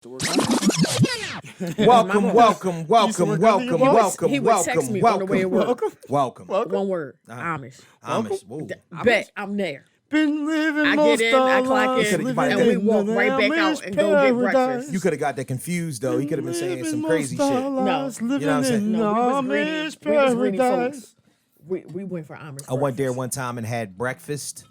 Welcome. He would text me on the way to work. Welcome. One word. Amish. Whoa. Bet I'm there. Been living I most get in, I our clock lives, in, living and we in walk the right back out Amish and go get breakfast. paradise. You could have got that confused though. He could have been saying some crazy shit. No. Living You know what I'm saying? in No, the we Amish was greedy paradise. folks. We went for Amish. I went there one time and had breakfast.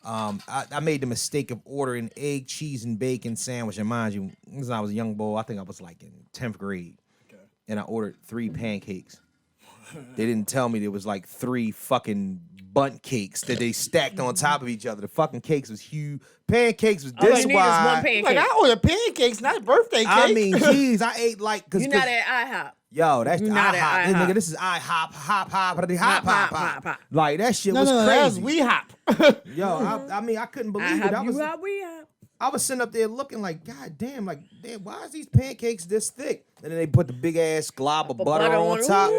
I made the mistake of ordering egg, cheese, and bacon sandwich. And mind you, when I was a young boy, I think I was like in 10th grade. Okay. And I ordered 3 pancakes. They didn't tell me there was like 3 fucking bunt cakes that they stacked on top of each other. The fucking cakes was huge. Pancakes was this wide. One pancake. Like, I ordered pancakes, not birthday cake. I mean, geez, I ate like... You're not at IHOP. Yo, that's the not IHOP. at Hey, IHOP. nigga, this is hop. Like, that shit was No, crazy. that was We Hop. Yo, I mean, I couldn't believe it. I was sitting up there looking like, God damn, like, damn, why is these pancakes this thick? And then they put the big ass glob of butter on top.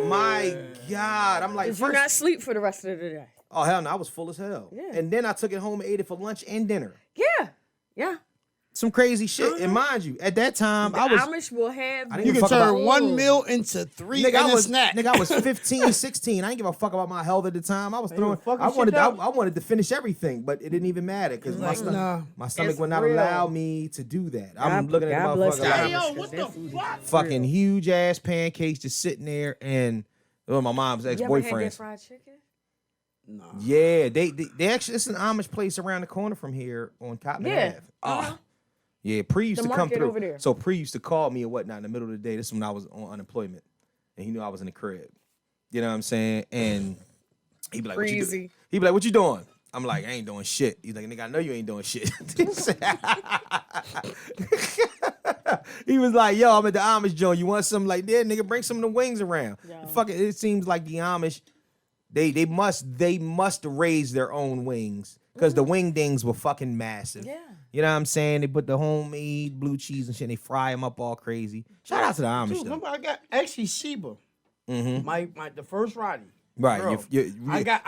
My God. I'm like, Did you not sleep for the rest of the day? Oh, hell no, I was full as hell. Yeah. And then I took it home and ate it for lunch and dinner. Yeah. Some crazy shit. And mind you, at that time, The I was... Amish will have... I didn't You give a can fuck turn about- one meal into 3 and a snack. Nigga, I was 15, 16. I didn't give a fuck about my health at the time. I was throwing... fucking I shit up. wanted to finish everything, but it didn't even matter because my stomach It's would not real. allow me to do that. I'm looking at God the bless motherfucker the like, Amish, what 'cause the that food fuck? is fucking real. huge ass pancakes just sitting there, and it was my mom's You ever had that ex-boyfriends. fried chicken? No. Yeah, they actually, it's an Amish place around the corner from here on Cotton Yeah. Ave. Yeah, Pre used The to come market through. over there. So Pre used to call me or whatnot in the middle of the day. This is when I was on unemployment, and he knew I was in the crib. You know what I'm saying? And he'd be like, "What you Breezy. doing?" He'd be like, "What you doing?" I'm like, "I ain't doing shit." He's like, "Nigga, I know you ain't doing shit." He was like, "Yo, I'm at the Amish joint. You want something like that, nigga? Bring some of the wings around." Yeah. Fuck it. It seems like the Amish, they must raise their own wings because the wingdings were fucking massive. Yeah. You know what I'm saying? They put the homemade blue cheese and shit. And they fry them up all crazy. Shout out to the Amish. Dude, though. remember I got actually Sheba. My the first Roddy. Right. Girl. Your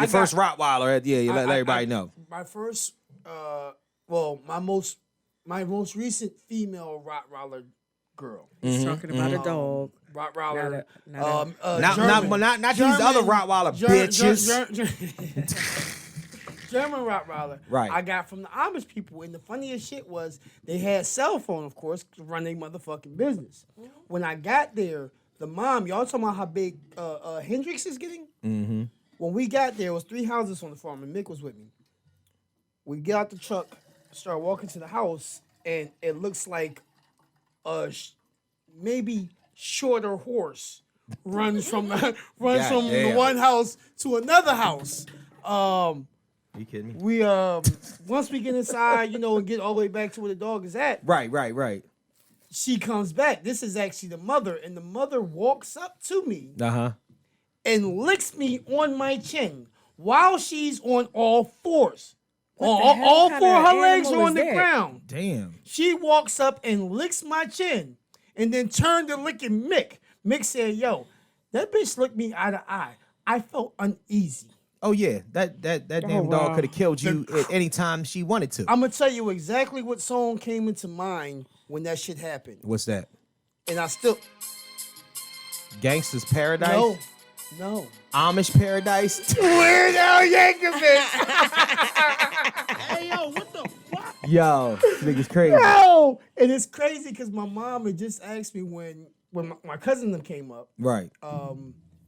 first Rottweiler. Yeah, let everybody know. My first my most recent female Rottweiler girl. He's talking about a dog. Rottweiler. Not Not these other Rottweiler bitches. German Rottweiler. Right. I got from the Amish people, and the funniest shit was they had cell phone, of course, to run their motherfucking business. When I got there, the mom, y'all talking about how big Hendrix is getting? Mm-hmm. When we got there, it was 3 houses on the farm, and Mick was with me. We get out the truck, start walking to the house, and it looks like a maybe shorter horse runs from the one house to another house. You kidding me? We once we get inside, and get all the way back to where the dog is at. Right. She comes back. This is actually the mother, and the mother walks up to me and licks me on my chin while she's on all fours. All 4 of her legs are on the ground. Damn. She walks up and licks my chin, and then turned to look at Mick. Mick said, "Yo, that bitch looked me eye to eye. I felt uneasy." Oh yeah, that damn dog could have killed you at any time she wanted to. I'm gonna tell you exactly what song came into mind when that shit happened. What's that? And I still Gangsta's Paradise? No. Amish Paradise? Weird Al Yankovic. Hey, yo, what the fuck? Yo, this nigga's crazy. No. And it's crazy because my mom had just asked me when my cousin them came up. Right.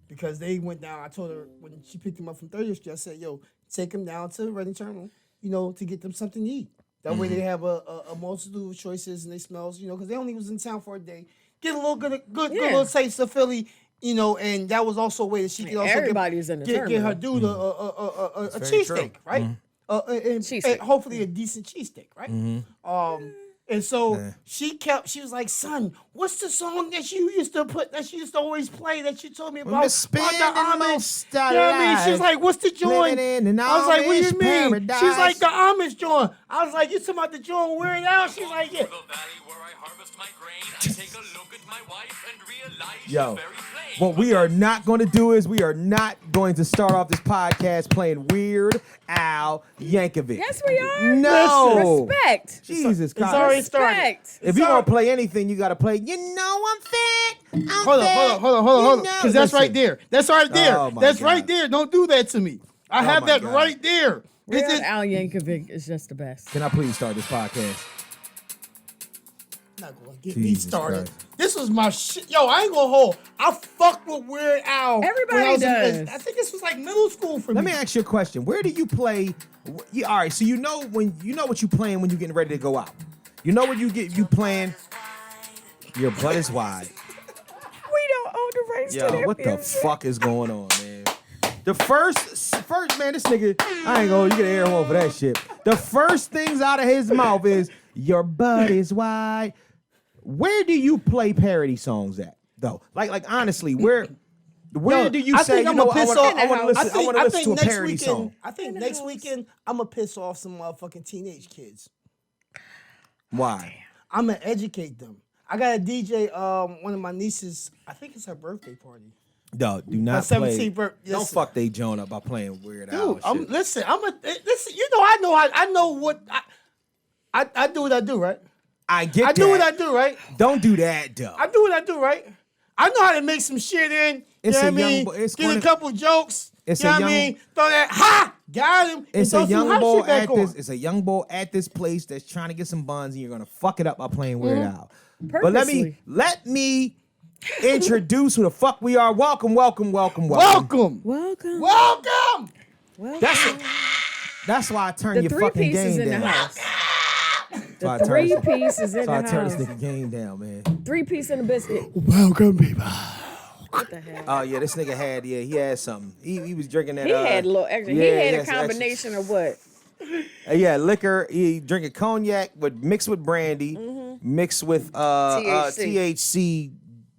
Because they went down. I told her when she picked them up from 30th Street, I said, "Yo, take them down to Reading Terminal, to get them something to eat. That way they have a multitude of choices and they smells, because they only was in town for a day. Get a little good little taste of Philly, and that was also a way that she could also Everybody's in the get her terminal. dude a cheesesteak, right? And hopefully a decent cheesesteak, right? And so she was like, "Son, what's the song that you used to always play that you told me about? Miss About the Amish?" You know You know what I mean? She's like, "What's the joint?" I was like, "What do you mean?" Paradise. She's like, "The Amish joint." I was like, "You talking about the joint Weird Al?" She's like, "Yeah." Yo, what we are not going to do is we are not going to start off this podcast playing Weird Al Yankovic. Yes, we are. No. Respect. Jesus It's Christ. already ain't started. Respect. If you gonna play anything, you gotta play. You know I'm fat. Hold on. Because that's right there. That's right there. Oh, my That's God. right there. Don't do that to me. I have my that God. right there. Weird It's just, Al Yankovic is just the best. Can I please start this podcast? not gonna get me Jesus started. Christ. This was my shit. Yo, I ain't gonna hold. I fucked with Weird Al. Everybody when I was does. I think this was like middle school for Let me. me ask you a question. Where do you play? All right, so you know what you playing when you getting ready to go out. You know when you playing. Your butt is wide. We don't own the rights to Yo, that what the music. fuck is going on, man? The first man, this nigga, I ain't gonna, you get an air horn for that shit. The first things out of his mouth is, your butt is wide. Where do you play parody songs at, though? Like honestly, where Yo, do you I say, think you I'm know, gonna I piss want off. to listen to a next parody weekend, song? I think next weekend I'm gonna piss off some motherfucking teenage kids. Why? I'm gonna educate them. I got a DJ. One of my nieces. I think it's her birthday party. No, do not My play. 17th birthday. Don't fuck they joint up by playing Weird Al Dude, shit. listen. Listen. You know, I know what I do. What I do, right? I get I that. do what I do, right? Don't do that, though. I do what I do, right? I know how to make some shit in. It's You know a what I young mean? boy- it's Get gonna- a couple jokes. It's You a know what I young- mean? Throw that, ha! Got him. It's and a throw some young hot boy shit back at on. this. It's a young boy at this place that's trying to get some buns, and you're gonna fuck it up by playing Weird Al. But Purposely. let me introduce who the fuck we are. Welcome. Welcome. Welcome. Welcome. Welcome. That's why I turn The your three fucking pieces game in the down. house. So I The turn three this- pieces in So I the turn this house. nigga game down, man. 3 piece in the biscuit. Welcome, people. What the hell? Oh yeah, this nigga he had something. He was drinking that. He had a little extra. yeah, he had a that's combination of what? Yeah, liquor. He drinking cognac, but mixed with brandy, mixed with THC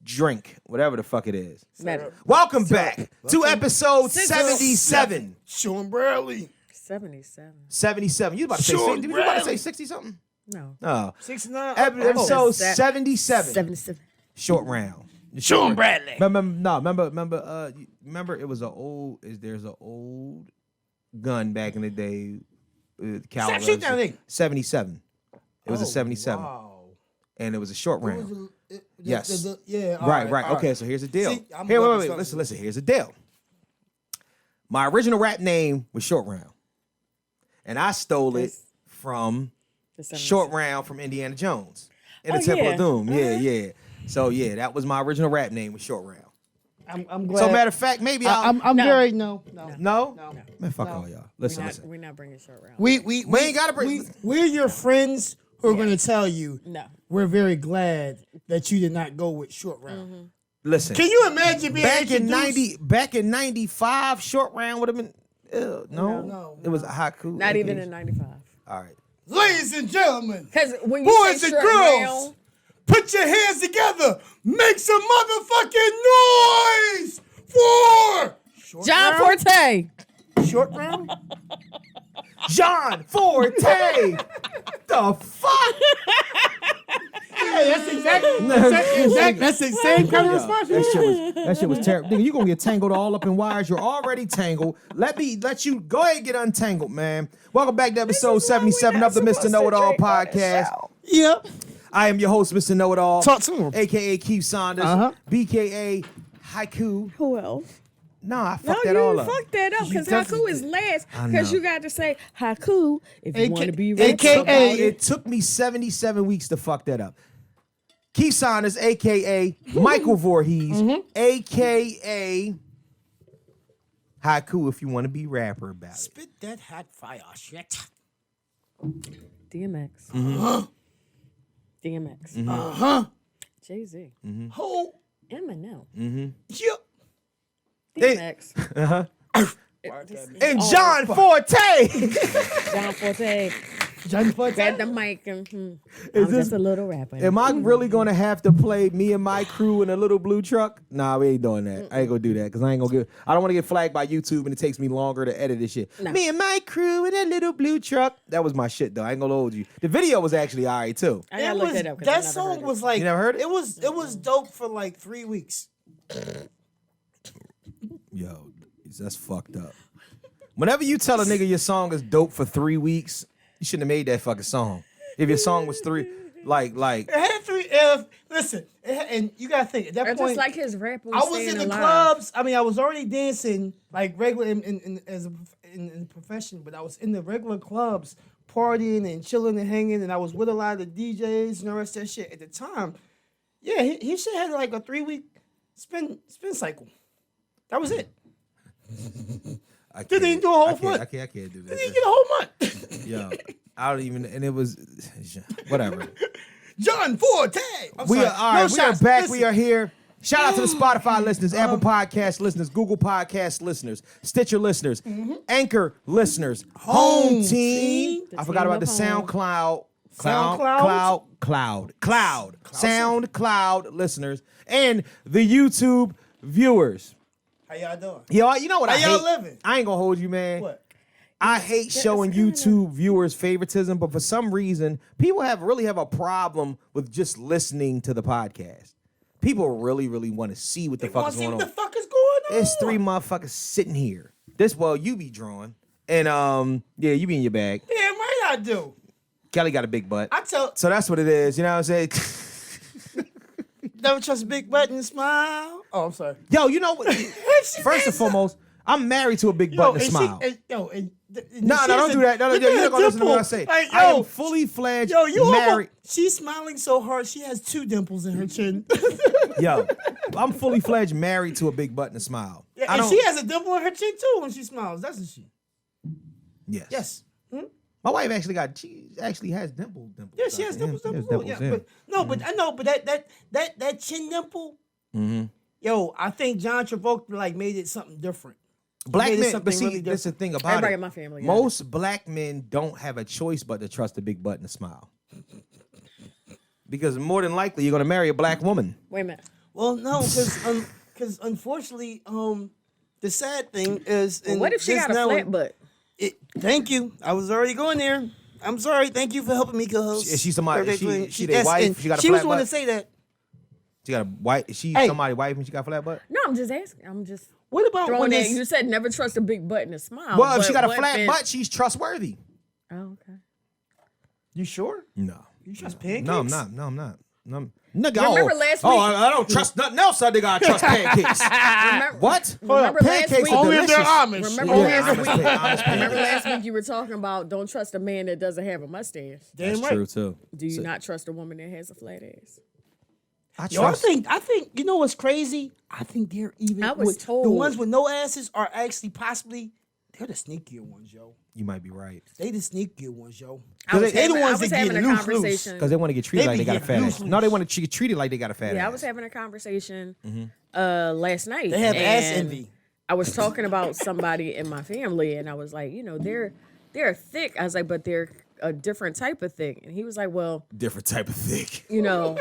drink, whatever the fuck it is. Med- Welcome back to episode Syrup. 77. Sean Bradley. 77. 77. You about to say Sean did you about to say Bradley. 60 something? No. No. 69. Episode said 77. 77. Short round. Sean Bradley. Remember it was there's an old gun back in the day. Caliber Shoot that thing. 77. It was a 77. Wow. And it was a short round. Yes. Yeah. all Right. all Okay, so here's the deal. See, I'm Here, glad wait. this started. Listen. Here's the deal. My original rap name was Short Round, and I stole it from The 77. Short Round from Indiana Jones in the Oh, Temple yeah. of Doom. Yeah. So yeah, that was my original rap name was Short Round. I'm glad. So matter of fact, maybe I'm No. very no. no. No. Man, fuck No. all y'all. Listen. We're not bringing short round. We ain't gotta bring- We're your friends who are going to tell you. No. We're very glad that you did not go with short round. Listen. Can you imagine being Back in introduced- 95, Short Round would have been. No. It was a haiku. Not even in 95. All right. Ladies and gentlemen, Because when you boys say and short girls, round, put your hands together. Make some motherfucking noise for short John round. Forte. Short round. John Forte. The fuck? Hey, that's exactly. That's the same kind of response. That shit was terrible. Nigga, you gonna get tangled all up in wires. You're already tangled. Let you go ahead and get untangled, man. Welcome back to episode 77 of the Mr. Know-It-All podcast. Yep. I am your host, Mr. Know-It-All. Talk to him. AKA Keith Saunders. BKA Haiku. Who else? Nah, I No, fucked that all you up. fucked that up because definitely Haku is last. I Because know. you got to say Haku if you AK want to be AKA rich. about it. It took me 77 weeks to fuck that up. Keith Saunders, AKA Michael Voorhees, AKA Haiku if you want to be rapper about it. Spit that hot fire shit. DMX. DMX. Jay-Z. Who? Eminem. Yep. DMX. And John Forte. John Forte. Johnny Forte. Grab the mic and I'm this- just a little rapper. Am I really gonna have to play me and my crew in a little blue truck? Nah, we ain't doing that. I ain't gonna do that because I don't want to get flagged by YouTube and it takes me longer to edit this shit. No. Me and my crew in a little blue truck. That was my shit though. I ain't gonna hold you. The video was actually alright too. I gotta It look was, that up. 'cause that I never song heard it. was like You never heard it? It was dope for like 3 weeks. Yo, that's fucked up. Whenever you tell a nigga your song is dope for 3 weeks, you shouldn't have made that fucking song. If your song was 3, Like It had three. Listen, and you gotta think at that It's point. just like his rap was I was staying in the alive. clubs. I mean, I was already dancing like regular in profession, but I was in the regular clubs, partying and chilling and hanging, and I was with a lot of the DJs and the rest of that shit at the time. Yeah, his shit had like a 3-week spin cycle. That was it. Didn't even do a whole month. I can't do that. Didn't even get a whole month. Yo, I don't even. And it was whatever. John Forte. We are all right. We are back. Listen. We are here. Shout out to the Spotify listeners, Apple Podcast listeners, Google Podcast listeners, Stitcher listeners, Anchor listeners, Home Team. I forgot about the SoundCloud. SoundCloud listeners and the YouTube viewers. How y'all doing? Yo, you know what How I hate? y'all living? I ain't gonna hold you, man. What? I hate showing YouTube viewers favoritism, but for some reason, people really have a problem with just listening to the podcast. People really want to see what the fuck is going on. What the fuck is going on? It's 3 motherfuckers sitting here. You be drawing. And yeah, you be in your bag. Damn right I do. Kelly got a big butt. So that's what it is, you know what I'm saying? never trust a big butt and smile. Oh, I'm sorry. Yo, you know what? First and foremost, I'm married to a big butt and a smile. No, don't do that. No, you're not gonna listen to what I say. Like, I am fully fledged married. She's smiling so hard, she has 2 dimples in her chin. Yo, I'm fully fledged married to a big butt and a smile. Yeah, and she has a dimple in her chin too when she smiles, doesn't she? Yes. Yes. My wife she actually has dimples. Yeah, she has dimples. Yeah, but I know, but that chin dimple. Mm-hmm. Yo, I think John Travolta made it something different. Black men, but see, really that's the thing about everybody it. in my family. Most black men don't have a choice but to trust a big butt and a smile. Because more than likely, you're going to marry a black woman. Wait a minute. Well, no, because unfortunately, the sad thing is, what if she got a flat butt? Thank you. I was already going there. I'm sorry. Thank you for helping me, co-host. Is she somebody? She their wife? She got a flat butt? She was the one to say that. She got a wife. Is she somebody's wife and she got a flat butt? No, I'm just asking. I'm just. What about when you said never trust a big butt and a smile? Well, if she got a flat butt, she's trustworthy. Oh, okay. You sure? No. You trust pancakes? No, I'm not. No. Nigga, remember last week? I don't trust nothing else. I think I trust pancakes. What? Remember pancakes last week? Only if they're Amish. Remember last week you were talking about don't trust a man that doesn't have a mustache. That's true too. Do you not trust a woman that has a flat ass? I think you know what's crazy? I think they're even. I was told the ones with no asses are actually possibly they're the sneakier ones, yo. You might be right. They the sneakier ones, yo. They the ones that get loose because they want to get treated like they got a fat ass. No, they want to get treated like they got a fat ass. Yeah, I was having a conversation last night. They have ass envy. I was talking about somebody in my family, and I was like, they're thick. I was like, but they're a different type of thick. And he was like, well, different type of thick. I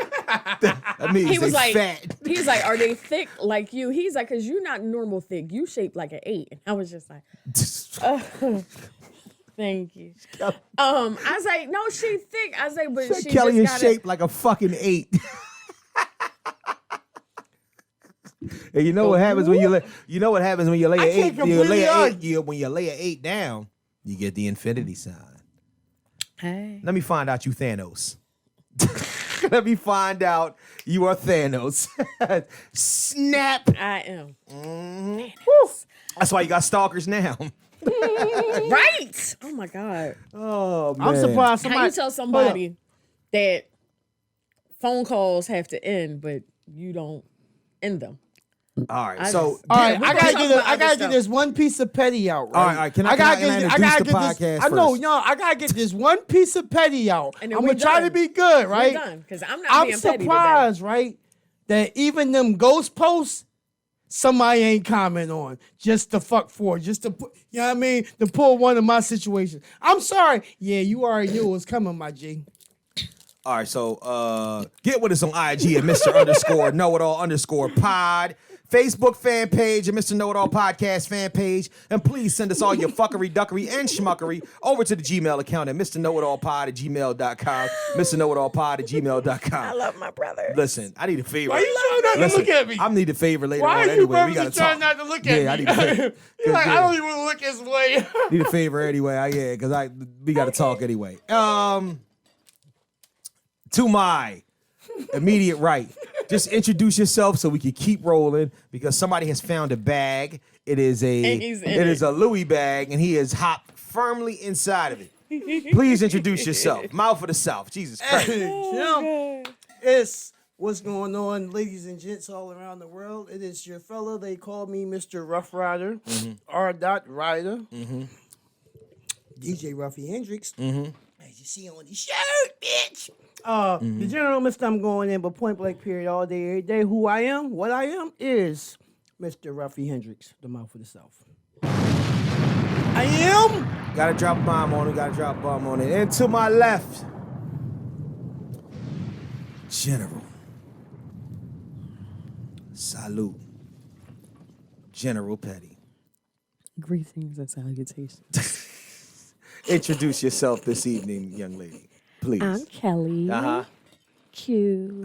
mean, he was like, fat. He was like, are they thick like you? He's like, because you're not normal thick. You shaped like an 8. And I was just like, thank you. I was like, no, she thick. I was like, but she Kelly just is shaped like a fucking 8. And you know what happens when you lay an 8? When you lay an 8 down, you get the infinity sign. Hey. Let me find out you Thanos. Let me find out you are Thanos. Snap. I am. Mm-hmm. That's why you got stalkers now. Right. Oh my God. Oh man. I'm surprised somebody. How you tell somebody that phone calls have to end, but you don't end them? All right, I gotta get this one piece of petty out. Right? All right, I gotta get the podcast first? I gotta get this one piece of petty out. I'm gonna try to be good, right? We're done, because I'm being petty surprised, today. right, that even them ghost posts, somebody ain't comment on just to fuck for, just to put, you know what I mean, to pull one of my situations. I'm sorry. Yeah, you already knew it was coming, my G. All right, so get with us on IG at Mr_KnowItAll_pod. Facebook fan page and Mr. Know It All Podcast fan page. And please send us all your fuckery, duckery, and schmuckery over to the Gmail account at MrKnowItAllPod@gmail.com. MrKnowItAllPod@gmail.com. I love my brother. Listen, I need a favor. Why you trying not to look at me? I need a favor later on Why are anyway. you We gotta trying talk. not to look at me? I need a favor. You're like, I don't even want to look his way. Need a favor anyway. Because we gotta talk anyway. To my immediate right, just introduce yourself so we can keep rolling because somebody has found a bag. It is a Louis bag, and he is hopped firmly inside of it. Please introduce yourself. Mouth of the South. Jesus Christ. Jim, it's what's going on, ladies and gents all around the world. It is your fella. They call me Mr. Rough Rider, R. Rider, DJ Ruffy Hendrix. As you see on the shirt, bitch. The general Mr. I'm going in, but point blank period all day, every day. Who I am, what I am, is Mr. Ruffy Hendrix, the mouth of the South. I am. Gotta drop a bomb on it. And to my left, General. Salute. General Petty. Greetings and salutations. Introduce yourself this evening, young lady, please. I'm Kellie. Q.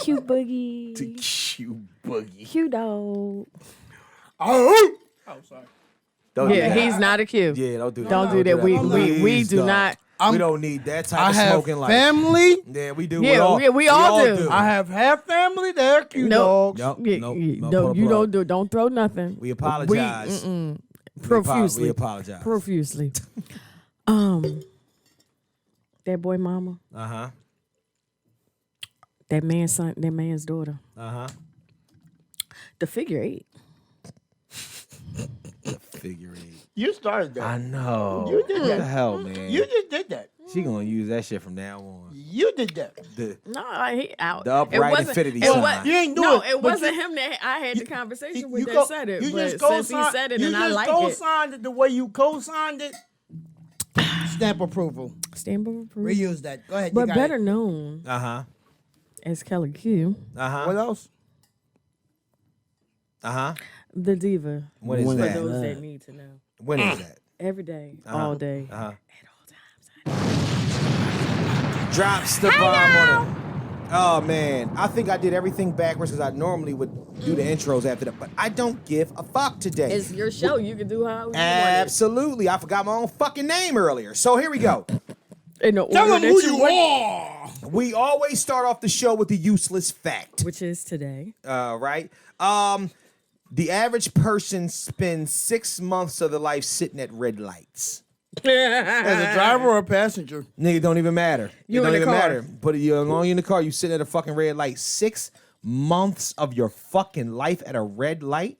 Q Boogie. Q Boogie. Q Dog. Oh, sorry. Don't do that. He's not a Q. Yeah, don't do that. Don't do that. We Please do don't. not. We don't need that type I of have smoking life. family. Yeah, we do. Yeah, we all do. I have half family there, Q dogs. Nope. You don't do. Don't throw nothing. We apologize. Profusely. We apologize. Profusely. That boy mama. That man's son. That man's daughter. The figure 8. Figure 8. You started that. I know. You did that. What the hell, man? You just did that. She gonna use that shit from now on. You did that. He out. The upright infinity sign. You ain't doing it. It wasn't him that I had the conversation with that said it. You But just since he said it and I like You it. just co-signed it the way you co-signed it. Stamp approval. Stamp of approval. Reuse that. Go ahead. But better known Uh-huh. as Kellie Q, Uh-huh. What else? Uh-huh. the diva. What is For that? those that need to know. When is that? Every day, all day, Uh-huh. at all times. Drops the bomb on it. Oh, man. I think I did everything backwards because I normally would do the intros after that, but I don't give a fuck today. It's your show. You can do how you want it. Absolutely. I forgot my own fucking name earlier. So here we go. In the Tell order them that who you you want, are. We always start off the show with the useless fact. which is today. Right? The average person spends 6 months of their life sitting at red lights. As a driver or a passenger? Nigga, don't even matter. You it in don't the even car. matter. But you long in the car, you sitting at a fucking red light. 6 months of your fucking life at a red light?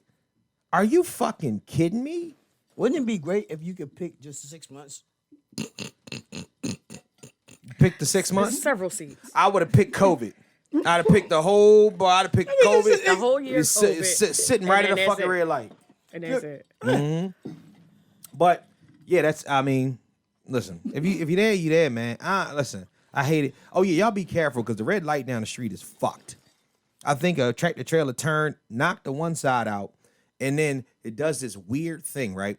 Are you fucking kidding me? Wouldn't it be great if you could pick just 6 months? Pick the 6 months? Several seats. I would have picked COVID. I'd have picked the whole, boy, I'd have picked COVID. The whole year COVID. Sitting right at And a then fucking that's it. red light. And that's it. But yeah, listen, if you there, you there, man. Listen, I hate it. Oh yeah, y'all be careful because the red light down the street is fucked. I think a tractor trailer turned, knocked the one side out, and then it does this weird thing, right?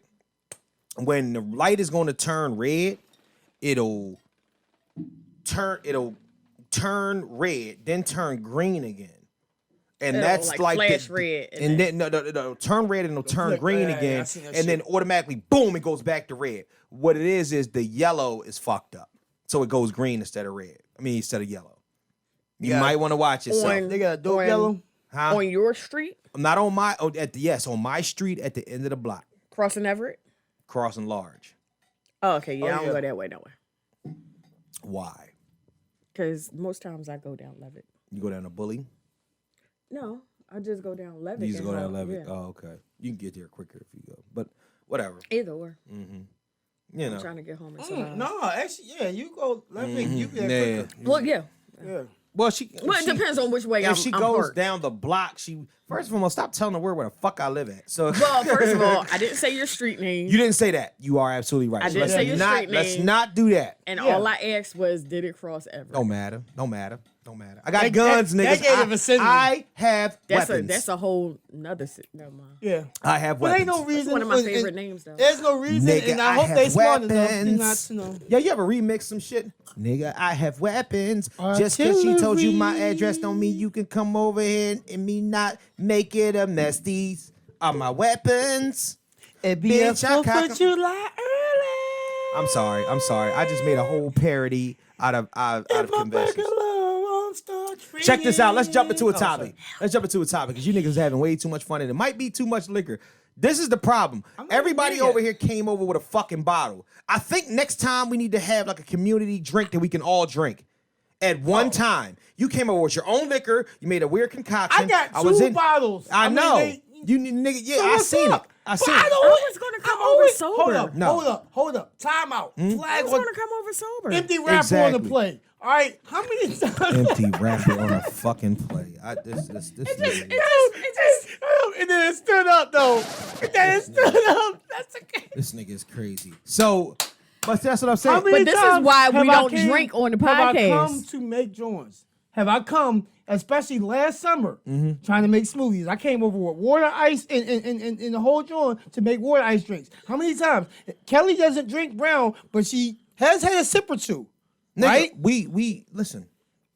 When the light is going to turn red, it'll turn red, then turn green again. And It'll, that's like, like flash red and then no, turn red and it'll turn flick, green yeah, I again, seen that and then shit. automatically, boom, it goes back to red. What it is the yellow is fucked up, so it goes green instead of red. I mean, instead of yellow. You Yeah. might want to watch yourself. They got a dope On- yellow? Huh? On your street, Not on my on my street at the end of the block, crossing Everett. crossing large. Oh, okay. Yeah, I don't yeah. go that way no way. Why? Because most times I go down Levitt. You go down to Bully. No, I just go down Levitt. You just and go down home. Levitt. Yeah. Oh, okay. You can get there quicker if you go, but whatever. Either or. You know. I'm trying to get home and survive. No, actually, yeah, you go. Let me. You get Yeah. quicker. Well, yeah. Yeah. Well, Well, it depends on which way If I'm she I'm goes parked. down the block, first of all, stop telling the word where the fuck I live at. So Well, first of all, I didn't say your street name. you didn't say that. You are absolutely right. I So didn't let's say your not, street Let's name. not do that. And Yeah. all I asked was, did it cross Everett? Don't matter. I got That- guns, that- niggas. that gave the vicinity. I have That's weapons. a whole nother. Never mind. Yeah. I have But weapons. ain't no reason. One of my and- favorite and names, though. There's no reason, Nigga, and I hope have they smart enough weapons. not to know. Yeah, you ever remix some shit? Nigga, I have weapons. Just because she told you my address don't mean you can come over here and me not make it a mess. These are my weapons. It be Bitch, a I 4th cock- of July early. I'm sorry. I just made a whole parody out of If my conventions. back alone starts Check this out. Let's jump into a ringing. topic. Because you niggas are having way too much fun and it might be too much liquor. This is the problem. not Everybody there yet. over here came over with a fucking bottle. I think next time we need to have like a community drink that we can all drink at one time. You came over with your own liquor. You made a weird concoction. I got two bottles. I mean, know. You nigga, yeah, So I what's seen up? it. I But seen I it. don't- I was gonna come I over always- sober. Hold up. Time out. Hmm? I Flag was on gonna come over sober. empty rapper on Exactly. the play. All right, how many times? Empty rapper on a fucking play. This nigga- And then it stood up though. And then it stood up. That's okay. This nigga is crazy. So, but that's what I'm saying. How many But this is times why we have I don't came- drink on the Have I podcast. come to make joints? Have I come, especially last summer, trying to make smoothies? I came over with water, ice, and the whole joint to make water ice drinks. How many times? Kelly doesn't drink brown, but she has had a sip or two. Nigga, Right? we listen.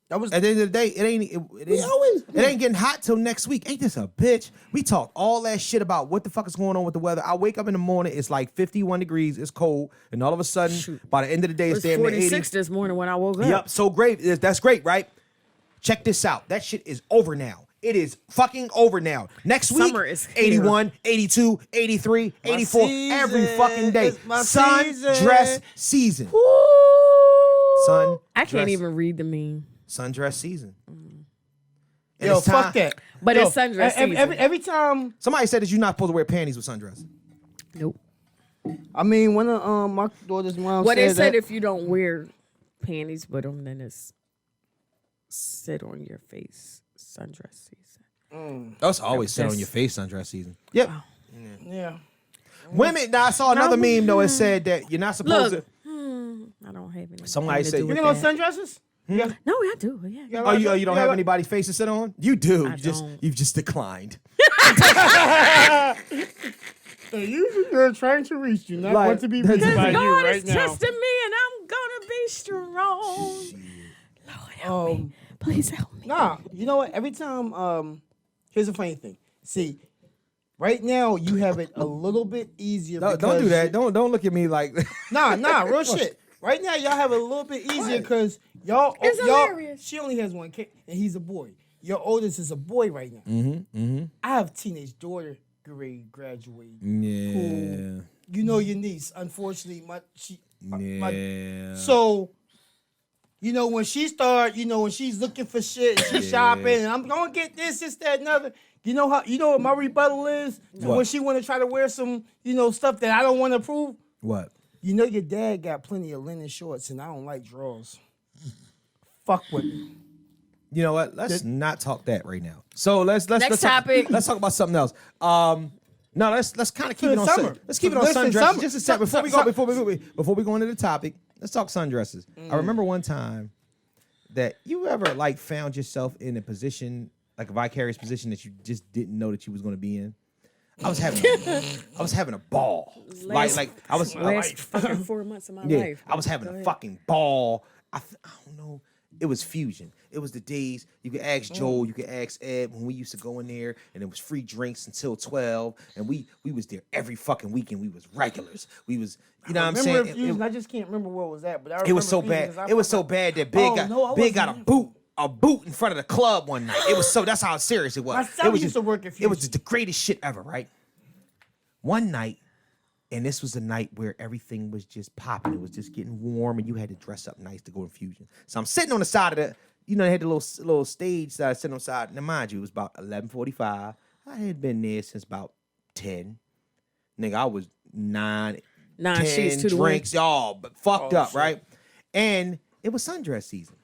That was At the end of the day, it ain't getting hot till next week. Ain't this a bitch? We talked all that shit about what the fuck is going on with the weather. I wake up in the morning, it's like 51 degrees, it's cold, and all of a sudden, by the end of the day, It it's was damn near 80. 46 this morning when I woke up. Yep, so great. That's great, right? Check this out. That shit is over now. It is fucking over now. Next week, Summer is here. 81, 82, 83, 84, every season. fucking day. It's my Sun season. dress season. Sun I can't dress- even read the meme. Sundress season. And Yo, it's time- fuck that. But Yo, it's sundress season. every time. Somebody said that you're not supposed to wear panties with sundress. Nope. I mean, one of my daughter's mom Well, they said said that. if you don't wear panties with them, then it's sit on your face sundress season. That's always said on your face sundress season. Yep. Yeah. Women, now I saw another meme though. It said that you're not supposed Look, to. I don't have any. Somebody said You you get on sundresses? Yeah. No, I do. Yeah. Oh, you don't have anybody face to sit on? You do. I don't. You've just declined. Hey, you're trying to reach you, not Like, want to be that's- reached by God you is right now. testing me, and I'm gonna be strong. Lord help me. Please help me. Nah, you know what? Every time, here's a funny thing. See, right now you have it a little bit easier. Don't do that. Don't look at me like. Nah, real shit. Right now y'all have it a little bit easier because y'all. It's hilarious. She only has one kid, and he's a boy. Your oldest is a boy right now. I have a teenage daughter, graduating. Yeah. You know your niece. Unfortunately, Yeah. So, you know, when she start, you know, when she's looking for shit, and she's shopping, and I'm gonna get this, that, another. You know what my rebuttal is to What? when she want to try to wear some, stuff that I don't want to prove. What? You know, your dad got plenty of linen shorts, and I don't like drawers. Fuck with me. You know what? Let's not talk that right now. So let's Next topic. Let's talk about something else. No, let's kind of keep For it the on summer. Let's keep it on Listen, sundresses. summer. Just a sec before we go into the topic. Let's talk sundresses. I remember one time that you ever like found yourself in a position, like a vicarious position that you just didn't know that you was going to be in. I was having a ball. Last Like fucking 4 months of my yeah, life. I was having Go a ahead. fucking ball. I don't know. It was fusion. It was the days you could ask Joel, you could ask Ed when we used to go in there, and it was free drinks until 12, and we was there every fucking weekend. We was regulars. We was, you know what I'm saying? Fusion, I just can't remember what was that, but I It was so remember bad. Fusion 'cause I It was so fucking- bad that Big Oh, no, I got wasn't a boot in front of the club one night. It was so, that's how serious it was. My son It was used to work at It was Fusion. just the greatest shit ever, right? One night, and this was the night where everything was just popping. It was just getting warm, and you had to dress up nice to go to Fusion. So I'm sitting on the side of the, they had the little stage that I sitting on the side. Now, mind you, it was about 11:45. I had been there since about 10. Nigga, I was 9 sheets 10 to the drinks, y'all, but fucked up, shit. right? And it was sundress season.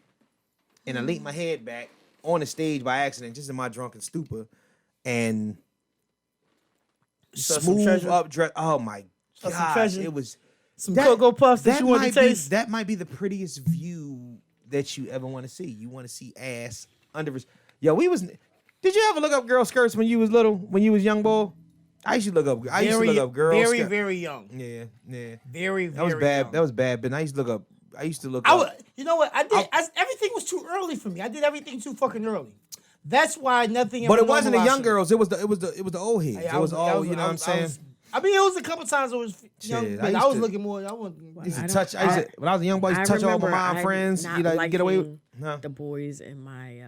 And I leaned my head back on the stage by accident, just in my drunken stupor, and saw some smooth treasure? up dress. Oh my Saw some gosh, treasure? it was Some Cocoa Puffs that you want to taste. That might be the prettiest view that you ever want to see. You want to see ass under. Yo, did you ever look up girl skirts when you was little? When you was young boy? I used to look up girl very, skirts. very young. Yeah. Very, very That was bad. young. That was bad. But I used to look up. You know what? Everything was too early for me. I did everything too fucking early. That's why nothing. But ever it wasn't the young normalized me. girls. It was the old heads. Yeah, it was all. You know what I'm saying? I mean, it was a couple times it was young, Shit, but I I used was to- looking more. I want. Used to touch. When I was a young boy, I used to touch all my mom friends. You know, you get away with. No. the boys in my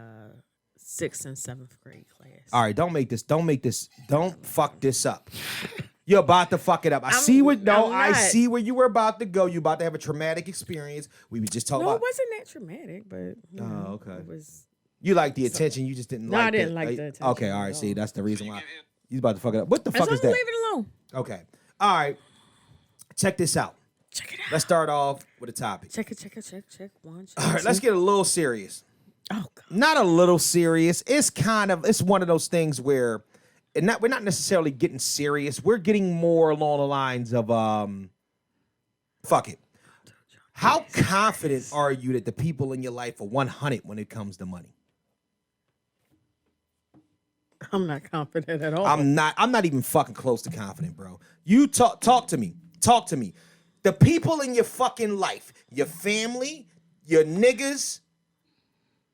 6th and 7th grade class. All right, don't fuck this up. You're about to fuck it up. I see where you were about to go. You about to have a traumatic experience. We were just talking No, about. it wasn't that traumatic, but you know, okay. it was. You like the attention. You just didn't No, like. I didn't like the attention. Okay, all right. No. See, that's the reason why. You about to fuck it up. What the I fuck told is him that? leave it alone. Okay. All right. Check this out. Check it out. Let's start off with a topic. Check. One. Check, All right, let's get a little serious. Oh God. Not a little serious. It's one of those things where we're not necessarily getting serious. We're getting more along the lines of fuck it. How confident are you that the people in your life are 100 when it comes to money? I'm not confident at all. I'm not even fucking close to confident, bro. You talk to me. Talk to me. The people in your fucking life, your family, your niggas,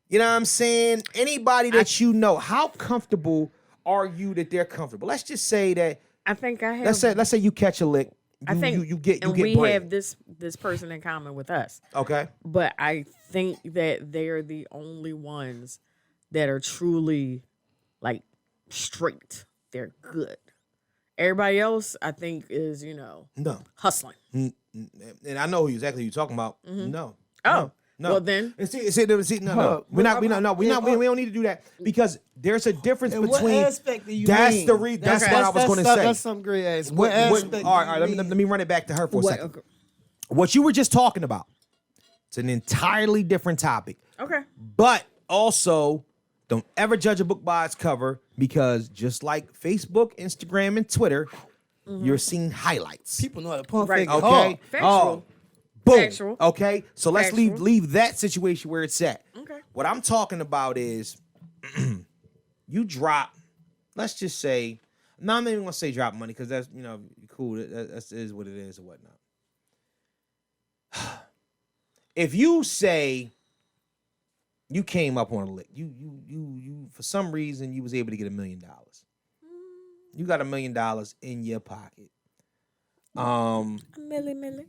you know what I'm saying? Anybody that you know, how comfortable are you that they're comfortable? Let's just say that. I think I have. Let's say you catch a lick. You get we bread. have this person in common with us. Okay. But I think that they're the only ones that are truly like straight. They're good. Everybody else, I think, is no hustling. And I know exactly who you're talking about. No. Oh. No. Well then, no. We don't need to do that because there's a difference In between. what aspect do you That's mean? the reason. That's what I was going to say. That's some great ass. What aspect? All right. Let me run it back to her for a second. okay. What you were just talking about. It's an entirely different topic. Okay. But also, don't ever judge a book by its cover because just like Facebook, Instagram, and Twitter, you're seeing highlights. People know how to pump Right. fake. Okay. hard. Factual. Boom. Factual. Okay. So let's Factual. leave that situation where it's at. Okay. What I'm talking about is you drop, let's just say, no, I'm not even gonna say drop money because that's cool. That is what it is or whatnot. If you say you came up on a lick, you for some reason you was able to get $1 million. You got $1 million in your pocket. Millie.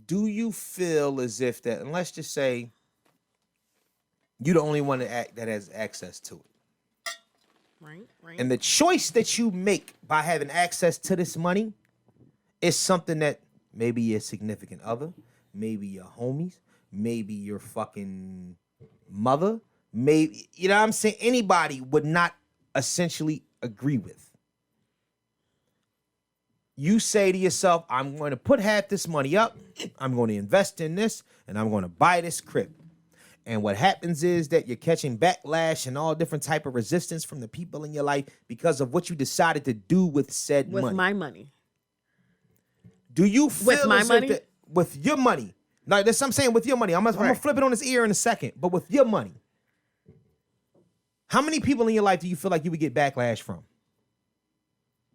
Do you feel as if that, and let's just say you're the only one that has access to it. Right. And the choice that you make by having access to this money is something that maybe your significant other, maybe your homies, maybe your fucking mother, maybe, you know what I'm saying, anybody would not essentially agree with. You say to yourself, I'm going to put half this money up, I'm going to invest in this, and I'm going to buy this crib. And what happens is that you're catching backlash and all different type of resistance from the people in your life because of what you decided to do with said money. With my money. Do you feel With my as if money? with your money? Like that's what I'm saying, with your money. I'm gonna flip it on his ear in a second. But with your money, how many people in your life do you feel like you would get backlash from?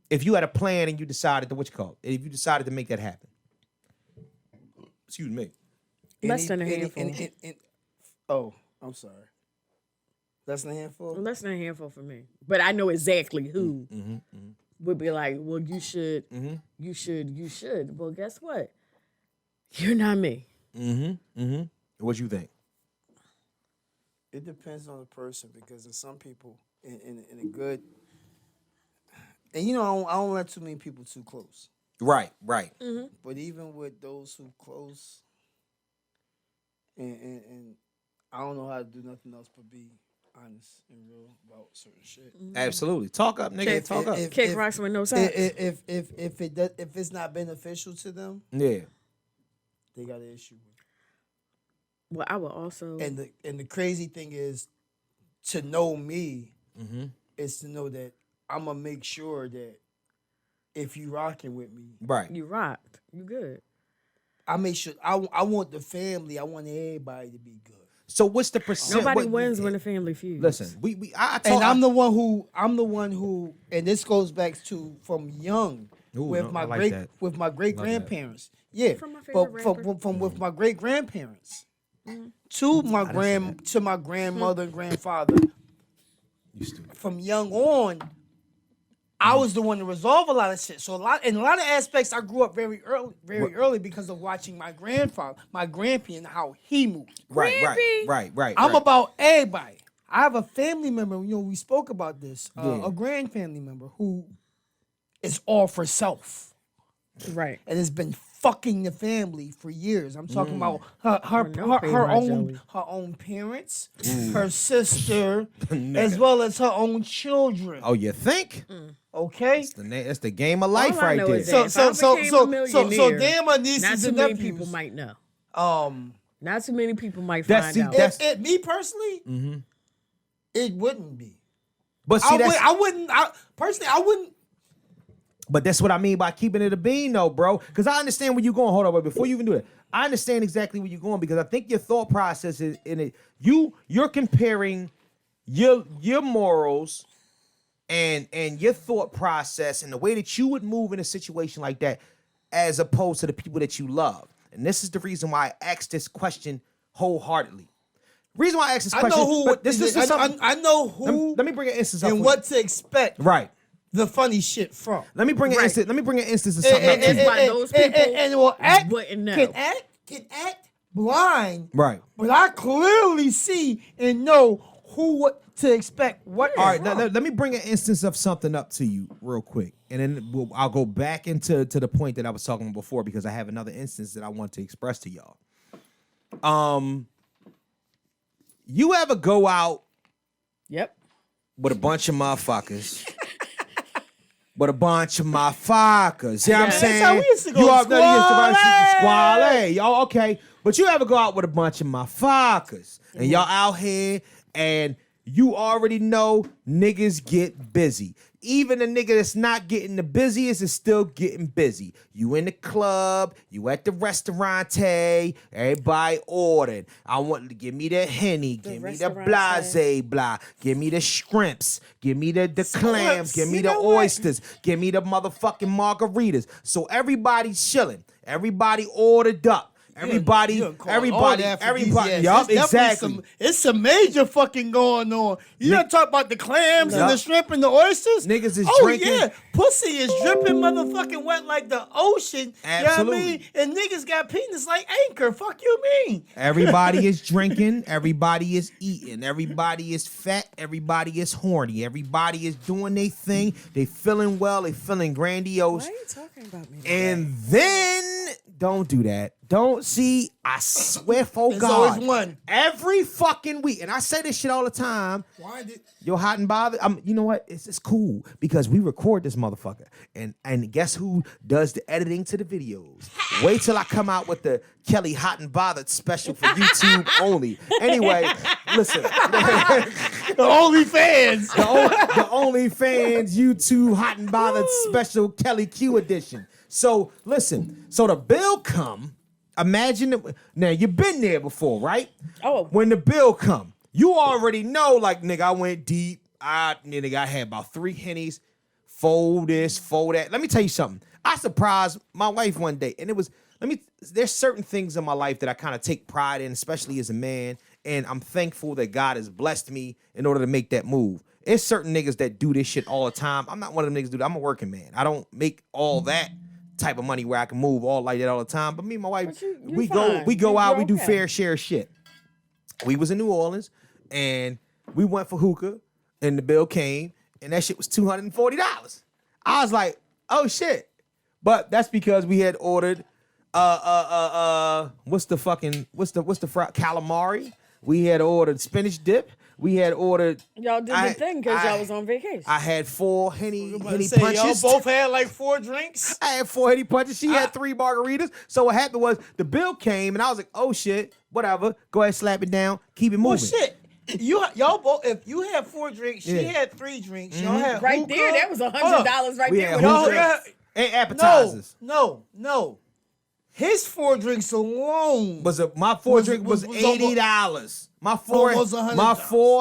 If you had a plan and you decided to, if you decided to make that happen. Excuse me. Less than a handful. Oh, I'm sorry. Less than a handful? Less than a handful for me. But I know exactly who would be like, well, you should. Well, guess what? You're not me. What you think? It depends on the person because there's some people in a good, and I don't let too many people too close. Right. But even with those who close, and I don't know how to do nothing else but be honest and real about certain shit. Absolutely. Talk up, nigga. Talk up. Kick rocks with no socks. If it's not beneficial to them, Yeah. they got an issue with it. Well, I will also. And the crazy thing is, to know me is to know that I'm gonna make sure that if you rocking with me, Right. You rocked. You good. I make sure I want the family. I want everybody to be good. So what's the percent? Nobody wins when the family feuds. Listen, I'm the one who, and this goes back to from young with my great grandparents. Yeah, From my favorite rapper. from with my great grandparents to my grandmother and grandfather. You stupid. From young on, I was the one to resolve a lot of shit. So in a lot of aspects, I grew up very early because of watching my grandpa and how he moved. Right. I'm about everybody. I have a family member, we spoke about this, a grand family member who is all for self. Right. And has been fucking the family for years. I'm talking about her own parents, her sister, as well as her own children. Oh, you think? Okay, That's the game of life right there. So damn, my nieces not too and many nephews. people might know. Not too many people might find out. Me personally, it wouldn't be. But see, I wouldn't. But that's what I mean by keeping it a bean, though, bro. Because I understand where you're going. Hold on, but before you even do that, I understand exactly where you're going because I think your thought process is in it. You're comparing your morals and your thought process and the way that you would move in a situation like that, as opposed to the people that you love. And this is the reason why I asked this question wholeheartedly. Reason why I asked this question. I know who. Let me bring an instance up and what to expect. Right. The funny shit from. Let me bring an instance. Let me bring an instance of something. Those people will act, wouldn't know. Can act blind. Right. But I clearly see and know what to expect. All right. Let me bring an instance of something up to you real quick, and then I'll go back into the point that I was talking about before because I have another instance that I want to express to y'all. You ever go out? Yep. With a bunch of motherfuckers. With a bunch of motherfuckers. You know what I'm saying? That's how we used to go. Squale. Y'all, okay. But you ever go out with a bunch of motherfuckers and y'all out here and you already know niggas get busy. Even the nigga that's not getting the busiest is still getting busy. You in the club, you at the restaurant, everybody ordered. I want to give me the Henny, give me the blase blah, give me the shrimps, give me the clams, give me the oysters, give me the motherfucking margaritas. So everybody's chilling. Everybody ordered up. Everybody. Yup, exactly. It's some major fucking going on. You don't talk about the clams and the shrimp and the oysters. Niggas is drinking. Oh yeah, pussy is dripping, motherfucking wet like the ocean. Absolutely. You know what I mean? And niggas got penis like Anchor. Fuck you mean? Everybody is drinking. Everybody is eating. Everybody is fat. Everybody is horny. Everybody is doing their thing. They feeling well. They feeling grandiose. Why are you talking about me? And then don't do that. Don't see. I swear for There's God. always one. Every fucking week, and I say this shit all the time. Why did Yo, hot and bothered. You know what? It's cool because we record this motherfucker, and guess who does the editing to the videos? Wait till I come out with the Kellie Hot and Bothered special for YouTube only. Anyway, listen. the OnlyFans? The OnlyFans YouTube Hot and Bothered special Kellie Q edition. So listen. So the bill come. Imagine now you've been there before, right? Oh. When the bill come, you already know, like, nigga, I went deep. I had about 3 Hennies, fold this, fold that. Let me tell you something. I surprised my wife one day, and there's certain things in my life that I kind of take pride in, especially as a man, and I'm thankful that God has blessed me in order to make that move. It's certain niggas that do this shit all the time. I'm not one of them niggas do that. I'm a working man. I don't make all that type of money where I can move all like that all the time. But me and my wife, we go out, we do fair share shit. We was in New Orleans and we went for hookah and the bill came and that shit was $240. I was like, oh shit. But that's because we had ordered what's the calamari? We had ordered spinach dip. We had ordered. Y'all did the thing because y'all was on vacation. I had 4 Henny punches. Y'all both had like 4 drinks? I had 4 Henny punches. She had 3 margaritas. So what happened was the bill came and I was like, oh shit, whatever. Go ahead, slap it down, keep it moving. Well, shit. Y'all both. If you had 4 drinks, she had 3 drinks. Y'all had right hookah. there. That was $100 right we there. Had and appetizers. No. His 4 drinks alone my 4 drink was $80. My 4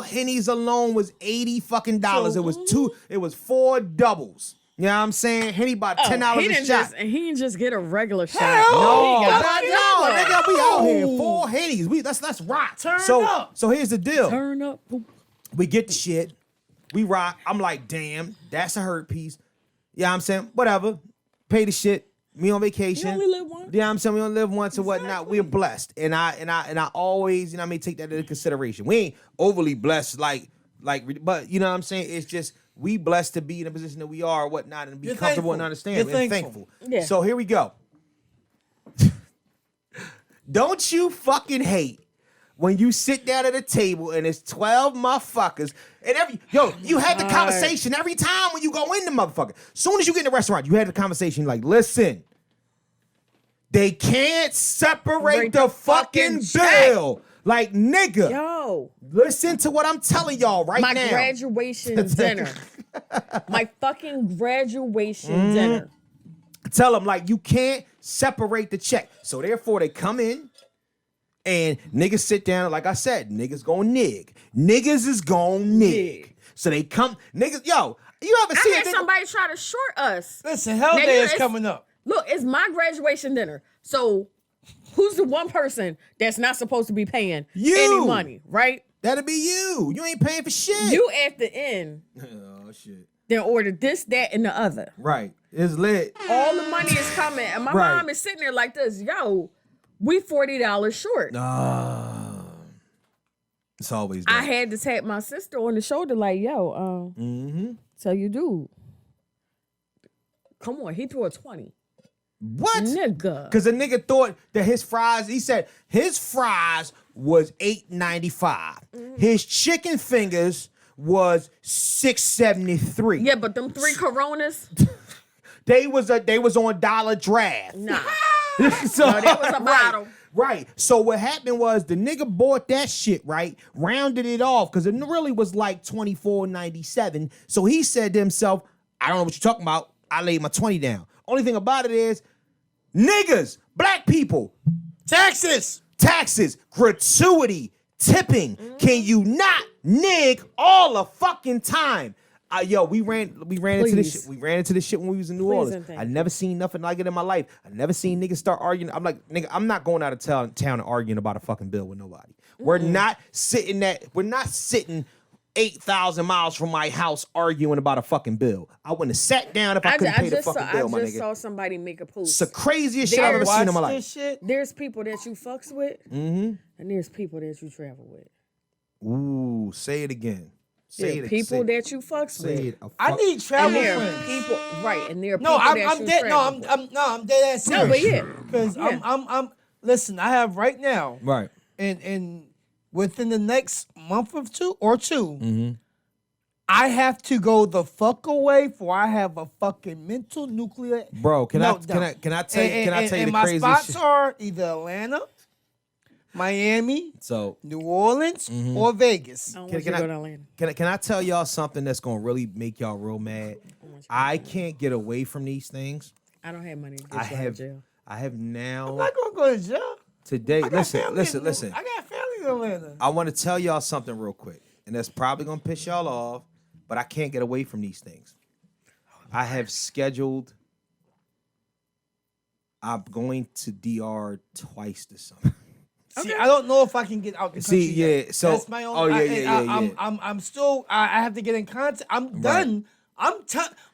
Hennies alone was $80 fucking dollars. It was 4 doubles. You know what I'm saying? Henny about $10 a shot. And he didn't just get a regular shot. No, nigga, we out here 4 Hennies. Let's rock. Turn up. So here's the deal. Turn up. We get the shit. We rock. I'm like, damn, that's a hurt piece. Yeah, I'm saying whatever. Pay the shit. Me on vacation. You only live once. Yeah, I'm saying we only live once and whatnot. We're blessed, and I always, you know, what I mean, take that into consideration. We ain't overly blessed, but you know what I'm saying. It's just we blessed to be in the position that we are, or whatnot, and be You're comfortable thankful. and understand. You're And thankful. Yeah. So here we go. Don't you fucking hate when you sit down at a table and it's 12 motherfuckers and you had the conversation every time when you go in the motherfucker. Soon as you get in the restaurant, you had the conversation like, listen, they can't separate the fucking bill. Like, nigga, Yo, listen to what I'm telling y'all right now. my graduation dinner. My fucking graduation dinner. Tell them, like, you can't separate the check. So therefore, they come in and niggas sit down. Like I said, niggas gon' nig. Niggas is gon' nig. So they come, niggas, yo, you ever I see had somebody try to short us. Listen, Hell Nigga, Day is it's- coming up. Look, it's my graduation dinner. So who's the one person that's not supposed to be paying You. any money, right? That'll be you. You ain't paying for shit. You at the end Oh, shit. then ordered this, that, and the other. Right. It's lit. All the money is coming. And my Right. mom is sitting there like this. Yo, we $40 short. It's always I that. had to tap my sister on the shoulder like, yo, tell you dude. Come on, he threw a 20. What? Nigga. Because the nigga thought that his fries, he said his fries was $8.95. His chicken fingers was $6.73. Yeah, but them 3 Coronas, They was on Dollar Draft. nah. So, No, that was a bottle. Right. So what happened was the nigga bought that shit, right? Rounded it off because it really was like $24.97. So he said to himself, I don't know what you're talking about. I laid my 20 down. Only thing about it is, niggas, black people, Taxes. gratuity, tipping. Can you not nig all the fucking time? Yo, we ran into this Please. shit. We ran into this shit when we was in New Please Orleans. and thank I you. never seen nothing like it in my life. I never seen niggas start arguing. I'm like, nigga, I'm not going out of town and arguing about a fucking bill with nobody. We're not sitting 8,000 miles from my house arguing about a fucking bill. I wouldn't have sat down if I couldn't pay the fucking bill, my I just nigga. saw somebody make a post. It's the craziest shit I've ever seen in my Watch life. this shit. There's people that you fucks with, and there's people that you travel with. Ooh, say it again. Say There are it. people say, that you fucks say with. it. I need travel And there are friends. people, right? And there are No, people that I'm you dead. travel with. I'm dead ass serious. No, but yeah. Because Yeah. I'm. Listen, I have right now, Right. and within the next month or two, Mm-hmm. I have to go the fuck away, for I have a fucking mental nuclear. Bro, can I tell you and, the my craziest spots shit? are either Atlanta, Miami, So New Orleans, Mm-hmm. or Vegas. I don't Can- want you can to I- go to Atlanta. can I tell y'all something that's gonna really make y'all real mad? I can't get away from these things. I don't have money to get I you out of have jail. I have now I'm not gonna go to jail. today. I got family Listen. I got family in Atlanta. I want to tell y'all something real quick, and that's probably gonna piss y'all off, but I can't get away from these things. I have scheduled. I'm going to DR twice this summer. See, I don't know if I can get out the country. See, yeah, yet. so- That's my own. oh, yeah. I'm still. I have to get in contact. I'm done.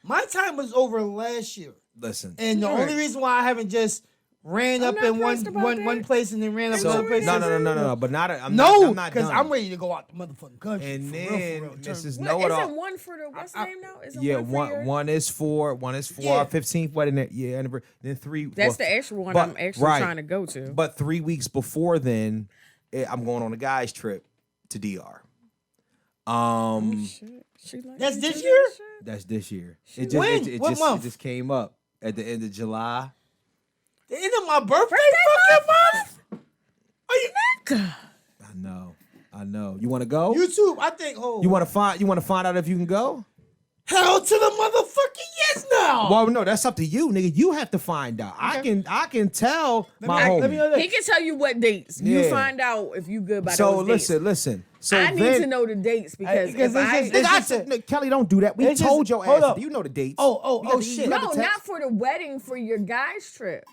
My time was over last year, Listen, and the Right. only reason why I haven't just ran up not in pressed about one that. place and then ran up So- another place. no. But not. I'm No, not because done. I'm ready to go out the motherfucking country. And for then real, Mrs. What, Know-It-All. isn't one for the what's the name now? Isn't Yeah, one for your- one is for Yeah. our 15th wedding year anniversary. Then 3. That's the actual one but- I'm actually right. trying to go to. But 3 weeks before then, I'm going on a guy's trip to DR. Shit. She like That's you this do year? that shit? That's this year. It When? just, What month? It just came up at the end of July. The end of my birthday fucking month. Are you nigga? I know. You want to go? YouTube. I think. Oh, You want to find out if you can go? hell to the motherfucking yes now. Well, no, that's up to you, nigga. You have to find out. I can tell my homie. Let me know He can tell you what dates. You Yeah. find out if you good by So those dates. listen. So I need then, to know the dates because because if it's I just- Nigga, I it's said, no, Kelly, don't do that. We it's just- told your hold ass. up. You know the dates. Oh, You shit. got no, the text? not for the wedding, for your guys' trip.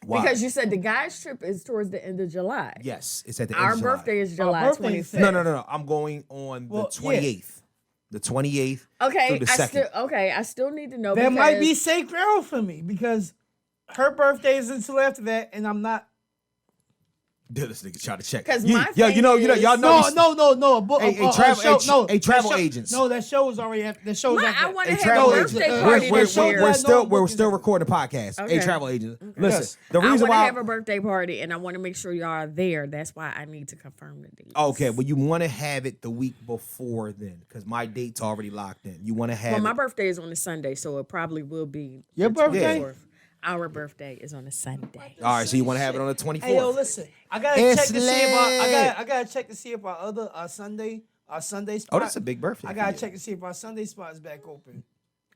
Why? Because you said the guys' trip is towards the end of July. Yes, it's at the end Our of July. birthday is July birthday is 25th. No. I'm going on Well, the 28th. the 28th Okay, through the 2nd. I still need to know. That might be because- sacred for me because her birthday is until after that, and I'm not. This nigga try to check. 'Cause You- my yo, you know, thing y'all is- know. No. Travel agents. No, that show was already after. The show's after. I want Hey, to have travel a agents. birthday party this year. We're still recording the podcast. Okay. Hey, travel agents. Yes. Listen, the I reason want to why. have a birthday party, and I want to make sure y'all are there. That's why I need to confirm the date. Okay, well, you want to have it the week before then, because my date's already locked in. You want to have Well, my it. birthday is on a Sunday, so it probably will be Your the birthday? 24th. Our birthday is on a Sunday. All right, so you want to have it on the 24th. Hey, yo, listen. I gotta It's check to see if lit. I gotta check to see if our Sunday spot. Oh, that's a big birthday. I for gotta you. check to see if our Sunday spot is back open.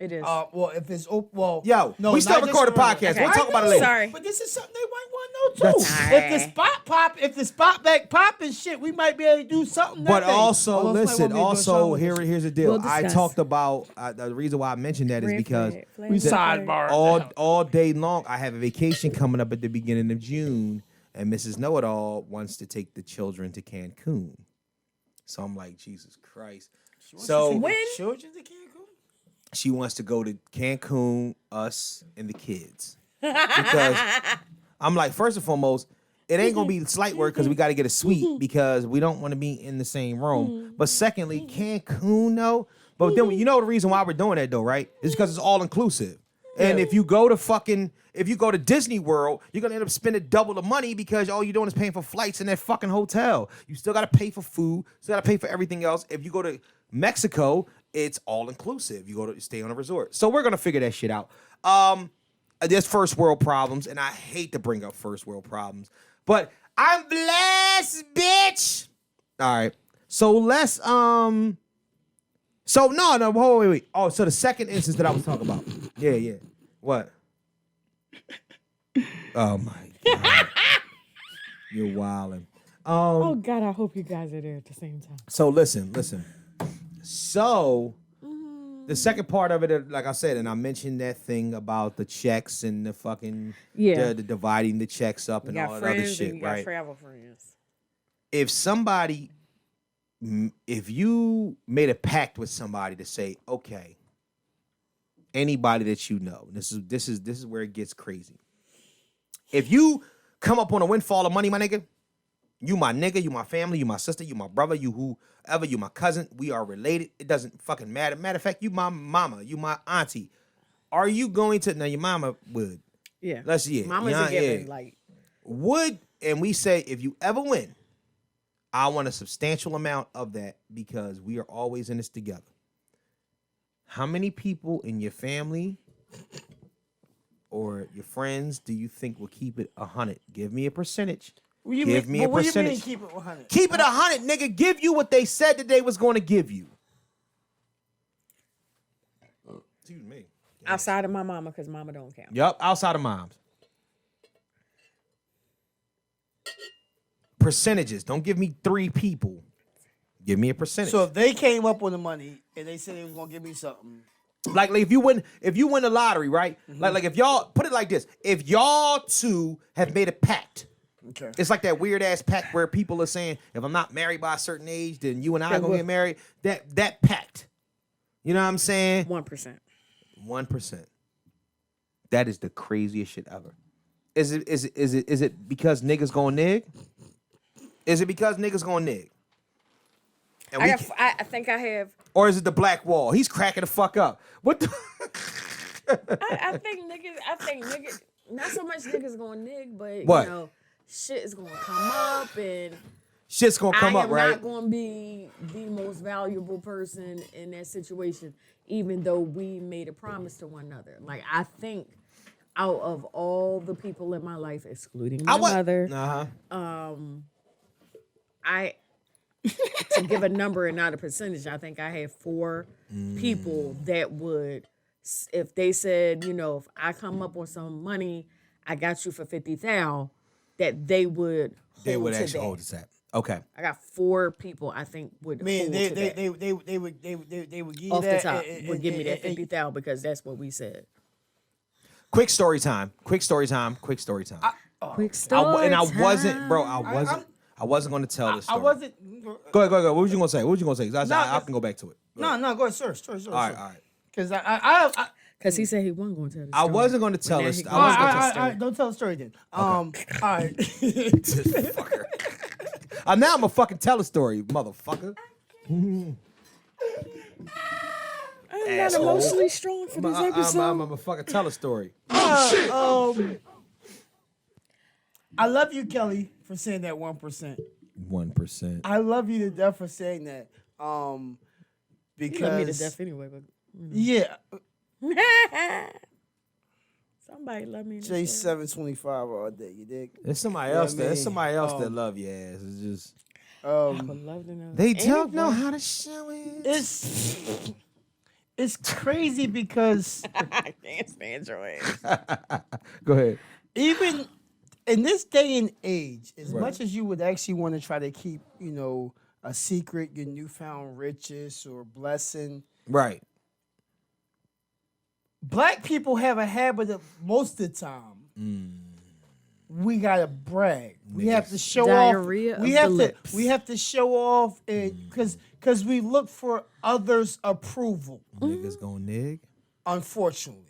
It is. Well, if it's open, well, Yo, no, we still not just record the for- podcast. Okay. We'll talk about it later. Sorry. But this is something they might want to know too. That's- If the spot back pop and shit, we might be able to do something. But that day. also, Although somebody listen. want me to do Also, something. here's the deal. We'll I discuss. talked about the reason why I mentioned that is because we sidebar all day long, I have a vacation coming up at the beginning of June, and Mrs. KnowItAll wants to take the children to Cancun. So I'm like, Jesus Christ. So When? Children to Cancun? she wants to go to Cancun, us and the kids. Because I'm like, first and foremost, it ain't gonna be slight work because we got to get a suite because we don't want to be in the same room. But secondly, Cancun, though. But then you know the reason why we're doing that though, right? It's because it's all inclusive. And if you go to Disney World, you're gonna end up spending double the money because all you're doing is paying for flights in that fucking hotel. You still gotta pay for food, still gotta pay for everything else. If you go to Mexico, it's all inclusive. You go to stay on a resort. So we're gonna figure that shit out. There's first world problems, and I hate to bring up first world problems, but I'm blessed, bitch. All right. So let's So no, wait. Oh, so the second instance that I was talking about. Yeah. What? Oh my God. You're wildin'. Oh God, I hope you guys are there at the same time. So listen. So the second part of it, like I said, and I mentioned that thing about the checks and the fucking the dividing the checks up You and got all that friends other shit, and you got right? travel friends. If you made a pact with somebody to say, okay, anybody that you know, this is where it gets crazy. If you come up on a windfall of money, my nigga, you my nigga, you my family, you my sister, you my brother, you whoever, you my cousin, we are related. It doesn't fucking matter. Matter of fact, you my mama, you my auntie. Are you going to, now your mama would. Yeah. Let's see it. Mama's a given. Like, Would, and we say, if you ever win, I want a substantial amount of that because we are always in this together. How many people in your family or your friends do you think will keep it 100? Give me a percentage. Give me a What do you percentage. mean keep it 100? Keep it 100, nigga. Give you what they said that they was going to give you. Excuse me. outside of my mama, because mama don't count. Yup, outside of moms. Percentages. Don't give me 3 people. Give me a percentage. So if they came up with the money and they said they was gonna give me something, like if you win the lottery, right? Mm-hmm. Like if y'all put it like this, if y'all two have made a pact, okay, it's like that weird ass pact where people are saying, if I'm not married by a certain age, then you and I are gonna get married. That pact, you know what I'm saying? 1%. 1%. That is the craziest shit ever. Is it because niggas gonna nig? Is it because niggas gonna nig? And I think I have. or is it the black wall? He's cracking the fuck up. What the? I think niggas. Not so much niggas gonna nig, but What? you know, shit is gonna come up, and Shit's gonna come I up, am right? not gonna be the most valuable person in that situation, even though we made a promise to one another. Like I think, out of all the people in my life, excluding my mother, to give a number and not a percentage, I think I had 4 people that would, if they said, you know, if I come up with some money, I got you for 50,000, that they would actually hold to that. Okay. I got 4 people I think would hold to that. they would give you Off that the top and- would give me that and- 50,000 because that's what we said. Quick story time. Quick story time. Quick I wasn't, bro. I I wasn't going to tell this story. I wasn't. Go ahead. What was you going to say? I can go back to it. No, go ahead, sir. All right. Because Because he said he wasn't going to tell the I story. wasn't going to tell this. All right, don't tell the story then. All right. Fucker. Now I'm going to fucking tell a story, motherfucker. I'm not emotionally strong for this episode. I'm going to fucking tell a story. I love you, Kelly, for saying that 1%. 1%. I love you to death for saying that. Because You love me to death anyway, but yeah, somebody love me. J725 all day. You dig? There's somebody else that. There's somebody else that love your ass. It's just. I would love to know. They don't know how to show it. It's crazy because I can't stand your ass. Go ahead. even in this day and age, as much as you would actually want to try to keep, a secret, your newfound riches or blessing, Right. Black people have a habit of most of the time. We gotta brag. We have to show Diarrhea off. of the lips. We have to show off because we look for others' approval. Niggas gonna nig. Unfortunately.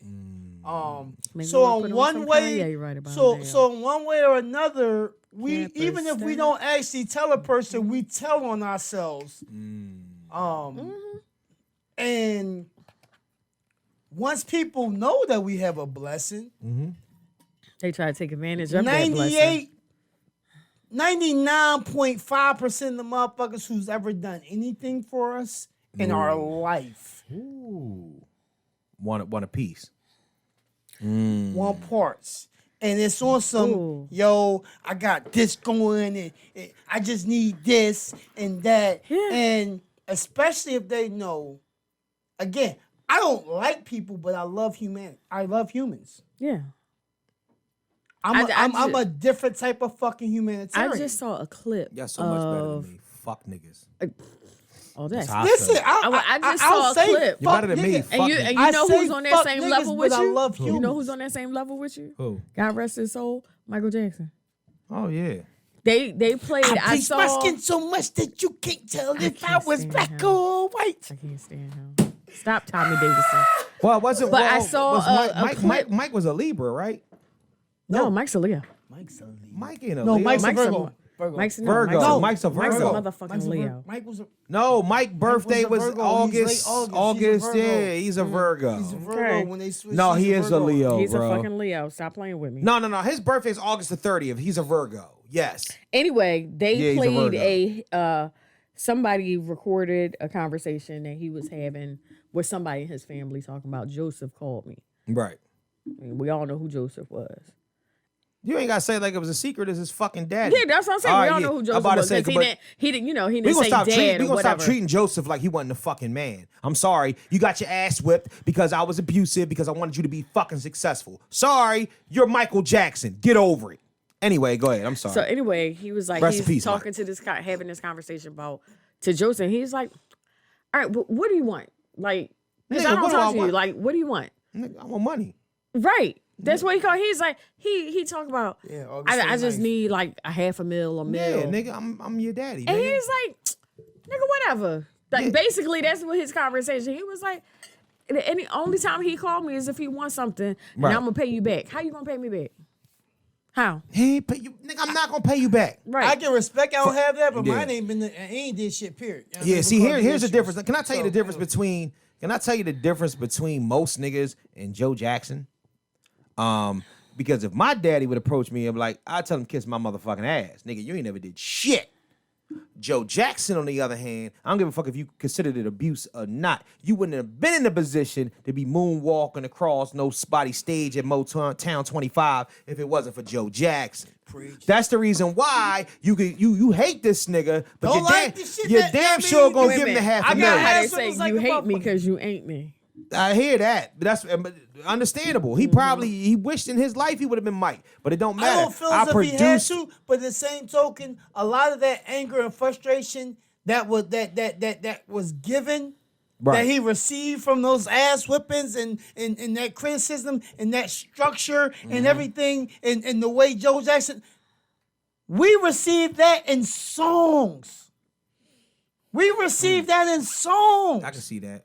Maybe So we'll in put on one some way, Kanye right about so now. so in one way or another, we Campus even if we stand. don't actually tell a person, we tell on ourselves. And once people know that we have a blessing, They try to take advantage of that blessing. 99.5% of the motherfuckers who's ever done anything for us in our life Ooh. One a piece. want parts. And it's on some, yo, I got this going and I just need this and that. Yeah. And especially if they know, again, I don't like people, but I love humanity. I love humans. Yeah. I'm a different type of fucking humanitarian. I just saw a clip. Y'all so much better than me. Fuck niggas. Oh, that's. That's Listen, I just I'll saw a say clip. You're fuck better than me. niggas. Fuck And you niggas. I know say who's on that fuck same niggas, level with but I you? love You know humans. who's on that same level with you? Who? God rest his soul, Michael Jackson. Oh yeah. They played. I bleach my saw. skin so much that you can't tell if I can't was stand black him. or white. I can't stand him. Stop, Tommy Davidson. Well, wasn't. But well, I saw was a Mike, clip. Mike was a Libra, right? No, Mike's a Leo. Mike's a Leo. Mike ain't a No, Leo. Mike's a Mike's a- Virgo. Mike's Virgo. No, Mike's a Mike's a Virgo. motherfucking Leo. Mike was a No, Mike's birthday a was Virgo. He's August. late August. August, He's a Virgo. yeah, he's a Virgo. He's a Virgo Okay. when they switched. No, he's he a is a Virgo. Leo, He's bro. a fucking Leo. Stop playing with me. No. His birthday is August the 30th. He's a Virgo. Yes. Anyway, Yeah, they he's a played somebody recorded a conversation that he was having with somebody in his family talking about Joseph called me. Right. I mean, we all know who Joseph was. You ain't gotta say like it was a secret. It's his fucking daddy. Yeah, that's what I'm saying. All we right, all yeah. know who I'm Joseph about to was. say, 'Cause but- he didn't We say gonna dad or stop whatever. treating Joseph like he wasn't a fucking man. I'm sorry. You got your ass whipped because I was abusive because I wanted you to be fucking successful. Sorry, you're Michael Jackson. Get over it. Anyway, go ahead. I'm sorry. So anyway, he was like, Rest in he's peace, talking to this guy, having this conversation to Joseph. He's like, all right, but what do you want? Like, 'cause Nigga, I don't what do talk I to you. want? Like, what do you want? Nigga, I want money. Right. That's what he called. He's like, he talked about, Yeah, August I just 29th. need like a $500,000, $1 Yeah, million. nigga, I'm your daddy. And Nigga. he's like, nigga, whatever. Like, Yeah. basically, that's what his conversation. He was like, and the only time he called me is if he wants something, Right. and I'm gonna pay you back. How you gonna pay me back? How? He ain't pay you, nigga. I'm not gonna pay you back. Right. I can respect. I don't have that, but Yeah. mine ain't been. Ain't did shit. Period. You know what I Yeah, mean? see, Because of here's the issues. difference. Can I tell you the So, difference anyway. between? Can I tell you the difference between most niggas and Joe Jackson? Because if my daddy would approach me, I'm like, I'd tell him kiss my motherfucking ass, nigga. You ain't never did shit. Joe Jackson, on the other hand, I don't give a fuck if you considered it abuse or not. You wouldn't have been in the position to be moonwalking across no spotty stage at Motown 25 if it wasn't for Joe Jackson. Preach. That's the reason why you hate this nigga, but Don't you're like damn, the shit you're that- damn I mean, sure gonna wait a give him the minute. $500,000. I got How they ass say was like you a hate me motherfucker. because you ain't me. I hear that, but that's understandable. He probably he wished in his life he would have been Mike, but it don't matter. I don't feel as if he had to, but the same token, a lot of that anger and frustration that was given, Right. that he received from those ass whippings and that criticism and that structure and everything and the way Joe Jackson. We received that in songs. We received that in songs. I can see that.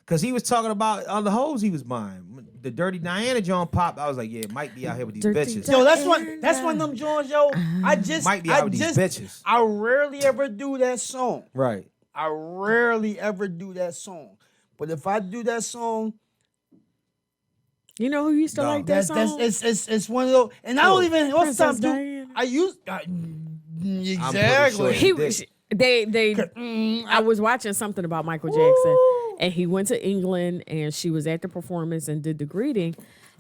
Cause he was talking about other hoes he was buying. The Dirty Diana John pop. I was like, yeah, Mike be out here with these bitches. Yo, that's one of them Jones, yo. Mike be out with these bitches. I rarely ever do that song. Right. I rarely ever do that song. But if I do that song, you know who used to like that song? It's one of those, and I don't even what's time do. I use exactly. Sure I was watching something about Michael Jackson, and he went to England, and she was at the performance and did the greeting,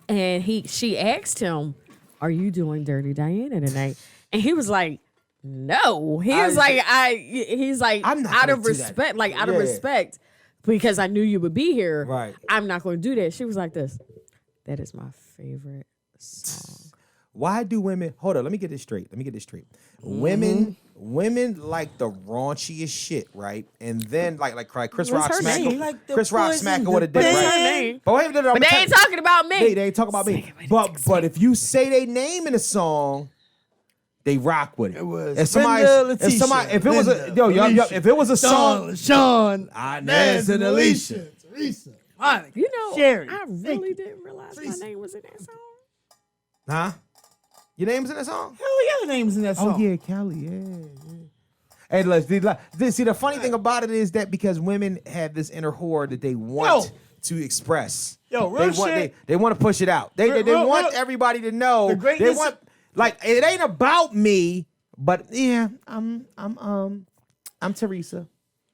and she asked him, "Are you doing Dirty Diana tonight?" And he was like, "No." He's like, I'm not out of gonna do that. respect, like out of respect, because I knew you would be here. Right. I'm not going to do that. She was like this. That is my favorite song. Why do women? Hold on, let me get this straight. Women like the raunchiest shit, right? And then like Chris Rock her smack, name? Like the Chris Rock poison, smack her the with a dick, What's right? her name? But wait, But they ain't talking about me. They ain't talking about me. But if you say their name in a song, they rock with it. It was if it was a song, Sean, Inez and Alicia. Teresa, You know, Sherry. I really didn't realize my name was in that song. Huh? Your name's in that song? Hell yeah, the names in that song. Oh yeah, Kellie, yeah. And see, the funny thing about it is that because women have this inner horror that they want to express. Real shit. They want to push it out. They want everybody to know. The greatness They want it ain't about me, but yeah, I'm Teresa.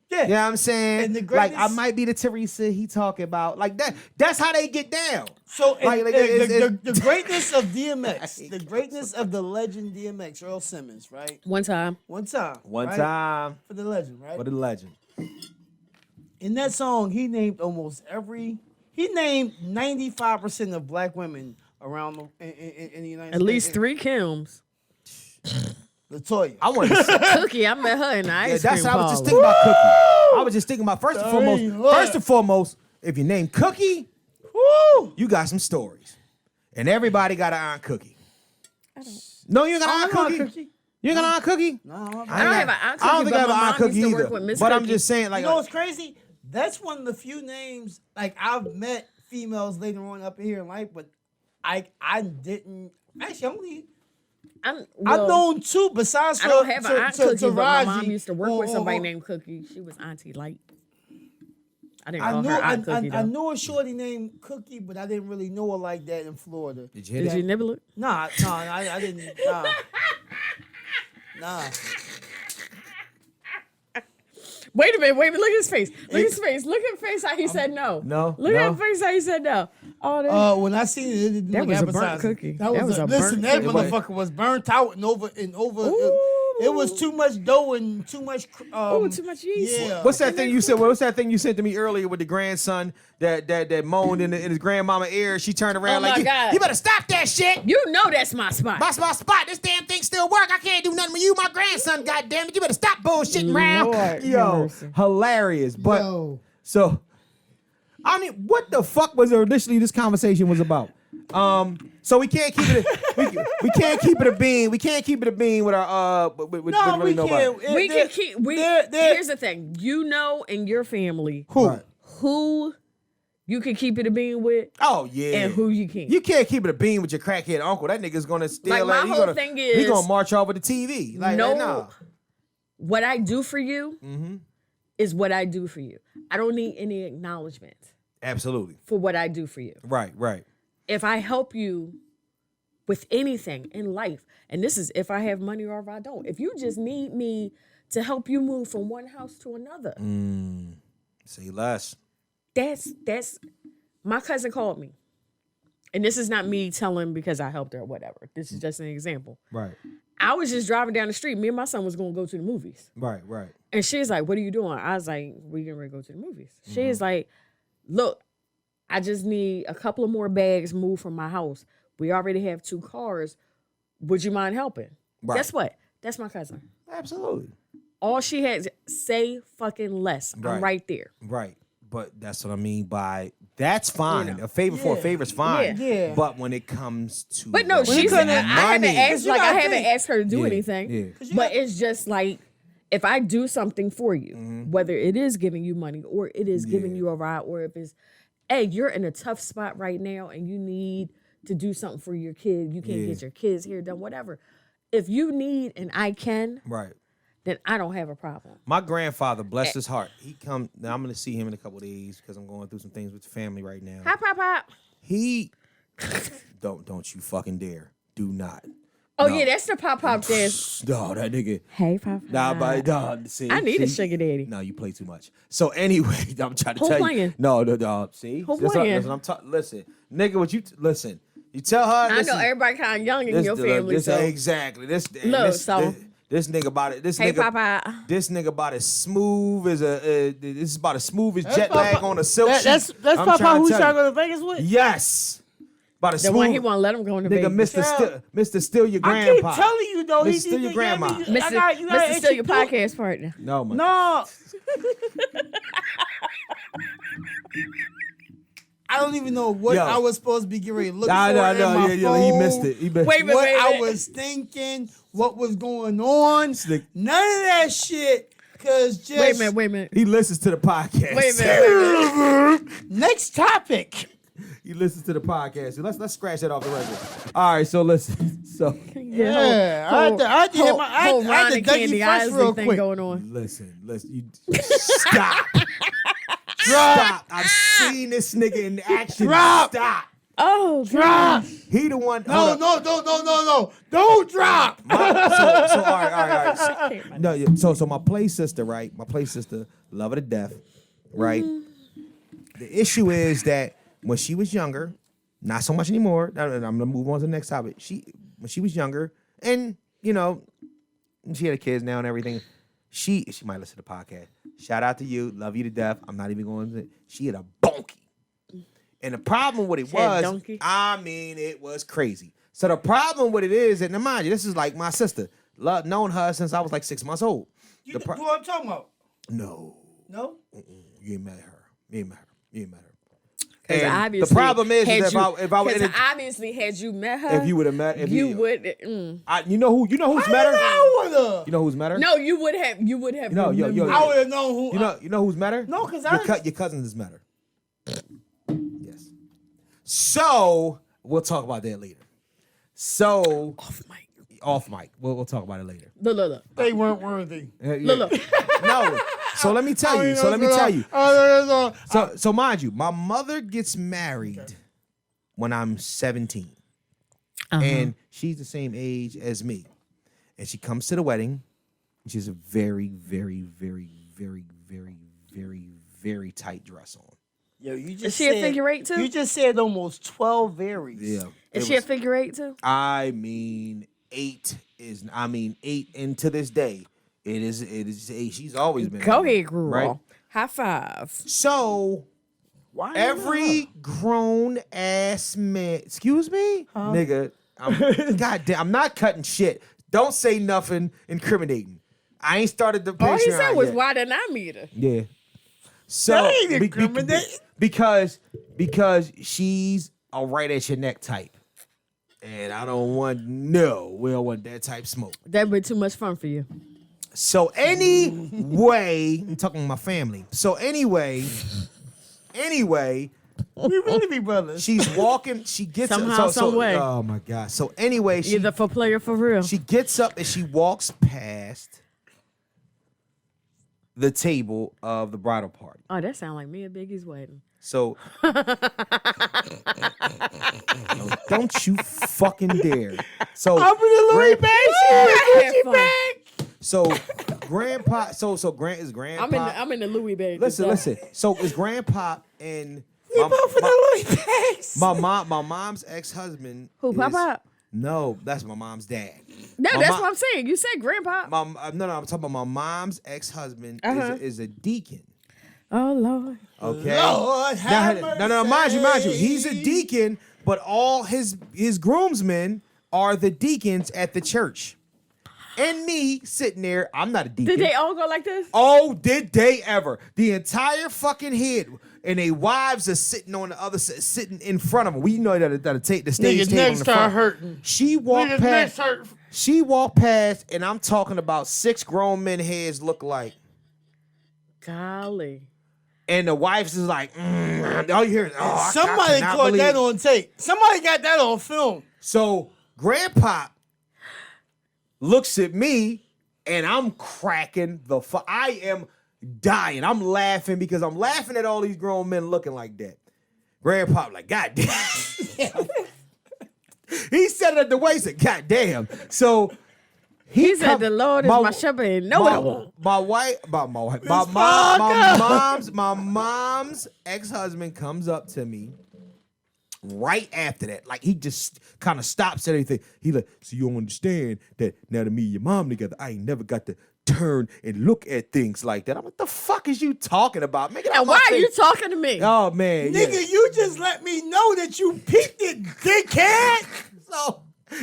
Yeah. You know what I'm saying? And the like greatness, I might be the Teresa he talking about. Like that. That's how they get down. So the the greatness of DMX, the greatness of the legend DMX, Earl Simmons, right? One time. One time for the legend, right? For the legend. In that song, he named 95% of black women around in the United States. At least 3 Kims. LaToya. I want to say Cookie, I met her in the ice that's cream how I was just parlor. thinking about Cookie. I was just thinking about first and foremost, if you name Cookie, you got some stories. And everybody got an Aunt Cookie. No, you ain't got an Aunt Cookie? You ain't got an Aunt Cookie? No, I don't have an Aunt Cookie, I don't think I have an Aunt Cookie used to either. work with Miss But I'm Cookie. just saying, like, you know what's crazy? That's one of the few names, like, I've met females later on up here in life, but I didn't. Actually, I've known 2 besides I don't have an Aunt Cookie, but my mom Taraji. used to work with somebody named Cookie. She was Auntie Light. I didn't call her Aunt Cookie, though. I knew a shorty named Cookie, but I didn't really know her like that in Florida. Did you hit Did that? you nibble it? Nah, I didn't. Nah. Wait a minute. Look at his face. Look at his face. Look at his face how he said no. Look at his face how he said no. Oh, When I seen it that was a burnt cookie. That was a burnt that cookie. motherfucker was burnt out and over. It was too much dough and too much. Too much yeast. Yeah. What's that thing you said? What's that thing you said to me earlier with the grandson that moaned in his grandmama ear? She turned around Oh, my God. you better stop that shit. You know that's my spot. That's my spot. This damn thing still work. I can't do nothing with you, my grandson. Goddamn it! You better stop bullshitting around. Lord, Yo, mercy. hilarious. But so, I mean, what the fuck was initially this conversation was about? So we can't keep it. We can't keep it a bean. We can't keep it a bean with our with No, really we nobody. can't. We can keep. Here's the thing. You know, in your family, who you can keep it a bean with, Oh yeah, and who you can't. You can't keep it a bean with your crackhead uncle. That nigga's gonna steal. Like, my he whole gonna, thing he is- gonna march over the TV. Like No. nah. What I do for you is what I do for you. I don't need any acknowledgement Absolutely. for what I do for you. Right. If I help you with anything in life, and this is if I have money or if I don't, if you just need me to help you move from one house to another, Say less. that's my cousin called me. And this is not me telling because I helped her or whatever. This is just an example. Right. I was just driving down the street. Me and my son was going to go to the movies. Right. And she's like, what are you doing? I was like, we getting ready to go to the movies. She's like, look, I just need a couple of more bags moved from my house. We already have 2 cars. Would you mind helping? Right. Guess what? That's my cousin. Absolutely. All she had to say fucking less. I'm right there. Right. But that's what I mean by That's fine. You know. A favor for a favor is fine. Yeah. But when it comes to But no, she's. I haven't asked. Like I haven't asked her to do anything. Yeah. But it's just like if I do something for you, whether it is giving you money or it is giving you a ride, or if it's, hey, you're in a tough spot right now and you need to do something for your kid. You can't get your kids here done. Whatever. If you need and I can, Right. then I don't have a problem. My grandfather, bless his heart, he come. Now I'm gonna see him in a couple of days because I'm going through some things with the family right now. Hop, hop, hop. He don't you fucking dare. Do not. Oh No. yeah, that's the pop dance. No, that nigga. Hey, pop. Nah, but see, I need a sugar daddy. No, you play too much. So anyway, I'm trying to Who tell playing? you. No. See, Who that's playing? What I'm talking. Listen, nigga, what you listen? You tell her. I know everybody kind of young in your family, This, so exactly. This nigga about it. Hey, Papa. This nigga about as smooth as this is about as smooth as jet lag on a silk sheet. That's I'm Papa who tell trying to you. go to Vegas with? Yes. About as The smooth. one he won't let him go into Nigga, Vegas. Mr. Steal Your I Grandpa. keep telling you though. Mr. Steal Your Grandma. Mr. Still your podcast partner. No, man. No. I don't even know what I was supposed to be getting ready to look for in my phone. He missed it. He missed Wait a minute, What I wait. was thinking, what was going on, Slick. none of that shit. Cause just Wait a minute. He listens to the podcast. Wait a minute. Next topic. He listens to the podcast. Let's scratch that off the record. All right, so listen. So Yeah, I had to whole Dougie Ron and Candy Fresh Isley real thing quick. going on. listen. You stop. Stop. I've seen this nigga in action. Drop. Stop. Oh, Drop. He the one. No, don't drop. So all right. No, yeah, so my play sister, right? My play sister, love her to death, right? The issue is that when she was younger, not so much anymore. I'm gonna move on to the next topic. When she was younger, and you know, she had kids now and everything. She might listen to the podcast. Shout out to you, love you to death. I'm not even going to. She had a bonky. And the problem with it was, it was crazy. So the problem with it is, and mind you, this is like my sister. Known her since I was like 6 months old. You know what I'm talking about? No. No? You ain't met her. You ain't met her. And the problem is if I would obviously had you met her, if you would have met, you would. You know who's met her? You know who's met her? No, you would have. No, yo. I would have known who. You know who's met her? No, because your cousins has met her. Yes. So we'll talk about that later. So off mic. We'll talk about it later. Look. they weren't worthy. Look. No. So let me tell you. So mind you, my mother gets married when I'm 17. And she's the same age as me. And she comes to the wedding. And she has a very, very, very, very, very, very, very tight dress on. Yo, you just Is she a figure eight too? You just said almost 12 varies. Yeah. Is she a figure eight too? I mean, 8, and to this day, it is 8. She's always been. Go ahead, girl. Right? High five. So Why every grown ass man, excuse me, nigga, goddamn, I'm not cutting shit. Don't say nothing incriminating. I ain't started the Patreon All he said was, yet. why didn't I meet her? Yeah. So That ain't incriminating. because she's a right at your neck type. And I don't want we don't want that type smoke. That'd be too much fun for you. So anyway, I'm talking to my family. So anyway, we really be brothers. she's walking. She gets Somehow, some way. Oh my god. So anyway, Either for play or for real. she gets up and she walks past the table of the bridal party. Oh, that sounds like me and Biggie's wedding. So don't you fucking dare. So I'm in the Louis bag. So grandpa, so Grant is grandpa. I'm in the Louis bag. Listen. So is grandpa and We both in the Louis bags. my mom's ex-husband. Who, Papa? No, that's my mom's dad. No, My that's mom- what I'm saying. You said grandpa. No, I'm talking about my mom's ex-husband is a deacon. Oh, Lord. Okay. Lord, have No, mind you, he's a deacon, but all his groomsmen are the deacons at the church. And me sitting there, I'm not a deacon. Did they all go like this? Oh, did they ever? The entire fucking head. and their wives are sitting on the other side, sitting in front of them. We know that the stage Niggas table in next the start front. hurting. She walked Niggas next past. hurt. She walked past, and I'm talking about 6 grown men heads look like. Golly. And the wife is like, all you hear is, oh, Somebody I cannot caught believe. that on tape. Somebody got that on film. So Grandpa looks at me, and I'm cracking the I am dying. I'm laughing because I'm laughing at all these grown men looking like that. Grandpa like, God damn. He said it at the way, he said, God damn. So He said, "The Lord is my shepherd, and know what I want." My mom's ex-husband comes up to me right after that. Like, he just kind of stops at everything. He like, so you don't understand that now that me and your mom together, I ain't never got to turn and look at things like that. I'm like, the fuck is you talking about? And why are you talking to me? Oh, man. Nigga, yeah. you just let me know that you peeked it, dickhead.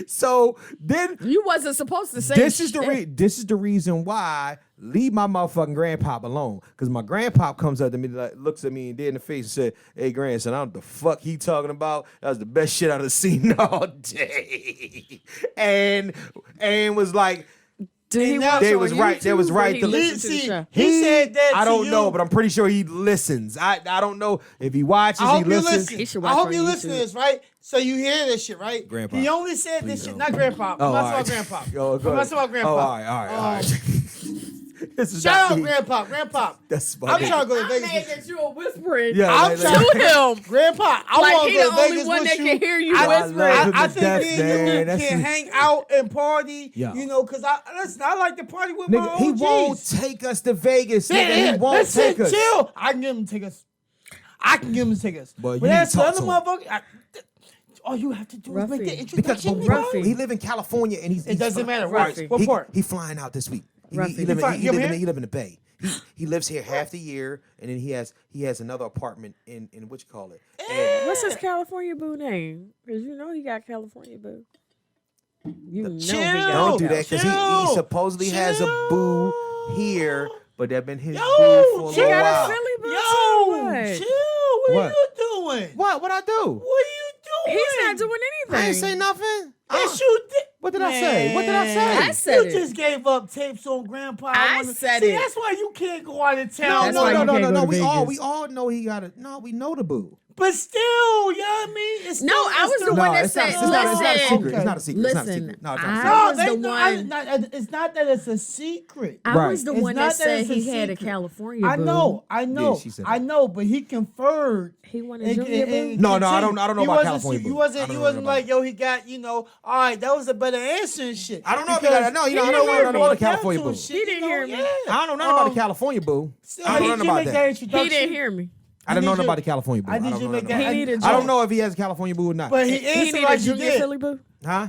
So then You wasn't supposed to say this is shit. this is the reason why leave my motherfucking grandpop alone. Because my grandpop comes up to me, like, looks at me and dead in the face and said, "Hey, grandson, I don't know what the fuck he talking about. That was the best shit I've seen all day." and was like, Did he And watch they on was right. They was YouTube or right he to listened to the See, show? he said that I to don't you. know, but I'm pretty sure he listens. I don't know if he watches, I he hope you listens. listen. He should I watch hope on you listen to YouTube. this, right? So you hear this shit, right? Grandpa, He only said please this shit, don't. not grandpa. Oh, I'm not all talking right. grandpa. Yo, go I'm not ahead. talking grandpa. Oh, all right. This is Shout not out me. grandpa. Grandpa. That's my I'm nigga. trying to go to I'm Vegas. mad that you were whispering Yeah, I'm like- trying to him. Grandpa, I Like, want he to go the to only Vegas one with that you. can hear you I whispering. love him I to think death, me and man. you That's can just- hang out and party, Yeah. you know, because I like to party with my Nigga, he OGs. won't take us to Vegas. Nigga, Yeah, he won't listen, take us. chill. I can give him tickets. I can give him tickets. But you But need that's to the talk other to him. motherfucker. All you have to do is make Ruffy. the Because introduction. but nigga. Ruffy. he live in California and he's It doesn't matter. Ruffy. Right. What he, part? he flying out this week. He Ruffy. live He fly- in, you he here? live in the Bay. He lives here half the year, and then he has another apartment in what you call it. And What's his California boo name? Because you know he got California boo. You know he Chill. got don't do that because he Chill. supposedly has a boo here, but that been his Yo, boo for a he little got a while. Philly boo. Yo, What? chill. What What? are you doing? What I do? What are you doing? He's not doing anything. I ain't say nothing. Yes, you did. What did I say? What did I say? I said You it. just gave up tapes on Grandpa. I wanna- said See, it. that's why you can't go out of No, town. That's why you no. can't go to We Vegas. all know he got it. No, we know the boo. But still, you know what I mean? It's No, still, I was the No, one that it's not, said, it's not a listen. secret. It's not a secret. It's not a Listen, secret. No, it's not a I secret. No, was the one. It's not that it's a secret. I Right. was the It's one not that that said it's a he had a secret. California boo. I know, Yeah, she said that. I know, but he conferred. He wanted a junior boo. No, I don't know He about wasn't- California He boo. I wasn't. don't He know wasn't about like, yo, he got, all right, that was a better answer and shit. I don't know if he Because got. No, he I don't didn't know hear nothing me. about the California Counsel boo. and shit, He didn't hear me. Yeah. I don't know nothing about the California boo. So I don't know nothing about that. introduction. He didn't hear me. I don't know need nothing you- about the California boo. I need don't you know to make nothing that. He needed I don't you. know if he has a California boo or not. But he He answered need like a you junior did. Philly boo. Huh?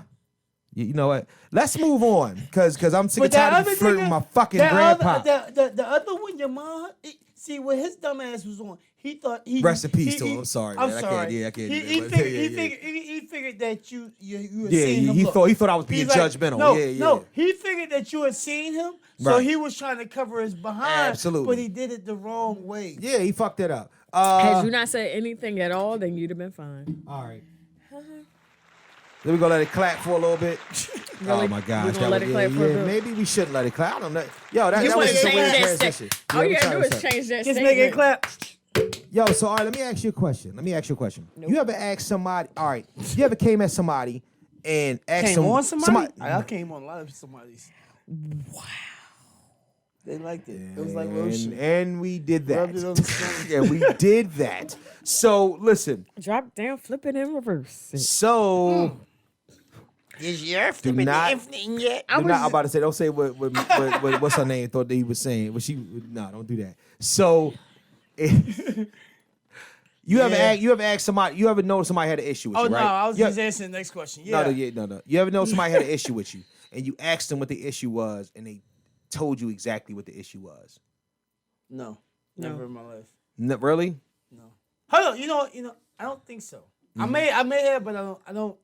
You know what? Let's move on, cause I'm sick But and that tired of other flirting nigga, with my fucking that grandpa. the other one, your mom. See what his dumb ass was on. He thought he. Rest in peace he- to him. he- I'm sorry, I'm man. I sorry. can't- yeah, I can't do He that, but figured. yeah, He yeah. figured. He figured that you were Yeah, seeing him. he look. thought I was being He's like, judgmental. No, Yeah. no. He figured that you had seen him, so Right. he was trying to cover his behind. Absolutely. But he did it the wrong way. Yeah, he fucked it up. Had you not said anything at all, then you'd have been fine. All right. Then we gonna let it clap for a little bit. Really? Oh my gosh, We gonna let it clap for a bit? maybe we shouldn't let it clap. I don't know. Yo, that You was wanna just a change weird that transition. statement. Yeah, All we you gotta trying do to is say. change that Just statement. make it clap. Yo, so all right, let me ask you a question. You ever asked somebody? All right, you ever came at somebody and asked Came them? on somebody? I came on a lot of somebody's. Wow. They liked it. It was like lotion. And we did Rubbed it on the that. stomach. Yeah, we did that. So listen. Drop down, flip it in reverse. So Is your do not. yet? I I'm was about to say. Don't say what's her name thought that he was saying. But no, don't do that. So. You ever asked somebody? You ever know somebody had an issue with Oh you, no, right? I was You- just answering the next question. Yeah. No. You ever know somebody had an issue with you, and you asked them what the issue was, and they told you exactly what the issue was? No. No. Never in my life. Really? No. Hold on. You know. I don't think so. I may have, but I don't.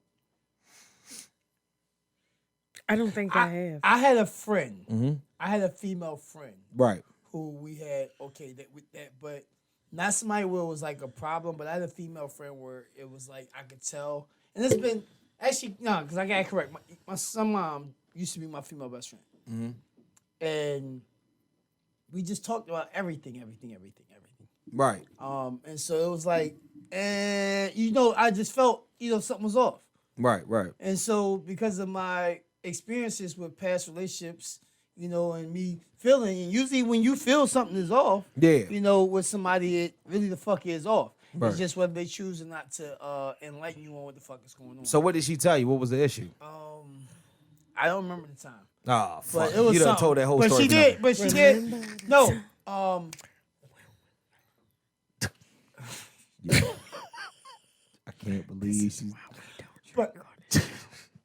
I don't think I have. I had a friend. Mm-hmm. I had a female friend Right. who we had. Okay, but not somebody where it was like a problem, but I had a female friend where it was like I could tell, and it's been actually no, because I got it correct. My son mom used to be my female best friend, and we just talked about everything. Right. And so it was like, I just felt something was off. Right. And so because of my experiences with past relationships, and me feeling, and usually when you feel something is off, with somebody, it really the fuck is off. Right. It's just whether they choose or not to enlighten you on what the fuck is going on. So what did she tell you? What was the issue? I don't remember the time. Oh, fuck. But it was You done something. told that whole But story. she did. No. I can't believe she's... But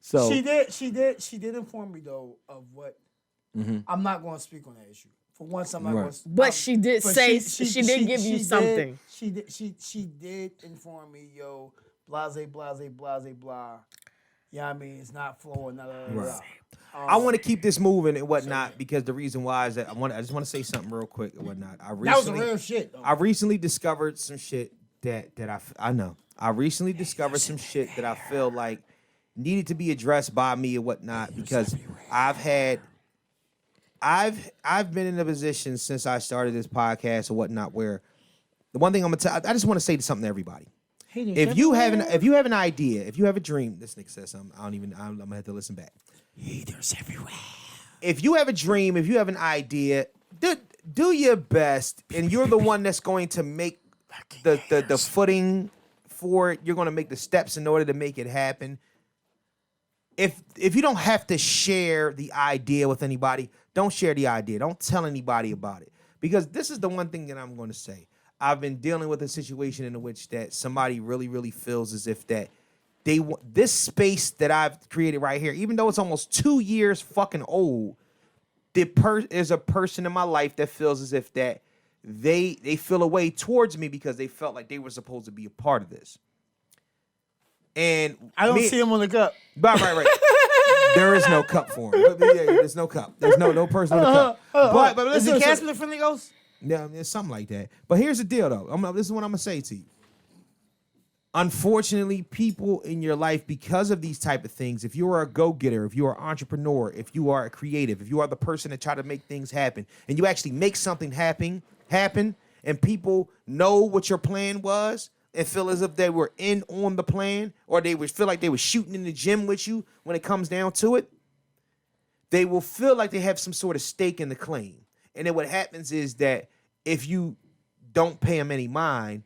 So she did inform me though of what. I'm not going to speak on that issue. For once, I'm not going to. But she did say she did give you something. She did inform me, blase, blah. Yeah, I mean it's not flowing. Right. I want to keep this moving and whatnot because the reason why is that I just want to say something real quick and whatnot. That was a real shit. Though. I recently discovered some shit that I know. I recently discovered some shit that I feel like needed to be addressed by me and whatnot because I've been in a position since I started this podcast or whatnot where the one thing I'm gonna tell, I just want to say something to everybody. If you have an idea, if you have a dream, this nigga says something. I'm gonna have to listen back. Haters everywhere. If you have a dream, if you have an idea, do your best, and you're the one that's going to make the footing for it. You're going to make the steps in order to make it happen. If you don't have to share the idea with anybody, don't share the idea. Don't tell anybody about it. Because this is the one thing that I'm going to say. I've been dealing with a situation in which that somebody really, really feels as if that this space that I've created right here, even though it's almost 2 years fucking old, there's a person in my life that feels as if that they feel a way towards me because they felt like they were supposed to be a part of this. And I don't see him on the cup. Right. There is no cup for him. There's no cup. There's no person on the cup. But is listen, it Casper the Friendly Ghost? Yeah, it's something like that. But here's the deal, though. This is what I'm gonna say to you. Unfortunately, people in your life, because of these type of things, if you are a go-getter, if you are an entrepreneur, if you are a creative, if you are the person that try to make things happen, and you actually make something happen, and people know what your plan was and feel as if they were in on the plan, or they would feel like they were shooting in the gym with you when it comes down to it, they will feel like they have some sort of stake in the claim. And then what happens is that if you don't pay them any mind,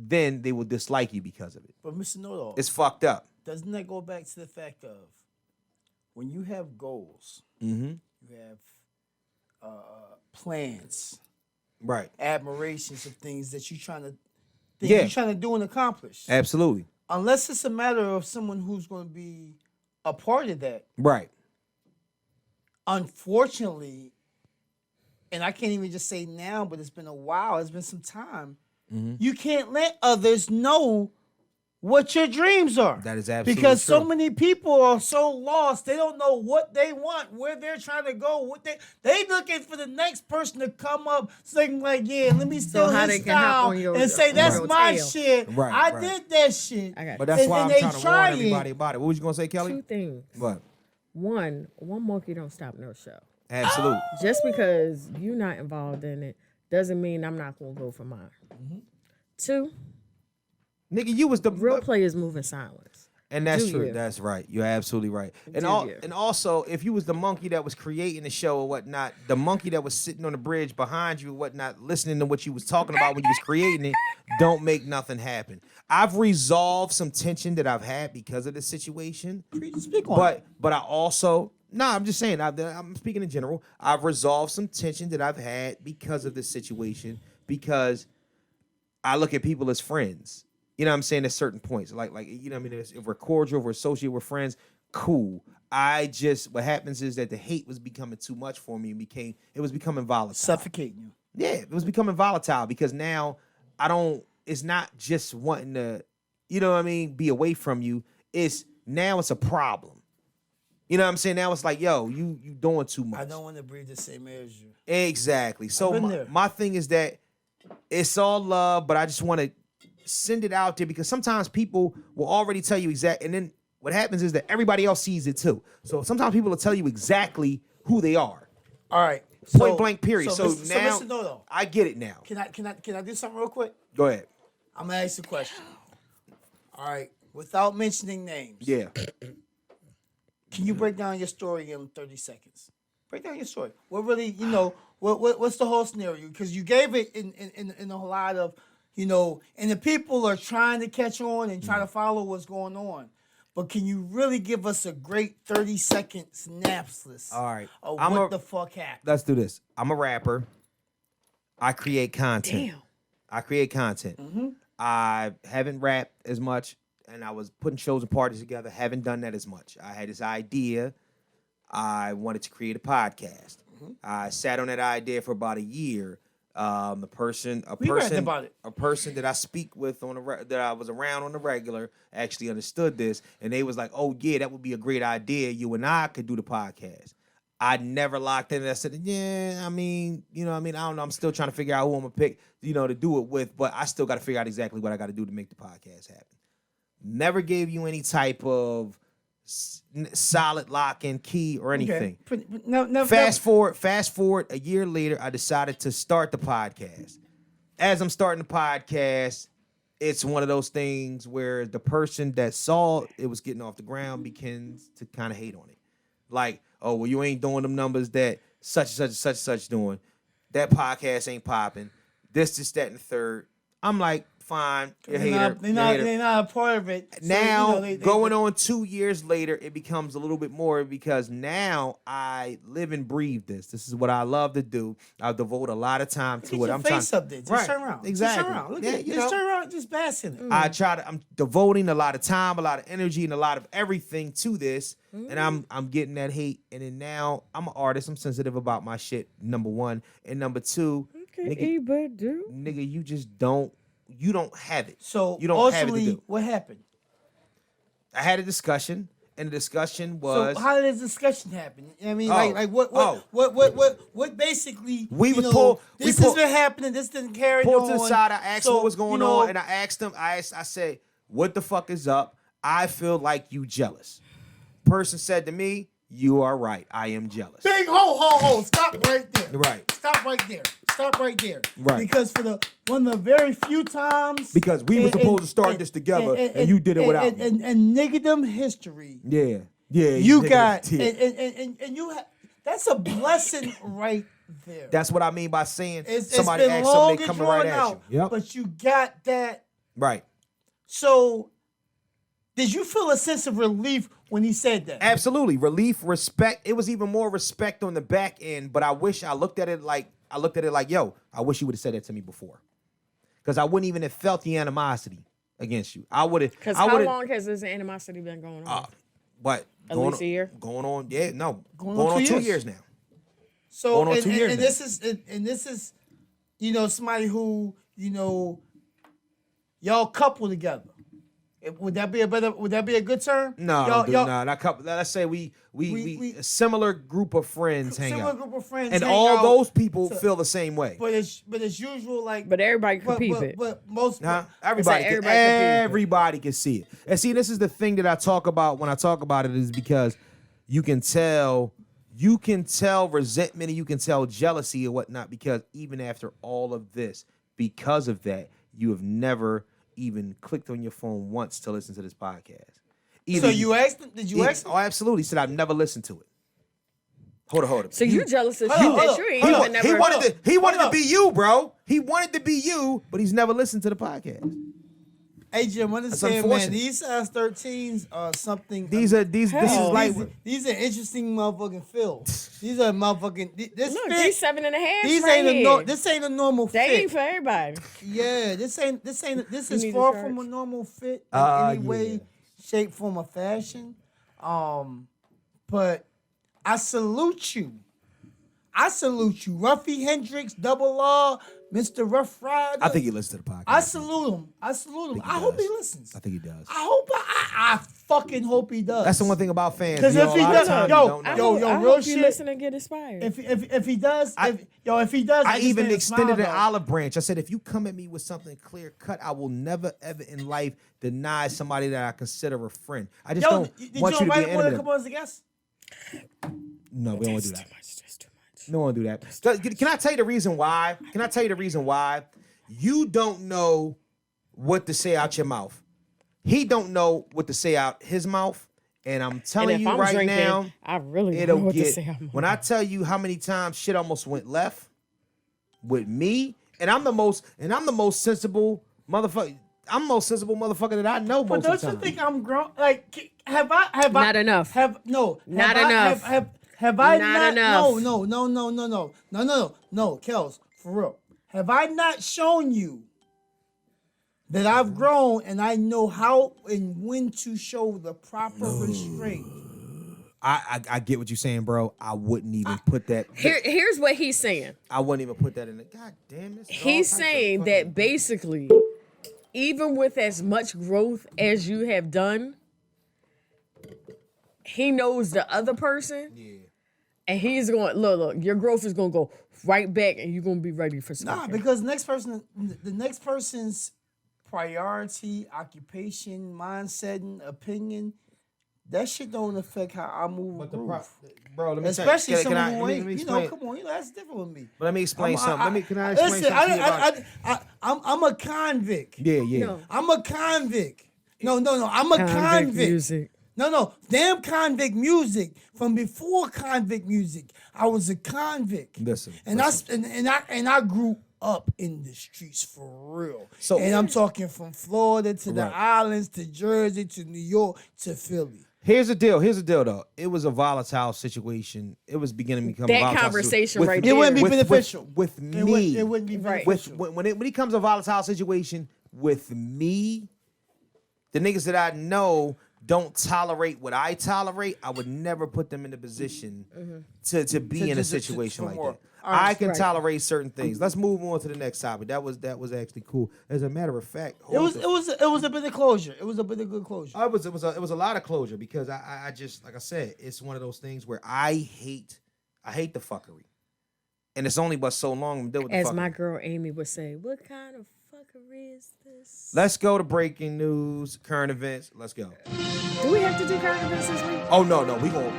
then they will dislike you because of it. But Mr. Know-It-All, it's fucked up. Doesn't that go back to the fact of when you have goals, Mm-hmm. you have plans, Right. admirations of things that you're trying to do and accomplish. Absolutely. Unless it's a matter of someone who's going to be a part of that. Right. Unfortunately, and I can't even just say now, but it's been a while, it's been some time, you can't let others know what your dreams are. That is absolutely because true. so many people are so lost, they don't know what they want, where they're trying to go, they looking for the next person to come up saying like, yeah, let me steal his style and say that's my shit. Right, I did that shit. But that's why I'm trying to warn everybody about it. What was you gonna say, Kelly? Two things. What? One monkey don't stop no show. Absolutely. Just because you're not involved in it doesn't mean I'm not gonna go for mine. Mm-hmm. Two, nigga, you was the real players move in silence. And that's true. That's right. You're absolutely right. And also, if you was the monkey that was creating the show or whatnot, the monkey that was sitting on the bridge behind you or whatnot, listening to what you was talking about when you was creating it, don't make nothing happen. I've resolved some tension that I've had because of the situation. But I also, I'm just saying, I'm speaking in general. I've resolved some tension that I've had because of this situation because I look at people as friends. You know what I'm saying? At certain points. Like you know what I mean? If we're cordial, if we're associated, we're friends, cool. What happens is that the hate was becoming too much for me and it was becoming volatile. Suffocating you. Yeah, it was becoming volatile because now it's not just wanting to, you know what I mean, be away from you. It's a problem. You know what I'm saying? Now it's like, yo, you doing too much. I don't want to breathe the same air as you. Exactly. So my thing is that It's all love, but I just want to send it out there because sometimes people will already tell you exact, and then what happens is that everybody else sees it too. So sometimes people will tell you exactly who they are. All right. Point blank, period. So now no. I get it now. Can I do something real quick? Go ahead. I'm gonna ask you a question. All right. Without mentioning names. Yeah. Can you break down your story in 30 seconds? Break down your story. What really, what's the whole scenario? Because you gave it in a lot of, and the people are trying to catch on and try to follow what's going on. But can you really give us a great 30-second synopsis All right. of what the fuck happened? Let's do this. I'm a rapper. I create content. Damn. I create content. Mm-hmm. I haven't rapped as much, and I was putting shows and parties together. Haven't done that as much. I had this idea. I wanted to create a podcast. Mm-hmm. I sat on that idea for about a year. A person that I speak with that I was around on the regular actually understood this, and they was like, "Oh yeah, that would be a great idea. You and I could do the podcast." I never locked in. I said, "Yeah, I mean, I don't know. I'm still trying to figure out who I'm gonna pick, to do it with, but I still got to figure out exactly what I got to do to make the podcast happen." Never gave you any type of solid lock and key or anything. Okay. No. Fast forward a year later, I decided to start the podcast. As I'm starting the podcast, it's one of those things where the person that saw it was getting off the ground begins to kind of hate on it. Like, oh, well, you ain't doing them numbers that such and such doing. That podcast ain't popping. This, that, and the third. I'm like, fine, you're hater. They're not a part of it. So, now, going on 2 years later, it becomes a little bit more because now I live and breathe this. This is what I love to do. I devote a lot of time to it. I'm face up there. Just turn around. Exactly. Just turn around. Look at it. Just turn around. Just bask in it. I'm devoting a lot of time, a lot of energy, and a lot of everything to this. And I'm getting that hate. And then now I'm an artist. I'm sensitive about my shit, number one. And number two, nigga, you just don't. You don't have it. So you don't have it to do. What happened? I had a discussion, and the discussion was. So how did this discussion happen? I mean, what basically? This has been happening. This didn't carry on. Pulled to the side. I asked what was going on, and I asked him. I said, "What the fuck is up? I feel like you jealous." Person said to me, "You are right. I am jealous." Big ho. Stop right there. Right. Stop right there. Right. Because for one of the very few times. Because we were supposed to start this together, and you did it without me. And niggerdom history. Yeah. You got and you have. That's a blessing right there. That's what I mean by saying somebody asked something, they coming right at you. Yep. But you got that. Right. So, did you feel a sense of relief when he said that? Absolutely. Relief, respect. It was even more respect on the back end, but I wish I looked at it like, yo, I wish you would have said that to me before. Because I wouldn't even have felt the animosity against you. I would have. Because how long has this animosity been going on? At least a year? Going on 2 years now. So, going on 2 years and this is, somebody who, y'all couple together. Would that be a good term? No, not couple. Let's say we a similar group of friends hang out. Similar group of friends, and all those people feel the same way. But it's usual But everybody can peep it. But most everybody can see it. And see, this is the thing that I talk about when I talk about it is because you can tell resentment and you can tell jealousy or whatnot because even after all of this, because of that, you have never even clicked on your phone once to listen to this podcast. So you asked him? Did you ask him? Oh, absolutely. He said, I've never listened to it. Hold on. So you jealous of shit that you ain't even never heard. He wanted to be you, bro. He wanted to be you, but he's never listened to the podcast. Hey Jim, what is saying, man? These size 13s are something. These are interesting motherfucking fills. These are motherfucking. This Look, fit, these 7.5. This ain't a normal fit. They ain't for everybody. Yeah, this is far from a normal fit in any way, shape, form, or fashion. But I salute you. I salute you, Ruffy Hendrix, Double R, Mr. Rough Rider. I think he listens to the podcast. I salute him. I hope he listens. I think he does. I fucking hope he does. That's the one thing about fans. Because if he does, I real hope shit. you listen and get inspired. If he does, if he does, I even just extended smile, an olive branch. I said, if you come at me with something clear cut, I will never ever in life deny somebody that I consider a friend. I just don't want you to be an enemy. Come on as a guest? No, we don't want to do that. That's too much. No one do that. Can I tell you the reason why? You don't know what to say out your mouth. He don't know what to say out his mouth. And I'm telling you right now, I really don't know what to say. When I tell you how many times shit almost went left with me, and I'm the most sensible motherfucker. I'm the most sensible motherfucker that I know most of the time. But don't you think I'm grown? Like, have I? Not enough. Have enough. Have I not not? enough. No, Kels, for real. Have I not shown you that I've grown and I know how and when to show the proper restraint? I get what you're saying, bro. I wouldn't even put that. Here's what he's saying. I wouldn't even put that in the. God damn this. He's saying that basically, even with as much growth as you have done, he knows the other person. Yeah. And he's going, look, your growth is going to go right back and you're going to be ready for something. Nah, because the next person's priority, occupation, mindset, and opinion, that shit don't affect how I move and groove. Bro, let me especially tell you, someone who ain't, come on, that's different with me. But let me explain something. Can I explain something? I'm a convict. Yeah. No. I'm a convict. No, I'm a convict. Music. No, damn convict music. From before convict music, I was a convict. Listen. I grew up in the streets for real. So, and I'm talking from Florida to the islands to Jersey to New York to Philly. Here's the deal, though. It was a volatile situation. It was beginning to become that a volatile conversation with, right there. It wouldn't be beneficial. With me. It wouldn't be beneficial. When it becomes a volatile situation with me, the niggas that I know don't tolerate what I tolerate, I would never put them in the position to be in a situation like that. I can tolerate certain things. Let's move on to the next topic. That was actually cool. As a matter of fact, it was a bit of closure. It was a bit of good closure. It was a lot of closure because I just, like I said, it's one of those things where I hate the fuckery, and it's only but so long I'm dealing with the fuckery. As my girl Amy would say, what kind of fuckery is this? Let's go to breaking news, current events. Let's go. Do we have to do current events this week? Oh no, we gonna.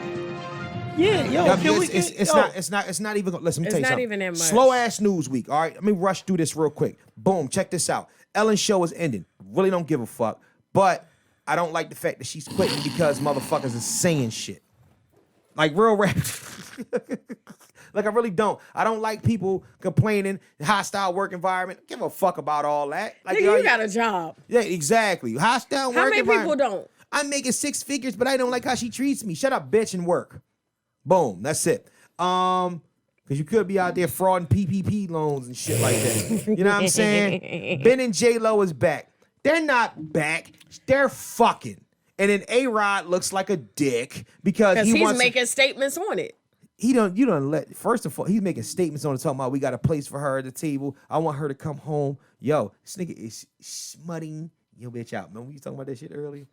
Yeah, It's not even. Listen, let me tell you something. It's not even that much. Slow ass news week. All right, let me rush through this real quick. Boom, check this out. Ellen's show is ending. Really don't give a fuck. But I don't like the fact that she's quitting because motherfuckers is saying shit. Like real rap. Like I really don't. I don't like people complaining, hostile work environment. Give a fuck about all that. Like Nigga, you got a job. Yeah, exactly. Hostile work environment. How many people don't? I'm making 6 figures, but I don't like how she treats me. Shut up, bitch, and work. Boom. That's it. Because you could be out there frauding PPP loans and shit like that. You know what I'm saying? Ben and J-Lo is back. They're not back. They're fucking. And then A-Rod looks like a dick because he's making statements on it. First of all, he's making statements on it talking about we got a place for her at the table. I want her to come home. Yo, this nigga is smutting your bitch out. Man, we was talking about that shit earlier.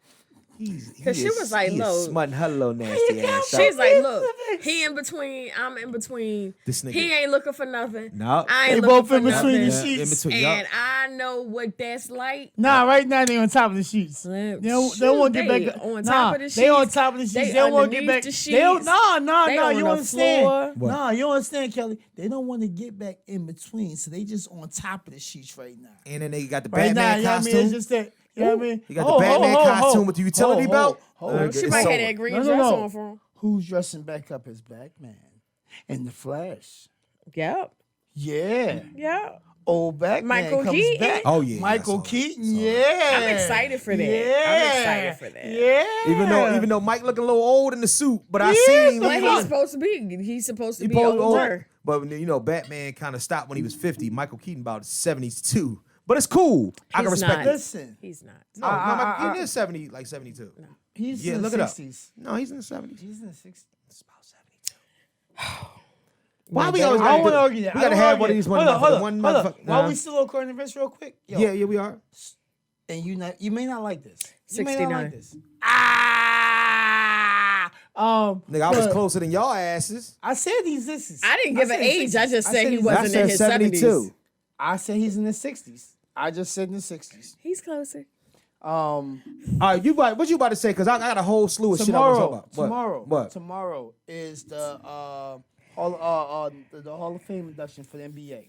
Because she was like, "Look, smutting her little nasty ass." She's like, "Look, he in between, I'm in between. This nigga, he ain't looking for nothing. No, I ain't they looking both for in between nothing. the sheets. And I know what that's like. Nah, right now they on top of the sheets. They won't get back on top of the sheets. They on top of the sheets. They don't want to get back. They don't. No. You understand? No, you understand, Kelly? They don't want to get back in between, so they just on top of the sheets right now. And then they got the right Batman now, costume. You know what I mean? It's just that. You know what I mean? You got the Batman costume with the utility belt. She might have that green dress on for him. Who's dressing back up as Batman? In the Flash. Yep. Yeah. Yep. Old Batman Michael comes Keaton. back. Oh yeah, Michael Keaton. Yeah. I'm excited for that. Yeah. I'm excited for that. Yeah. Even though Mike looking a little old in the suit, but I seen him. But he's supposed to be older. But Batman kind of stopped when he was 50. Michael Keaton about 72. But it's cool. I can respect it. Listen. He's not. No, he is 70, like 72. No. He's in the 60s. No, he's in the 70s. He's in the 60s. It's about 72. Why we Yeah, always I don't want to gotta argue that. We gotta have one of these Hold up. one Hold up. motherfucker. While we still on current events real quick. Yo, Yeah, we are. and you may not like this. You may not 69. like this. Nigga, I was closer than y'all asses. I said he's this. I didn't give an age. I just said he he's- wasn't in his 70s. I said he's in the 60s. I just said in the 60s. He's closer. All right, what you about to say? Because I got a whole slew of shit I want to talk about. What? Tomorrow is the Hall of Fame induction for the NBA.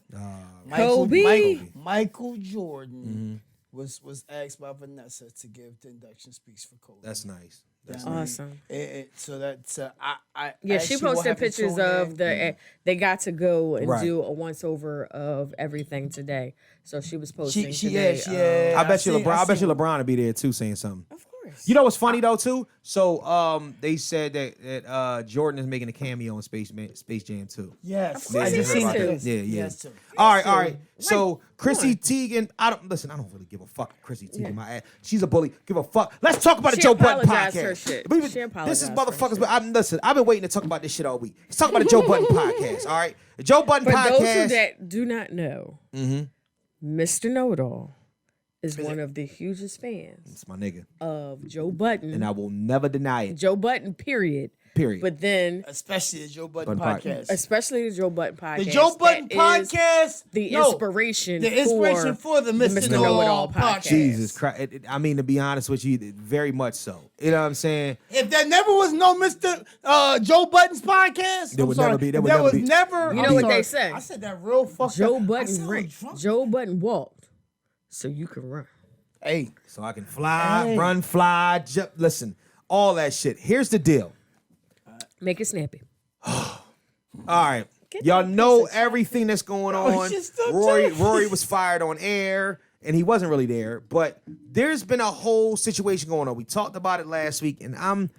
Kobe. Michael Jordan was asked by Vanessa to give the induction speech for Kobe. That's nice. That's awesome. So that's I Yeah, asked she you what posted happened pictures to him. of the. They got to go and Right. do a once over of everything today. So she was posting today. I bet you seen- LeBron. I bet you seen- LeBron will be there too, saying something. Of course. You know what's funny though too? So they said that Jordan is making a cameo in Space Jam 2. Yes, Of course I he just has seen to. this. Yeah. Yes, too. All right. to. So Chrissy Teigen, I don't really give a fuck. Chrissy Teigen, my ass. She's a bully. Give a fuck. Let's talk about the She Joe Budden apologized podcast. for shit. But She this apologized is for motherfuckers. shit. Listen, I've been waiting to talk about this shit all week. Let's talk about the Joe Budden podcast. All right, the Joe Budden For podcast. those who that do not know, Mr. KnowItAll is one of the hugest fans It's my nigga, of Joe Budden. and I will never deny it. Joe Budden, period. Period. But then, Especially the Joe Budden Budden podcast. especially the Joe Budden podcast. The Joe Budden that is podcast. The no, inspiration. the inspiration for the Mr. Know-It-All podcast. Jesus Christ! I mean, to be honest with you, very much so. You know what I'm saying? If there never was no Mr. Joe Budden's podcast, There I'm would sorry, never be- there if would there never was be. never. You I'm know what sorry, they say? I said that real fucked Joe up. I Budden sound drunk. Joe Budden walked so you can run. Hey, So I can fly, Hey. run, fly, jump. Listen, all that shit. Here's the deal. Make it snappy. All right. Get Y'all that know piece of everything that's going on. she's still Rory was fired on air, and he wasn't really there. But there's been a whole situation going on. We talked about it last week, and I'm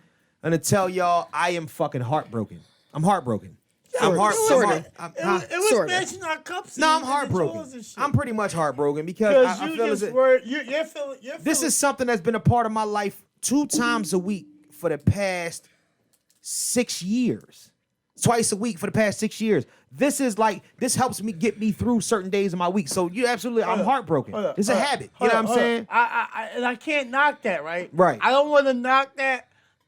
gonna tell y'all I am fucking heartbroken. I'm heartbroken. I'm Sorta. it was Sorta. smashing our cups. No, I'm and the heartbroken. drawers and shit. I'm pretty much heartbroken because Because I you feel as just if were you're feeling. this is something that's been a part of my life 2 times a week for the past 6 years. Twice a week for the past 6 years. This helps me get me through certain days of my week. So you absolutely, I'm heartbroken. It's a habit. You know what I'm saying? And I can't knock that, right? Right. I don't want to knock that.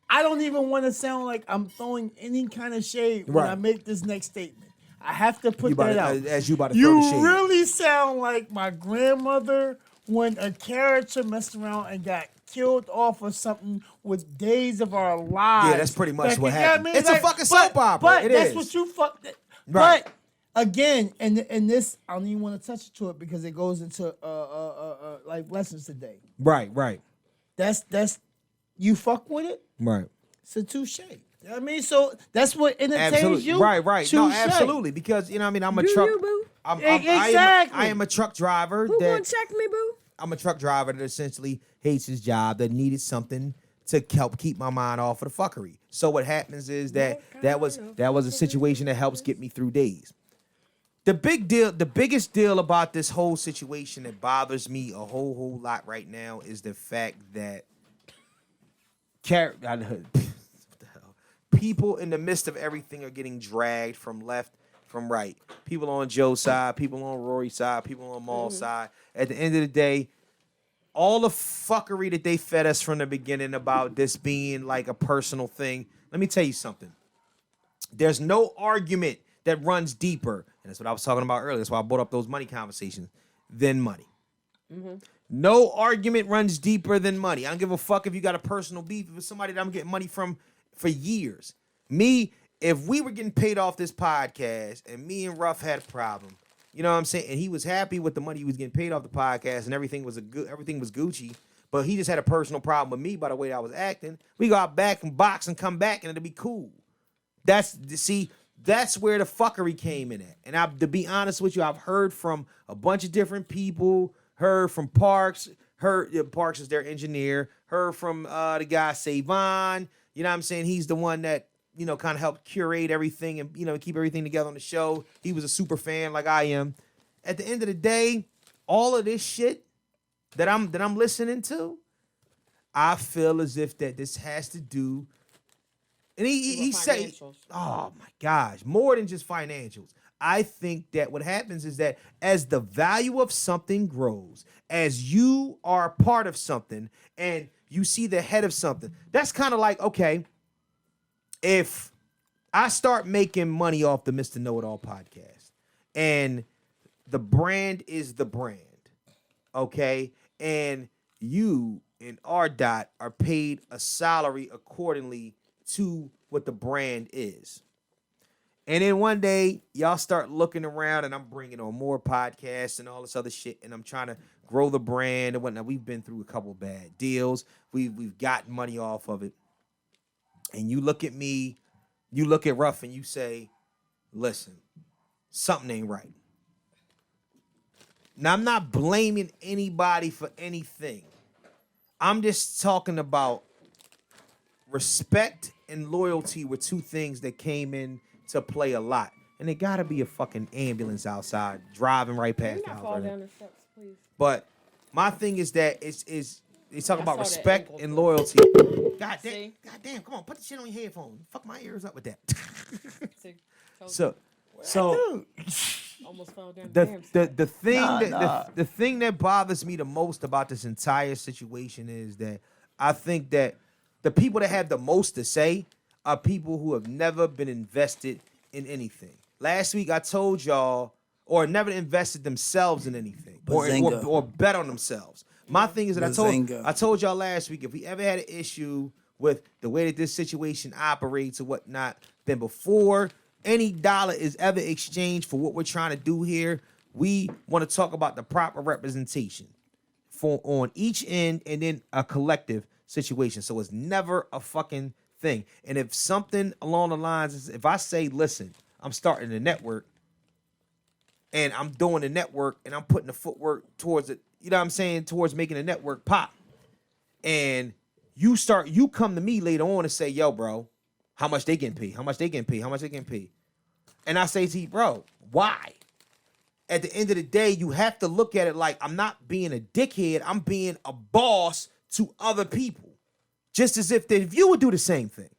I don't even want to sound like I'm throwing any kind of shade when Right. I make this next statement. I have to put You about that to- out. as you about to throw the shade. You really sound like my grandmother when a character messed around and got killed off or something with days of our lives. Yeah, that's pretty much Like, what you know happened. I mean? It's a fucking soap opera. But It that's is. what you fucked. Right. But again, and this, I don't even want to touch to it because it goes into like lessons today. Right. That's you fuck with it. Right. It's a touche. You know what I mean, so that's what entertains Absolutely. you. Right. No, Touche. absolutely. Because you know what I mean, I'm a Do truck. you, boo? Exactly. I am a truck driver Who gonna that check me, boo? I'm a truck driver that essentially hates his job, that needed something to help keep my mind off of the fuckery. So what happens is that was a situation that helps get me through days. The biggest deal about this whole situation that bothers me a whole lot right now is the fact that what the hell? People in the midst of everything are getting dragged from left, from right. People on Joe's side, people on Rory's side, people on Maul's side. At the end of the day, all the fuckery that they fed us from the beginning about this being like a personal thing, let me tell you something. There's no argument that runs deeper, and that's what I was talking about earlier. That's why I brought up those money conversations, than money. No argument runs deeper than money. I don't give a fuck if you got a personal beef with somebody that I'm getting money from for years. Me, if we were getting paid off this podcast and me and Ruff had a problem, you know what I'm saying? And he was happy with the money he was getting paid off the podcast and everything was Gucci, but he just had a personal problem with me by the way I was acting. We go out back and box and come back and it'll be cool. That's where the fuckery came in at. And to be honest with you, I've heard from a bunch of different people, heard from Parks, Parks is their engineer, heard from the guy Savon, you know what I'm saying? He's the one that, you know, kind of helped curate everything and, you know, keep everything together on the show. He was a super fan like I am. At the end of the day, all of this shit that I'm listening to, I feel as if that this has to do, And he said, oh my gosh, more than just financials. I think that what happens is that as the value of something grows, as you are part of something and you see the head of something, that's kind of like, okay, if I start making money off the Mr. Know-It-All podcast and the brand is the brand, okay, and you and R. Dot are paid a salary accordingly to what the brand is. And then one day, y'all start looking around and I'm bringing on more podcasts and all this other shit, and I'm trying to grow the brand and whatnot. We've been through a couple bad deals. We've gotten money off of it. And you look at me, you look at Ruff and you say, listen, something ain't right. Now, I'm not blaming anybody for anything. I'm just talking about respect and loyalty were two things that came in to play a lot. And it gotta be a fucking ambulance outside driving right past the house. Fall down the steps, please. But my thing is that it's they talk about respect and loyalty. God damn, come on, put the shit on your headphones. Fuck my ears up with that. So almost fell down the thing that bothers me the most about this entire situation is that I think that the people that have the most to say are people who have never been invested in anything. Last week I told y'all, or never invested themselves in anything, or bet on themselves. My thing is that I told y'all last week, if we ever had an issue with the way that this situation operates or whatnot, then before any dollar is ever exchanged for what we're trying to do here, we want to talk about the proper representation on each end and then a collective situation. So it's never a fucking thing. And if something along the lines is, if I say, listen, I'm starting a network and I'm doing the network and I'm putting the footwork towards it, you know what I'm saying, towards making a network pop. And you come to me later on and say, yo, bro, how much they getting paid? How much they getting paid? How much they getting paid? And I say to you, bro, why? At the end of the day, you have to look at it like I'm not being a dickhead. I'm being a boss to other people. Just as if you would do the same thing.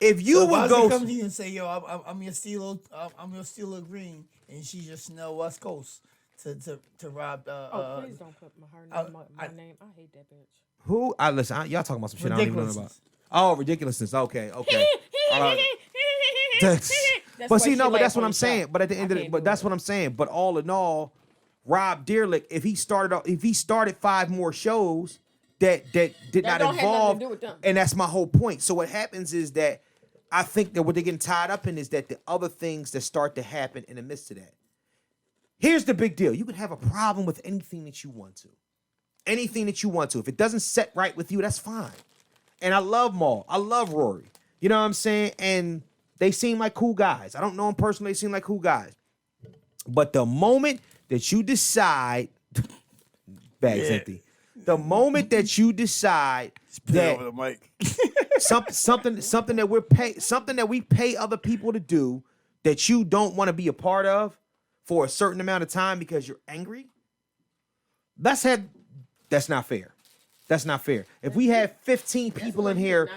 If you would go come to you and say, yo, I'm your Steeler Green, and she's your Snell West Coast to rob. Please don't put my name. I hate that bitch. Who? Listen, y'all talking about some shit I don't even know about. Oh, ridiculousness. Okay. But see, no, but that's what I'm saying. But at the end of it, but that's what I'm saying. But all in all, Rob Deerlick, if he started 5 more shows that did not involve, and that's my whole point. So what happens is that I think that what they're getting tied up in is that the other things that start to happen in the midst of that. Here's the big deal. You can have a problem with anything that you want to. Anything that you want to. If it doesn't set right with you, that's fine. And I love Maul. I love Rory. You know what I'm saying? And they seem like cool guys. I don't know them personally. They seem like cool guys. But the moment that you decide, bag's empty. The moment that you decide that over the mic. something that we pay other people to do that you don't want to be a part of for a certain amount of time because you're angry, that's not fair. That's not fair. If we have 15 people in here,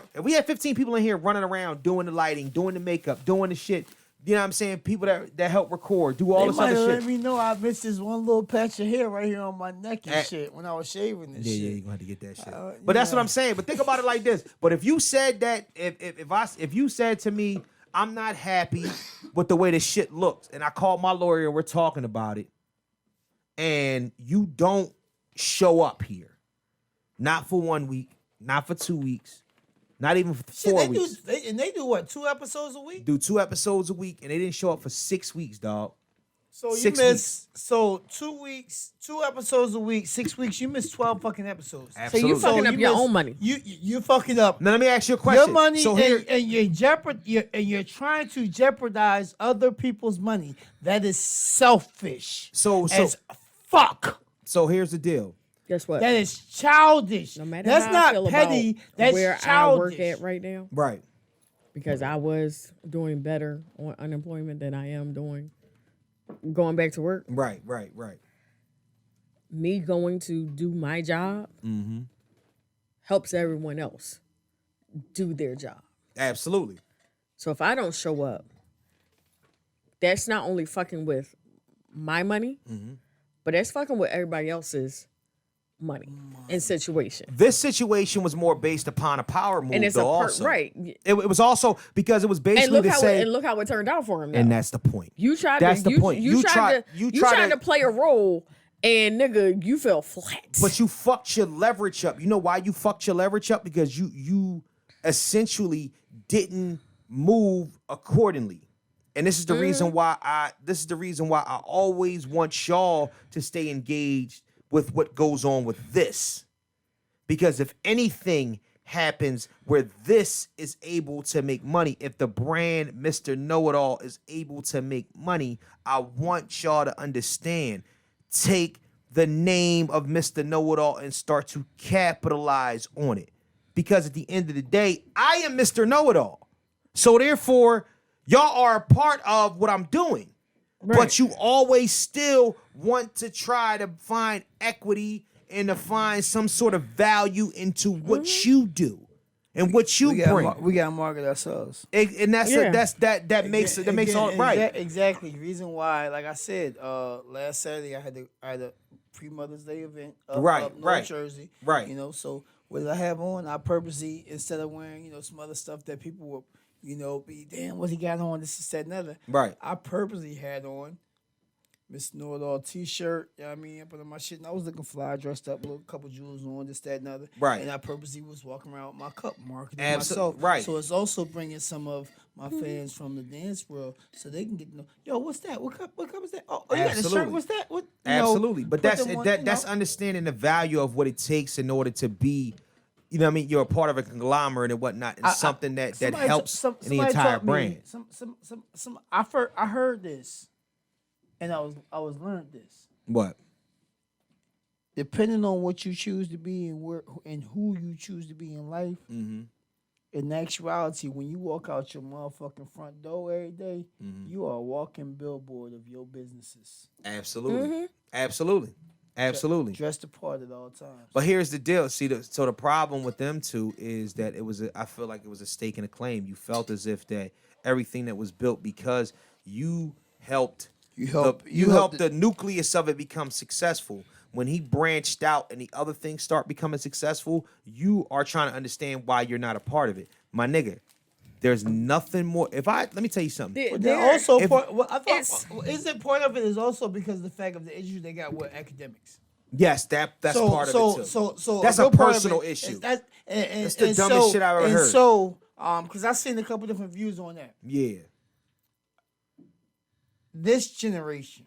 running around doing the lighting, doing the makeup, doing the shit, you know what I'm saying? People that help record, do all this other shit. Let me know I missed this one little patch of hair right here on my neck and shit when I was shaving this shit. Yeah, you're gonna have to get that shit. But that's what I'm saying. But think about it like this. But if you said that, if you said to me, I'm not happy with the way this shit looks, and I called my lawyer and we're talking about it, and you don't show up here. Not for 1 week, not for 2 weeks, not even for 4 weeks. They do what, 2 episodes a week? Do 2 episodes a week, and they didn't show up for 6 weeks, dog. So you miss 2 weeks, 2 episodes a week, 6 weeks. You miss 12 fucking episodes. Absolutely. So you fucking up your own money. You fucking up. Now let me ask you a question. Your money, so you're trying to jeopardize other people's money. That is selfish. So fuck. So here's the deal. Guess what? That is childish. No matter That's how not I feel petty. about That's where childish. I work at right now. Right. Because I was doing better on unemployment than I am doing going back to work. Right. Me going to do my job helps everyone else do their job. Absolutely. So if I don't show up, that's not only fucking with my money, but that's fucking with everybody else's money and situation. This situation was more based upon a power move, And it's though, a also. right. It was also because it was basically And to say, look how it turned out for him. Though. and that's the point. You tried That's to, the point. You tried to play a role, and nigga, you fell flat. But you fucked your leverage up. You know why you fucked your leverage up? Because you essentially didn't move accordingly. And this is the reason why I always want y'all to stay engaged with what goes on with this. Because if anything happens where this is able to make money, if the brand Mr. Know-It-All is able to make money, I want y'all to understand. Take the name of Mr. Know-It-All and start to capitalize on it. Because at the end of the day, I am Mr. Know-It-All. So therefore, y'all are a part of what I'm doing. Right. But you always still want to try to find equity and to find some sort of value into what you do and what you bring. We gotta market ourselves, and that makes it all right. Exactly. Reason why, like I said, last Saturday I had a pre-Mother's Day event up North Jersey. Right. You know, so what did I have on? I purposely, instead of wearing some other stuff that people will be damn what he got on, this that and other. Right. I purposely had on Miss Know-It-All t-shirt. You know what I mean? I put on my shit and I was looking fly, dressed up, a couple jewels on, this, that, and other. Right. And I purposely was walking around with my cup, marketing myself. Right. So it's also bringing some of my fans from the dance world so they can get to know, yo, what's that? What cup is that? Oh, you got the shirt? What's that? What? Absolutely. But that's understanding the value of what it takes in order to be, you know what I mean? You're a part of a conglomerate and whatnot, and something that helps in the entire brand. I heard this, and I was learned this. What? Depending on what you choose to be and who you choose to be in life, in actuality, when you walk out your motherfucking front door every day, you are a walking billboard of your businesses. Absolutely. Absolutely. Dressed the part at all times. But here's the deal. See, so the problem with them two is that I feel like it was a stake and a claim. You felt as if that everything that was built because you helped the nucleus of it become successful. When he branched out and the other things start becoming successful, you are trying to understand why you're not a part of it. My nigga, there's nothing more. Let me tell you something. Isn't part of it is also because of the fact of the issues they got with academics. Yes, that's part of it too. So that's a personal issue. That's the dumbest shit I've ever heard. So, because I've seen a couple different views on that. Yeah. This generation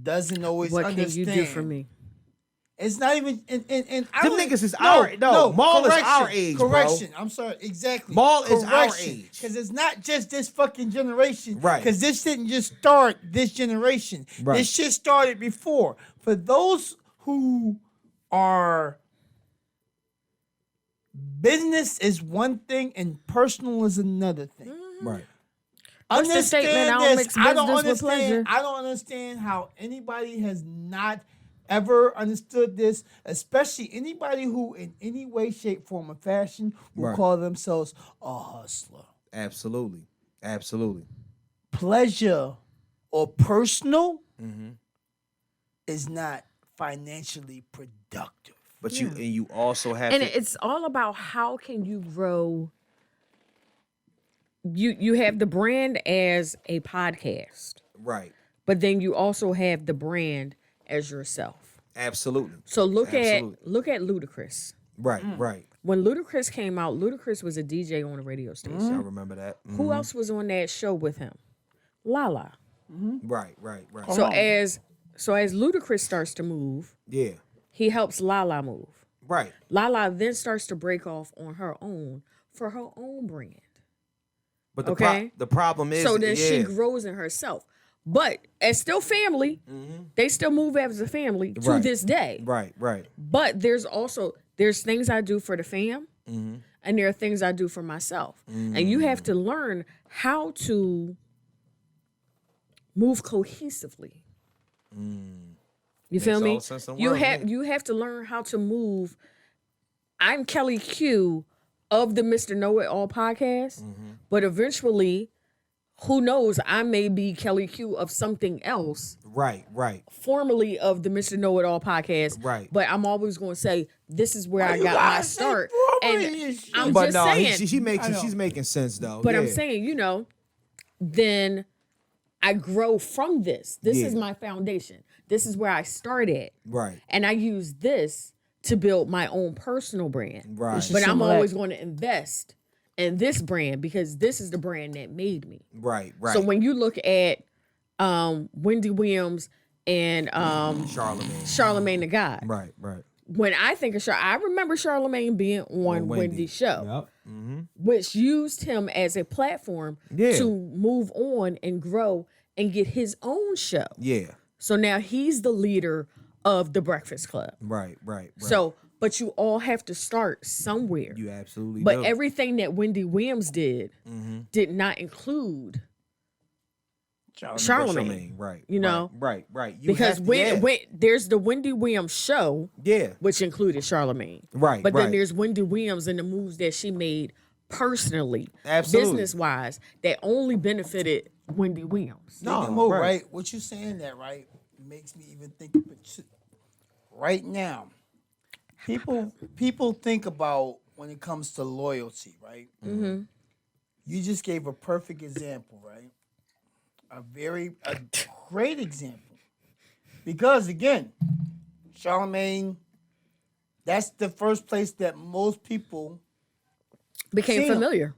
doesn't always understand. What can you do for me? It's not even, and I them niggas is Maul is our age, correction. Bro. I'm sorry, exactly. Maul is our age. Because it's not just this fucking generation. Right. Because this didn't just start this generation. Right. This shit started before. For those who are, business is one thing and personal is another thing. Right. What's the statement? I don't understand how anybody has not ever understood this, especially anybody who in any way, shape, form, or fashion will call themselves a hustler. Absolutely. Pleasure or personal is not financially productive. But you also have it's all about how can you grow. You have the brand as a podcast. Right. But then you also have the brand as yourself. Absolutely. So look at Ludacris. Right, right. When Ludacris came out, Ludacris was a DJ on a radio station. I remember that. Who else was on that show with him? Lala. Right. So as Ludacris starts to move, he helps Lala move. Right. Lala then starts to break off on her own for her own brand. But the problem is, so then she grows in herself. But as still family, they still move as a family to this day. Right. But there's things I do for the fam, and there are things I do for myself. And you have to learn how to move cohesively. You feel me? You have to learn how to move. I'm Kellie Q of the Mr. Know-It-All podcast, but eventually, who knows, I may be Kellie Q of something else. Right. Formerly of the Mr. Know-It-All podcast. Right. But I'm always going to say, this is where I got my start. And I'm But just no, saying. she's making sense though. But yeah. I'm saying, then I grow from this. This is my foundation. This is where I started. Right. And I use this to build my own personal brand. Right. But I'm always going to invest in this brand because this is the brand that made me. Right. So when you look at Wendy Williams and Charlamagne the God. Right. When I think of I remember Charlamagne being on Wendy's show, Yep. which used him as a platform to move on and grow and get his own show. Yeah. So now he's the leader of the Breakfast Club. Right. So, but you all have to start somewhere. You absolutely But do. everything that Wendy Williams did not include Charlamagne. Right. You know? Right. You Because have to- when there's the Wendy Williams show, yeah. which included Charlamagne. Right. But then there's Wendy Williams and the moves that she made personally, Absolutely. business-wise, that only benefited Wendy Williams. No, right. What you saying that, right, makes me even think of it. Right now, people think about when it comes to loyalty, right? Mm-hmm. You just gave a perfect example, right? A great example. Because again, Charlamagne, that's the first place that most people Became familiar.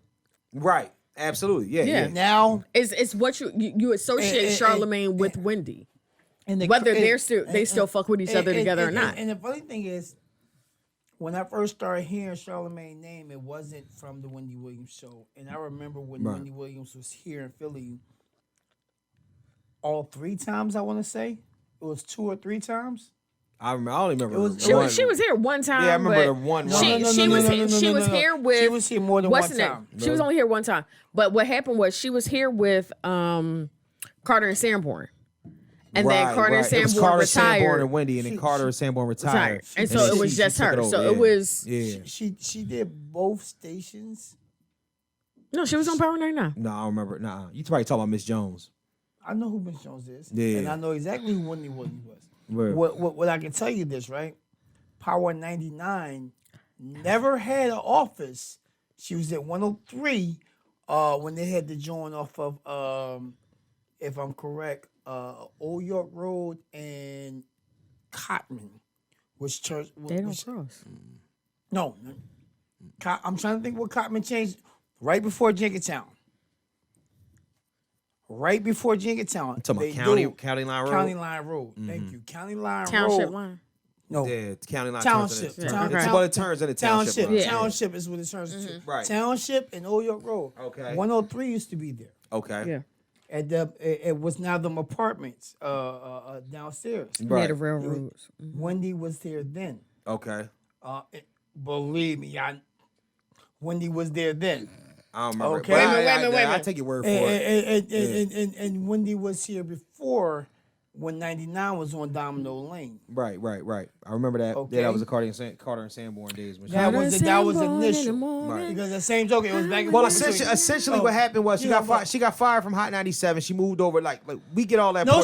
Right. Absolutely. Yeah. now. It's what you associate Charlamagne with Wendy. Whether they still fuck with each other together or not. And the funny thing is, when I first started hearing Charlamagne's name, it wasn't from the Wendy Williams show. And I remember when Wendy Williams was here in Philly, all 3 times, I want to say. It was 2 or 3 times. I only remember. She was here one time. Yeah, I remember but the one. She was here with. She was here more than one time. She was only here one time. But what happened was she was here with Carter and Sanborn. And then Carter and Sanborn retired. Sanborn and Wendy, and then Carter and Sanborn retired. And so it was just her. So it was. Yeah. She did both stations. No, she was on Power 99. No, I remember. Nah, you probably talking about Miss Jones. I know who Miss Jones is. Yeah. And I know exactly who Wendy Williams was. Word. What I can tell you this, right? Power 99 never had an office. She was at 103 when they had to join off of, if I'm correct, Old York Road and Cotman, which church? They don't cross. No, I'm trying to think what Cotman changed right before Jenkintown. Right before Jenkintown. Talking about County Line Road? County Line Road. Thank you. County Line Township Road. line. No. Yeah, County Line. Township. It's what it turns into township. Township. Township is what it turns into. Right. Township and Old York Road. Okay. 103 used to be there. Okay. Yeah. And it was now them apartments downstairs. Near Right. the railroads. Wendy was there then. Okay. Believe me, Wendy was there then. I don't remember. Okay. But Wait a minute. I take your word for it. And Wendy was here before when 99 was on Domino Lane. Right. I remember that. Okay. Yeah, that was the Carter and Sanborn days. That was initial. Right. Because the same token, it was back. Well, essentially, what happened was she got fired from Hot 97. She moved over. Like we get all that. No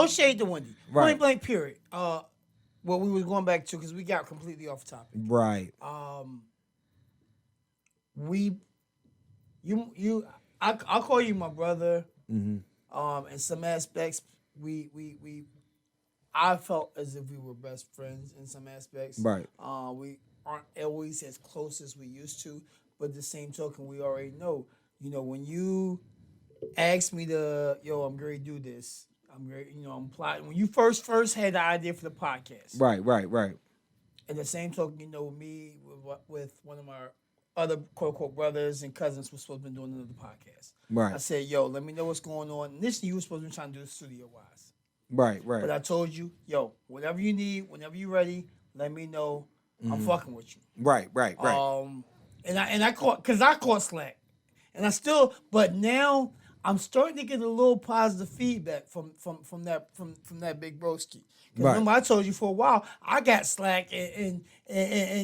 shade to Wendy. Right. Point blank. Period. What we was going back to because we got completely off topic. Right. I'll call you my brother. Mm-hmm. In some aspects, I felt as if we were best friends in some aspects. Right. We aren't always as close as we used to, but the same token, we already know. You know, when you asked me I'm going to do this. I'm plotting. When you first had the idea for the podcast. Right. And the same token, me with one of my other quote-unquote brothers and cousins was supposed to be doing another podcast. Right. I said, let me know what's going on. Initially, you were supposed to be trying to do it studio-wise. Right. But I told you, whatever you need, whenever you're ready, let me know. I'm fucking with you. Right. And I caught slack. And I still, but now I'm starting to get a little positive feedback from that big broski. Because remember, I told you for a while, I got slack and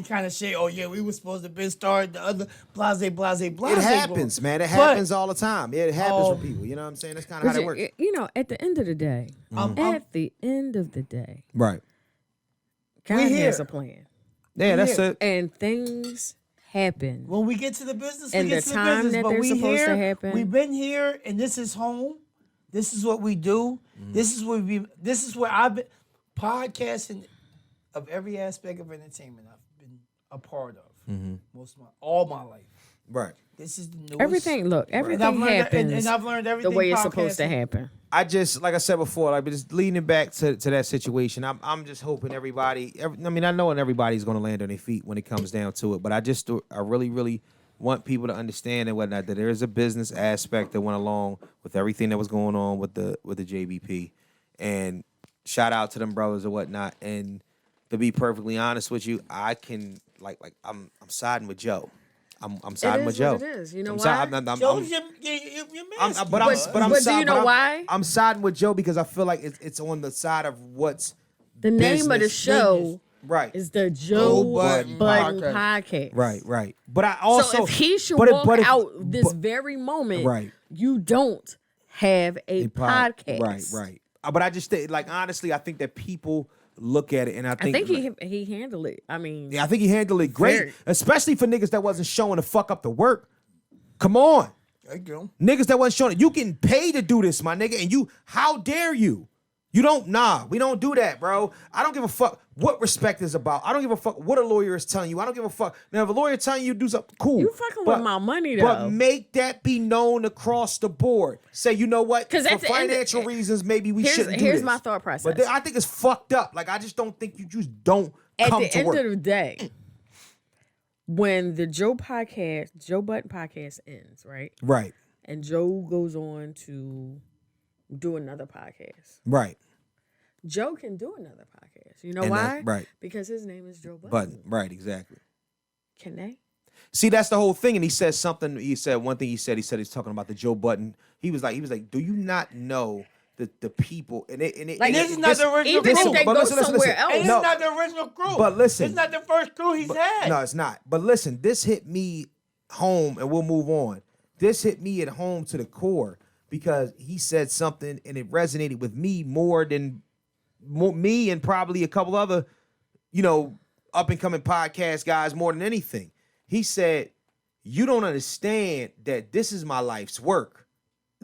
kind of shit. Oh yeah, we were supposed to have been started the other blase. It happens, man. It happens all the time. It happens for people. You know what I'm saying? That's kind of how that works. You know, at the end of the day, Right. God has a plan. Yeah, that's it. And things happen. When we get to the business, and we get the to time the business. that But they're supposed to happen. We've been here, and this is home. This is what we do. This is where I've been podcasting of every aspect of entertainment I've been a part of all my life. Right. This is the newest. Everything happens and I've learned everything the way it's supposed to happen. I just, like I said before, like just leading it back to that situation. I'm just hoping everybody. I know everybody's going to land on their feet when it comes down to it, but I really, really want people to understand and whatnot that there is a business aspect that went along with everything that was going on with the JBP, and shout out to them brothers and whatnot. And to be perfectly honest with you, I can I'm siding with Joe. I'm siding with Joe. It is. You know why? Joe's your man. But do you know why? I'm siding with Joe because I feel like it's on the side of what's the name of the show. Right. Is the Joe Budden Podcast. Right. But I also so if he should walk out this very moment, right, you don't have a podcast. Right. But I just think, honestly, I think that people look at it, and I think he handled it. I mean, I think he handled it great, especially for niggas that wasn't showing the fuck up the work. Come on, there you go. Niggas that wasn't showing it. You getting paid to do this, my nigga, and how dare you? You don't, we don't do that, bro. I don't give a fuck what respect is about. I don't give a fuck what a lawyer is telling you. I don't give a fuck. Now, if a lawyer telling you to do something, cool. You fucking with my money, though. But make that be known across the board. Say, you know what? For financial reasons, maybe we shouldn't do this. Here's my thought process. But I think it's fucked up. I just don't think you just don't come to work. At the end of the day, when the Joe Budden Podcast ends, right? Right. And Joe goes on to do another podcast. Right. Joe can do another podcast. You know why? Right. Because his name is Joe Budden. Right, exactly. Can they? See, that's the whole thing. And he said something. He said one thing. He said he's talking about the Joe Budden. He was like, do you not know the people? And this is not the original crew. Even if they go somewhere else. And it's not the original crew. But listen, it's not the first crew he's had. No, it's not. But listen, this hit me home, and we'll move on. This hit me at home to the core. Because he said something and it resonated with me more than me and probably a couple other, up and coming podcast guys more than anything. He said, "You don't understand that this is my life's work.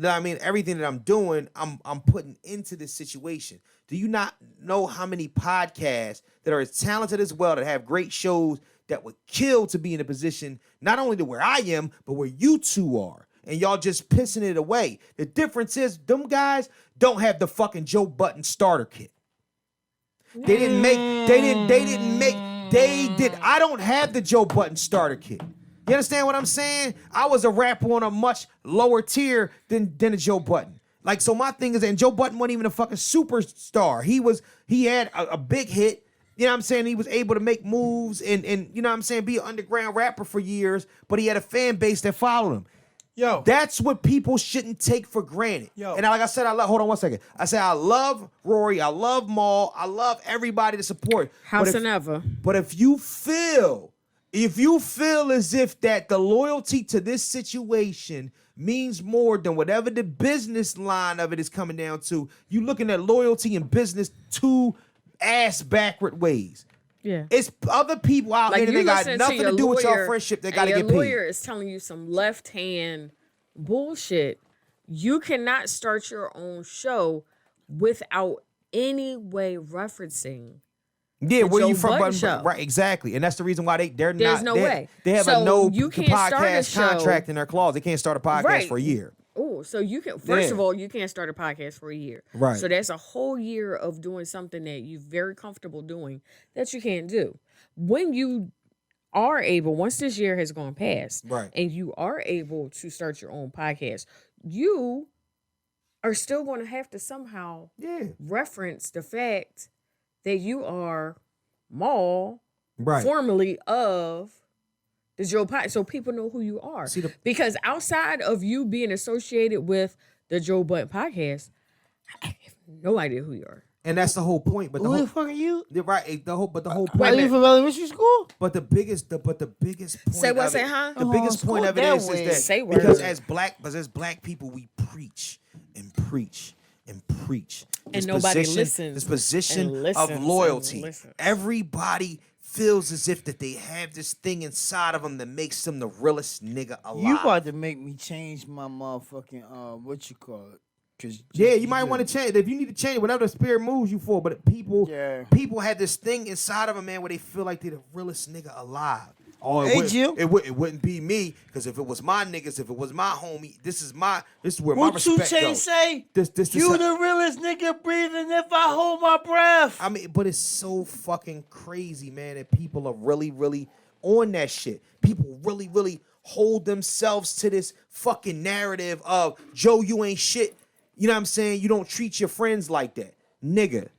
I mean, everything that I'm doing, I'm putting into this situation. Do you not know how many podcasts that are as talented as well that have great shows that would kill to be in a position not only to where I am, but where you two are?" And y'all just pissing it away. The difference is them guys don't have the fucking Joe Budden starter kit. I don't have the Joe Budden starter kit. You understand what I'm saying? I was a rapper on a much lower tier than a Joe Budden. So my thing is, and Joe Budden wasn't even a fucking superstar. He had a big hit. You know what I'm saying? He was able to make moves and you know what I'm saying, be an underground rapper for years, but he had a fan base that followed him. Yo, that's what people shouldn't take for granted. Yo, and like I said, hold on one second. I said I love Rory, I love Maul, I love everybody to support. House and ever. But if you feel as if that the loyalty to this situation means more than whatever the business line of it is coming down to, you looking at loyalty and business two ass backward ways. Yeah. It's other people out there that got nothing to do with your friendship that got to get paid. Your lawyer is telling you some left-hand bullshit. You cannot start your own show without any way referencing where you from? Right, exactly. And that's the reason why there's no way. They have a no you can't podcast contract in their clause. They can't start a podcast for a year. Oh, so you can first of all, you can't start a podcast for a year. Right. So that's a whole year of doing something that you're very comfortable doing that you can't do. When you are able, once this year has gone past, right, and you are able to start your own podcast, you are still going to have to somehow reference the fact that you are Maul, right, formerly of The Joe Podcast, so people know who you are. See, because outside of you being associated with the Joe Budden Podcast, I have no idea who you are. And that's the whole point. But Who the fuck are you? Right. The whole point. Are you from elementary school? But the biggest point. Say what? Of Say it, huh? The biggest point of it is that Say because words. as black people, we preach and preach and preach. And nobody listens. This position and listens of loyalty. and listens. Everybody feels as if that they have this thing inside of them that makes them the realest nigga alive. You about to make me change my motherfucking what you call it? Cause You might want to change. If you need to change it, whatever the spirit moves you for. But people have this thing inside of them, man, where they feel like they're the realest nigga alive. Oh, it wouldn't be me, because if it was my niggas, if it was my homie, this is where my respect goes. 2 Chainz say? This You the realest nigga breathing if I hold my breath. I mean, but it's so fucking crazy, man, that people are really, really on that shit. People really, really hold themselves to this fucking narrative of, Joe, you ain't shit. You know what I'm saying? You don't treat your friends like that. Nigga.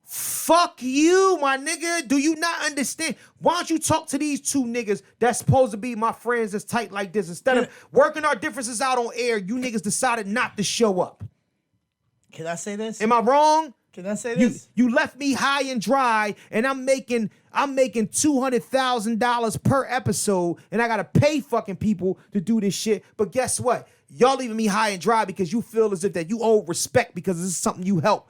Fuck you, my nigga. Do you not understand? Why don't you talk to these two niggas that's supposed to be my friends that's tight like this? Instead of working our differences out on air, you niggas decided not to show up. Can I say this? Am I wrong? Can I say this? You left me high and dry, and I'm making $200,000 per episode, and I gotta pay fucking people to do this shit. But guess what? Y'all leaving me high and dry because you feel as if that you owe respect because this is something you help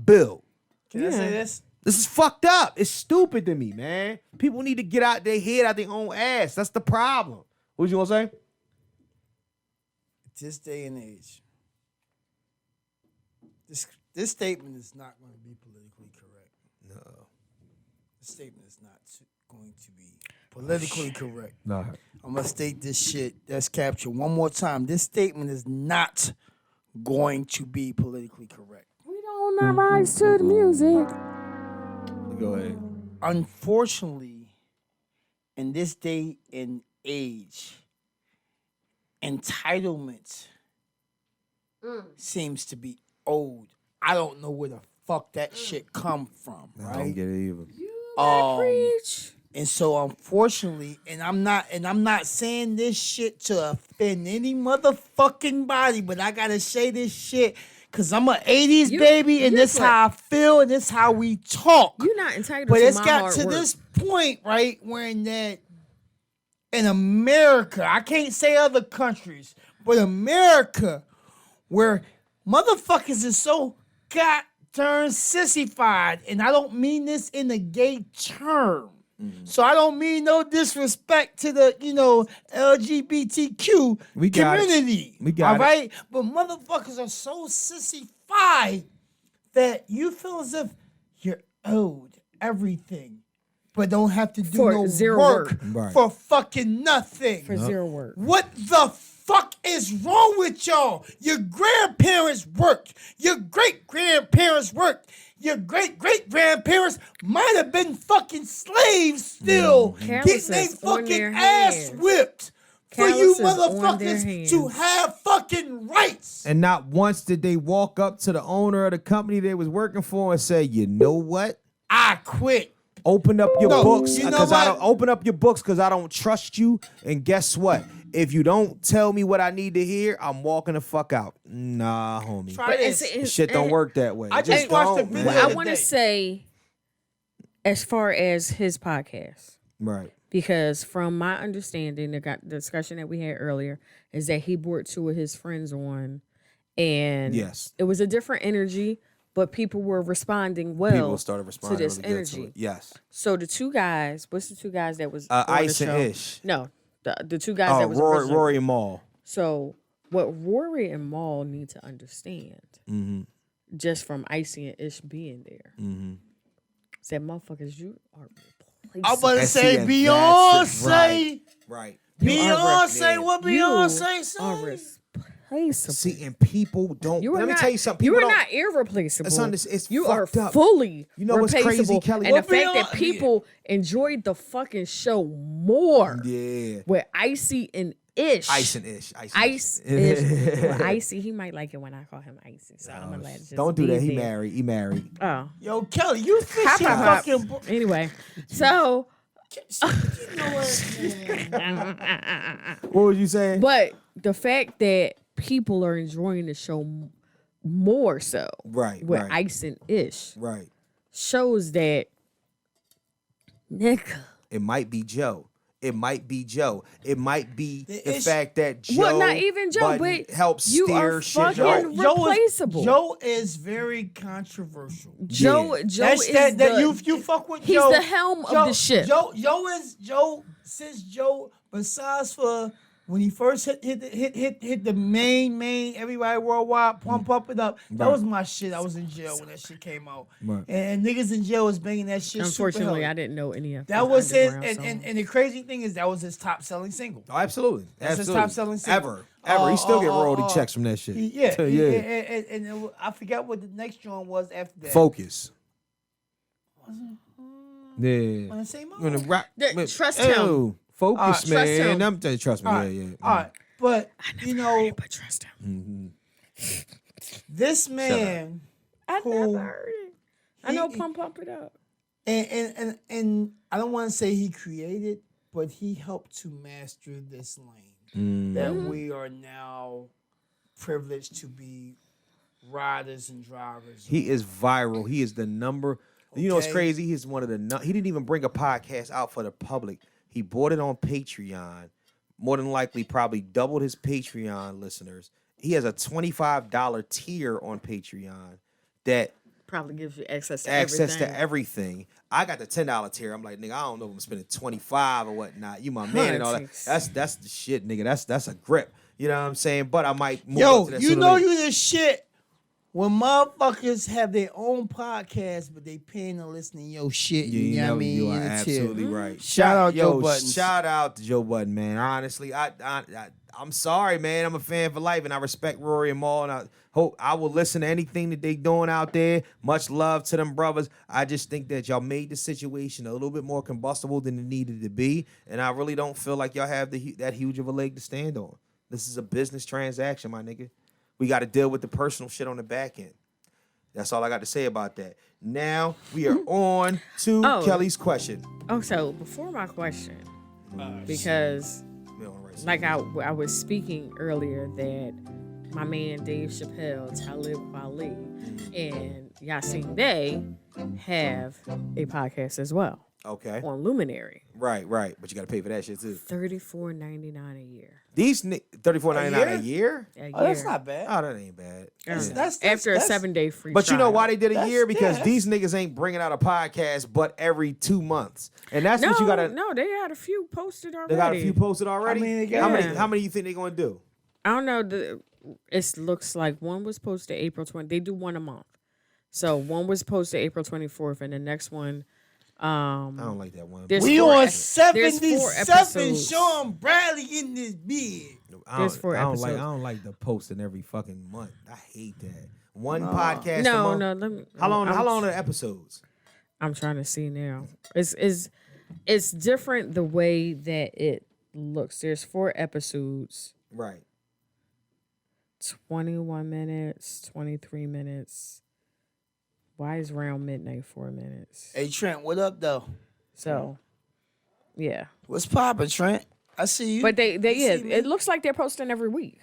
build. Can I say this? This is fucked up. It's stupid to me, man. People need to get out their head out their own ass. That's the problem. What you gonna say? This day and age, this statement is not going to be politically correct. No. This statement is not going to be politically correct. No. I'm going to state this shit that's captured one more time. This statement is not going to be politically correct. We don't have rights to the music. Go ahead. Unfortunately, in this day and age, entitlement seems to be owed. I don't know where the fuck that shit come from, right? I don't get it either. Preach. And so unfortunately, and I'm not saying this shit to offend any motherfucking body, but I gotta say this shit because I'm an 80s baby, and this how I feel, and this how we talk. You're not entitled but to it's my got hard to work. this point, right, where in America, I can't say other countries, but America, where motherfuckers is so goddamn sissified, and I don't mean this in a gay term. So I don't mean no disrespect to the, LGBTQ community. We got it. All right? But motherfuckers are so sissified that you feel as if you're owed everything, but don't have to do For no zero work Right. for fucking nothing. For zero work. What the fuck is wrong with y'all? Your grandparents worked. Your great-grandparents worked. Your great-great-grandparents might have been fucking slaves still, getting their Calluses on their fucking ass hands. whipped for you Calluses on their motherfuckers hands. to have fucking rights. And not once did they walk up to the owner of the company they was working for and say, you know what? I quit. Open up your books you know because I what? don't open up your books because I don't trust you. And guess what? If you don't tell me what I need to hear, I'm walking the fuck out. Nah, homie. Try this. Shit don't work that way. I just watched the don't, video. man. I the want day. to say, as far as his podcast, Right. because from my understanding, the discussion that we had earlier is that he brought two of his friends on, and Yes. it was a different energy, but people were responding well People started responding to this really good to energy. it. Yes. So the two guys, what's the two guys that was on the Ice and show? Ish. No, the two guys that was originally- Rory and Maul. So what Rory and Maul need to understand, just from Icy and Ish being there, said, motherfuckers, you are replaceable. I'm about to And say see, and Beyonce. that's right. Beyonce, what Beyonce are say? replaceable. See, and people don't. You are Let me not, tell you something. You People are don't- not irreplaceable. It's you fucked are up. fully You know what's crazy, replaceable. Kelly? And Well, the fact that Beyonce- people enjoyed the fucking show more Yeah. with Icy and Ish. Ice and Ish. Ice Ish. Well, Icy, he might like it when I call him Icy. So I'm gonna let it just Don't do be that. He there. married. He married. Oh. Yo, Kelly, you Hop, fishing hop, hop. fucking. Anyway, so You know what, man? What was you saying? But the fact that people are enjoying the show more so, Right, with right. Ice and Ish, Right. shows that, nigga. It might be Joe. It might be Joe. It might be the Ish- fact that Joe. Well, not even Joe, Budden but helps you steer are shit. fucking replaceable. Joe is very controversial. Joe is You fuck with he's Joe. the helm of the ship. Joe since Joe, besides for when he first hit the main everybody worldwide pump it up. That Right. was my shit. I was in jail when that shit came out. Right. And niggas in jail was banging that shit. Unfortunately, super I didn't know any of that was his underground songs. and the crazy thing is that was his top selling single. Oh, absolutely. That's his Absolutely. top-selling single. Ever. He still get royalty checks from that shit. Yeah. yeah. And I forgot what the next joint was after that. Focus. On Yeah. the same When the album. rock, Trust him. Ew, focus, Trust man. him. I'm telling you, trust me. All right. Yeah, yeah. All right. But I you never heard know, it, but trust him. this man I Cool. never heard it. I know Pump It Up. and I don't want to say he created, but he helped to master this lane that we are now privileged to be riders and drivers. He is viral. He is the number. You know what's Okay. crazy? He's one of the. He didn't even bring a podcast out for the public. He bought it on Patreon. More than likely, probably doubled his Patreon listeners. He has a $25 tier on Patreon that Probably gives you access to to everything. I got the $10 tier. I'm like, nigga, I don't know if I'm spending 25 or whatnot. You my man and all that. Politics. That's the shit, nigga. That's a grip. You know what I'm saying? But I might move up Yo, to that you sooner or know later. you the shit when motherfuckers have their own podcast, but they paying to listen to your shit. You know what I mean? You are In the tier. absolutely right. Shout out Joe Yo, Budden. shout out to Joe Budden, man. Honestly, I'm sorry, man. I'm a fan for life, and I respect Rory and Maul, and I hope I will listen to anything that they doing out there. Much love to them brothers. I just think that y'all made the situation a little bit more combustible than it needed to be, and I really don't feel like y'all have that huge of a leg to stand on. This is a business transaction, my nigga. We got to deal with the personal shit on the back end. That's all I got to say about that. Now we are on to Kellie's question. Oh, so before my question, because like I was speaking earlier that my man Dave Chappelle, Talib Kweli, and Yasin Bey have a podcast as well Okay. on Luminary. Right. But you got to pay for that shit too. $34.99 a year. These $34.99 a year? Oh, that's not bad. Oh, that ain't bad. That's After a that's- 7-day free But you know trial. why they did a year? Because yeah, these niggas ain't bringing out a podcast but every 2 months, and that's No, what you gotta. no, they had a few posted already. They got a few posted already. I mean, they how got- many? How many you think they gonna do? I don't know. It looks like one was posted April 20. They do one a month. So one was posted April 24th, and the next one. I don't like that one. There's We four on there's 4 77. episodes. Sean Bradley in this bid. There's 4 I don't episodes. like the posting every fucking month. I hate that. One podcast. a No, month? no. Let me. How long? I'm, How long are the episodes? I'm trying to see now. It's different the way that it looks. There's 4 episodes. Right. 21 minutes, 23 minutes. Why is round midnight 4 minutes? Hey Trent, what up though? So, yeah. What's poppin', Trent? I see you. But they see me? it looks like they're posting every week.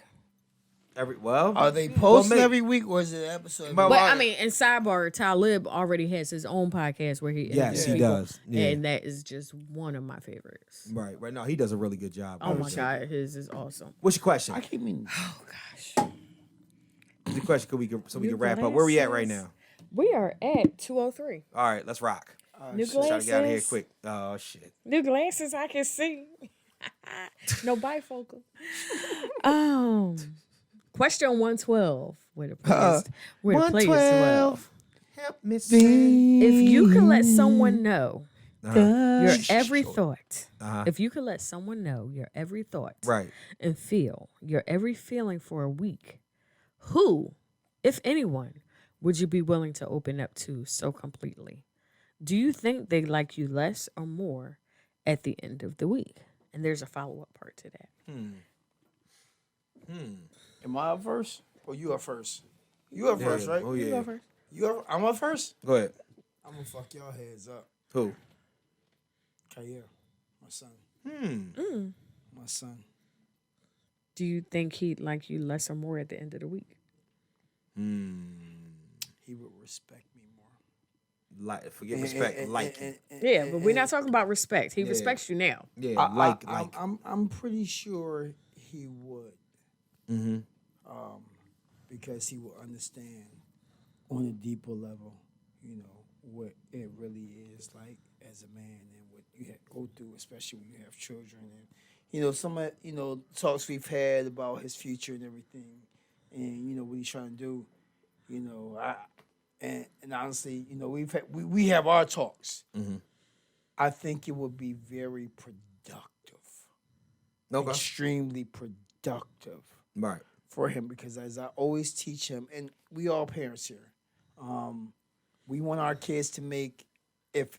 Are they posting maybe- every week or is it an episode? But- But Well, I mean, in sidebar, Talib already has his own podcast where he Yes, interviews he people, does. Yeah. and that is just one of my favorites. Right. No, he does a really good job. Oh my god, his is awesome. What's your question? I keep meaning. Oh gosh, What's your question? We can New wrap up. Where we at right glasses. now? we are at 203. All right, let's rock. New Try to get out of here glasses. quick. Oh shit. New glasses, I can see. No bifocal. Question 112. Where the players 12. Help me sing. If you could let someone know your every Sure. thought, Uh-huh. if you could let someone know your every thought, Right. and feel your every feeling for a week, who, if anyone, would you be willing to open up to so completely? Do you think they like you less or more at the end of the week? And there's a follow-up part to that. Am I up first? Or you up first? You up first, right? Oh You yeah. go first. I'm up first? Go ahead. I'm gonna fuck y'all heads up. Who? Kair. My son. My son. Do you think he'd like you less or more at the end of the week? He would respect me more. Like, forget respect, like. Yeah, but we're not talking about respect. He respects you now. Yeah, like. I'm pretty sure he would. Because he will understand on a deeper level, you know, what it really is like as a man and what you have to go through, especially when you have children. And, you know, some of, you know, talks we've had about his future and everything and, you know, what he's trying to do, you know, and honestly, you know, we have our talks. I think it would be very productive. Okay. Extremely productive. Right. For him, because as I always teach him, and we all parents here, we want our kids to make, if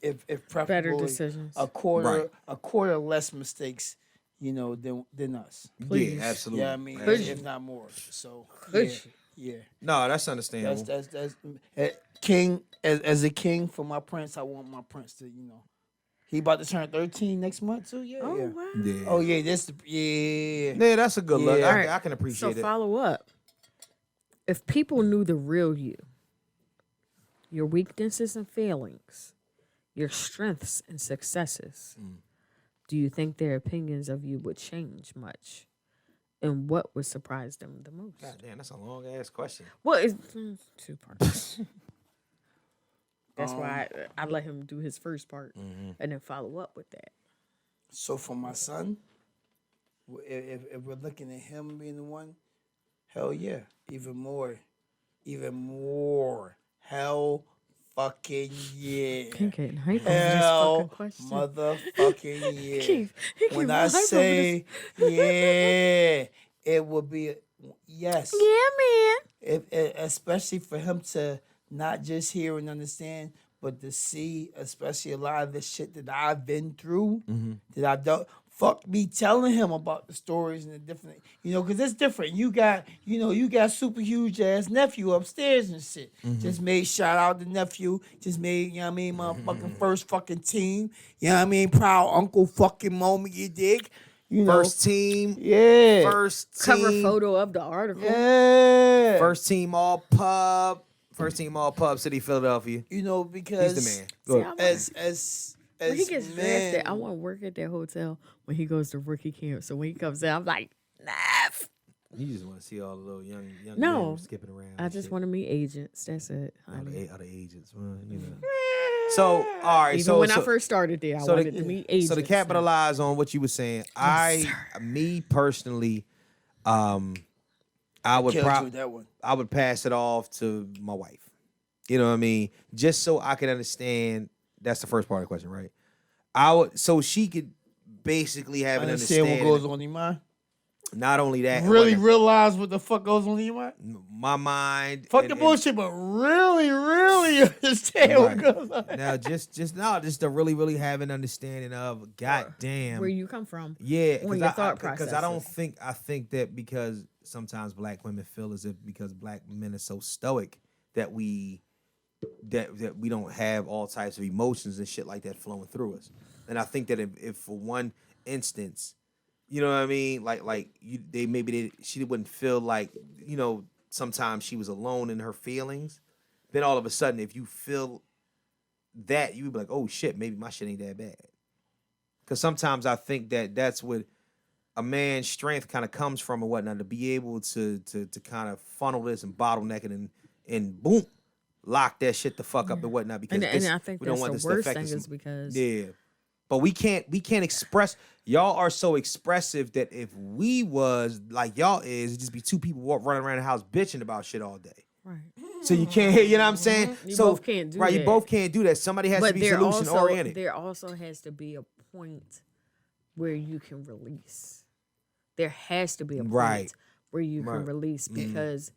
preferably, better decisions. a quarter less mistakes, you know, than us. Please. Yeah, absolutely. Yeah, I mean, if not more. So yeah. No, that's understandable. That's king as a king for my prince. I want my prince to, you know. He about to turn 13 next month too. Yeah. Oh, yeah. wow. Yeah. Oh yeah, yeah. Yeah, that's a good look. Yeah. I can appreciate So it. follow up. If people knew the real you, your weaknesses and failings, your strengths and successes, do you think their opinions of you would change much? And what would surprise them the most? God damn, that's a long ass question. Well, it's 2 parts. That's why I let him do his first part and then follow up with that. So for my son, if we're looking at him being the one, hell yeah, even more, hell fucking yeah, He getting hype over hell this fucking question. motherfucking yeah. He When getting I hype over say yeah, it would be yes. this. Yeah, man. Especially for him to not just hear and understand, but to see, especially a lot of the shit that I've been through, that I don't. Fuck me telling him about the stories and the different, you know, because it's different. You got super huge ass nephew upstairs and shit. Just made, shout out the nephew. Just made, you know what I mean, motherfucking first fucking team. You know what I mean? Proud uncle fucking moment, you dig? You know? First team. Yeah. First team. Cover photo of the article. Yeah. First team all pub. First team all pub, City, Philadelphia. You know, because He's the man. Go ahead. as When he gets men, drafted, I want to work at that hotel when he goes to rookie camp. So when he comes in, I'm like, Neff. You just want to see all the little young No. men skipping around. I just want to meet agents. That's it, all honey. the agents, well, you know. So all right, Even when I first started there, I wanted to meet agents. So to capitalize on what you were saying, me personally, I would I would pass it off to my wife. You know what I mean? Just so I can understand. That's the first part of the question, right? So she could basically have an understanding. What goes on in your mind. Not only that, Really realize what the fuck goes on in your mind. My mind. Fuck the bullshit, but really understand what goes on. Now, just to really have an understanding of, goddamn, where you come from. Yeah, on your thought process. Because I think that because sometimes black women feel as if because black men are so stoic that we don't have all types of emotions and shit like that flowing through us. And I think that if for one instance, you know what I mean, she wouldn't feel like, you know, sometimes she was alone in her feelings. Then all of a sudden, if you feel that, you would be like, oh shit, maybe my shit ain't that bad. Because sometimes I think that that's what a man's strength kind of comes from or whatnot, to be able to kind of funnel this and bottleneck it and boom, lock that shit the fuck up and whatnot. Because and I think that's the worst thing is because but we can't express. Y'all are so expressive that if we was like y'all it'd just be two people running around the house bitching about shit all day. Right. So you can't, you know what I'm saying? You both can't do that. You both can't do that. Somebody has to be solution oriented. There also has to be a point where you can release. There has to be a point where you can release, because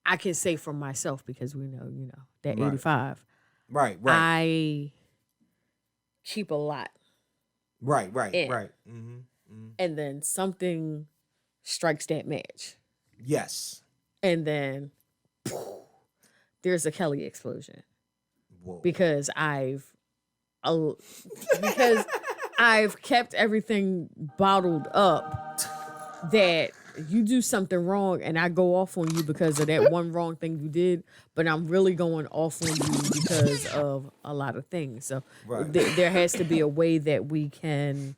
I can say for myself, because we know, you know, that 85. Right. I keep a lot. Right. And then something strikes that match. Yes. And then there's a Kellie explosion. Whoa. Because I've because I've kept everything bottled up, that you do something wrong and I go off on you because of that one wrong thing you did, but I'm really going off on you because of a lot of things. So there has to be a way that we can...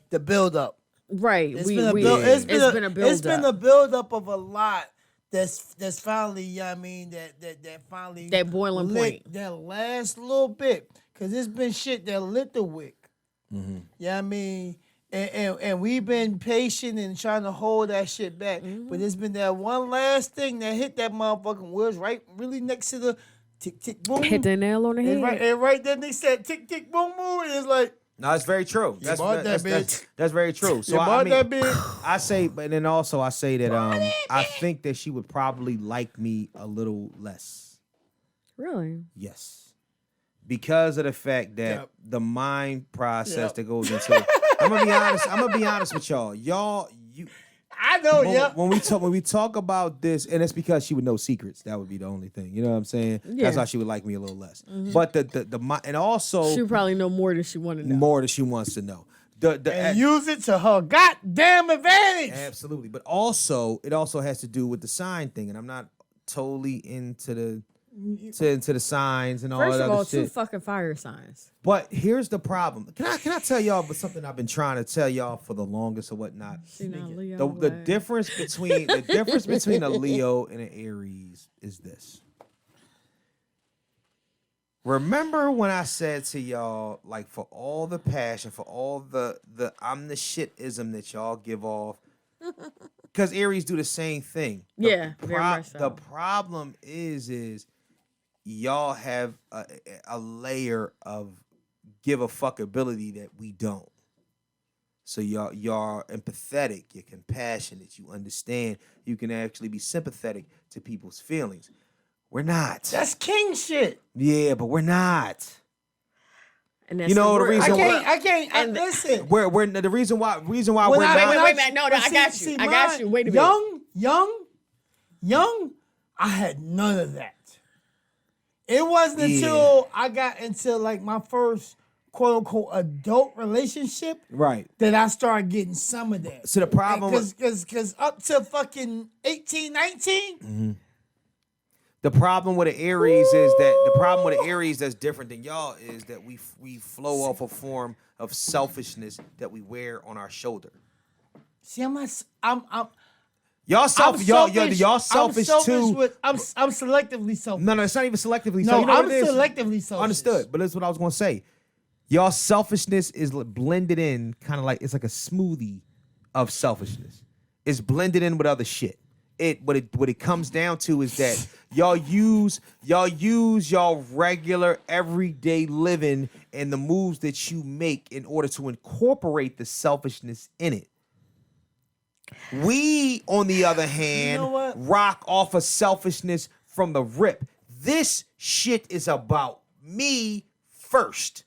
The build up. Right. It's been a build up of a lot that's finally, that finally... That boiling point. That last little bit. Because it's been shit that lit the wick. Mm-hmm. Yeah, I mean... And we've been patient and trying to hold that shit back. Mm-hmm. But it's been that one last thing that hit that motherfucking woods really next to the tick, tick, boom. Hit the nail on the head. And right then they said tick, tick, boom, boom. And it's like... No, it's very true. That's very true. So that bitch. I say, but then also I say that I think that she would probably like me a little less. Really? Yes. Because of the fact that the mind process that goes into it. I'm gonna be honest with y'all. I know, When we talk about this, and it's because she would know secrets. That would be the only thing. You know what I'm saying? Yeah. That's how she would like me a little less. Mm-hmm. But the and also she would probably know more than she wanted to know. More than she wants to know. And use it to her goddamn advantage. Absolutely. But also, it also has to do with the sign thing, and I'm not totally into the signs and all that other shit. First of all, 2 fucking fire signs. But here's the problem. Can I tell y'all about something I've been trying to tell y'all for the longest or whatnot? The difference between a Leo and an Aries is this. Remember when I said to y'all, like, for all the passion, for all the I'm the shit-ism that y'all give off, because Aries do the same thing. Very much so. The problem is y'all have a layer of give a fuck ability that we don't. So y'all empathetic, you're compassionate, you understand, you can actually be sympathetic to people's feelings. We're not. That's king shit. Yeah, but we're not. And that's the reason I can't. Listen. We're the reason why we're not. Wait. No, I got you. I got you. Wait a minute. Young. I had none of that. It wasn't until I got into like my first quote unquote adult relationship, right, that I started getting some of that. So the problem, because up to fucking 18, 19. Mm-hmm. The problem with the Aries is that the problem with the Aries that's different than y'all is that we flow off a form of selfishness that we wear on our shoulder. See, I'm y'all selfish too. I'm selectively selfish. No, it's not even selectively. No, you know I'm selectively selfish. Understood, but that's what I was gonna say. Y'all selfishness is blended in, kind of like it's like a smoothie of selfishness. It's blended in with other shit. What it comes down to is that y'all use y'all regular everyday living and the moves that you make in order to incorporate the selfishness in it. We, on the other hand, rock off of selfishness from the rip. This shit is about me first.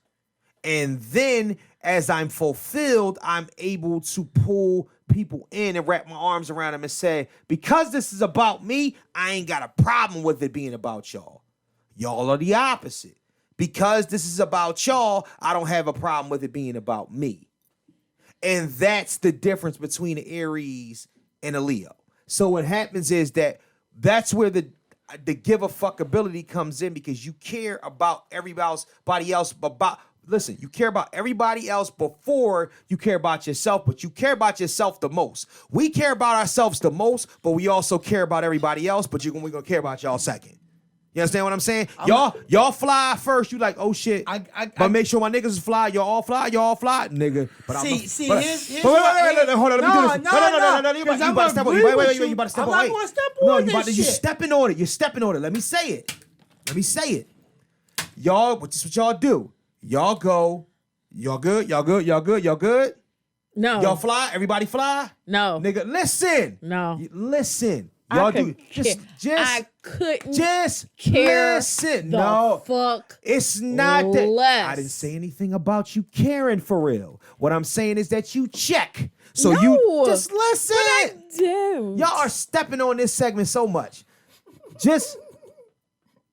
And then as I'm fulfilled, I'm able to pull people in and wrap my arms around them and say, because this is about me, I ain't got a problem with it being about y'all. Y'all are the opposite. Because this is about y'all, I don't have a problem with it being about me. And that's the difference between an Aries and a Leo. So what happens is that's where the give a fuck ability comes in, because you care about everybody else Listen, you care about everybody else before you care about yourself, but you care about yourself the most. We care about ourselves the most, but we also care about everybody else, but we're going to care about y'all second. You understand what I'm saying? Y'all fly first. You like, oh shit. But make sure my niggas is fly. Y'all all fly, nigga. But here's hold on, let me do this. No. You about to step on it. Wait, you about to step on it. I'm not going to step on this shit. You're stepping on it. You're stepping on it. Let me say it. Y'all, this is what y'all do. Y'all go. Y'all good? No. Y'all fly? Everybody fly? No. Nigga, listen. No. Listen. Y'all do. I couldn't care listen. No. Fuck. It's not less. That. I didn't say anything about you caring for real. What I'm saying is that you check. So you just listen. But I do. Y'all are stepping on this segment so much.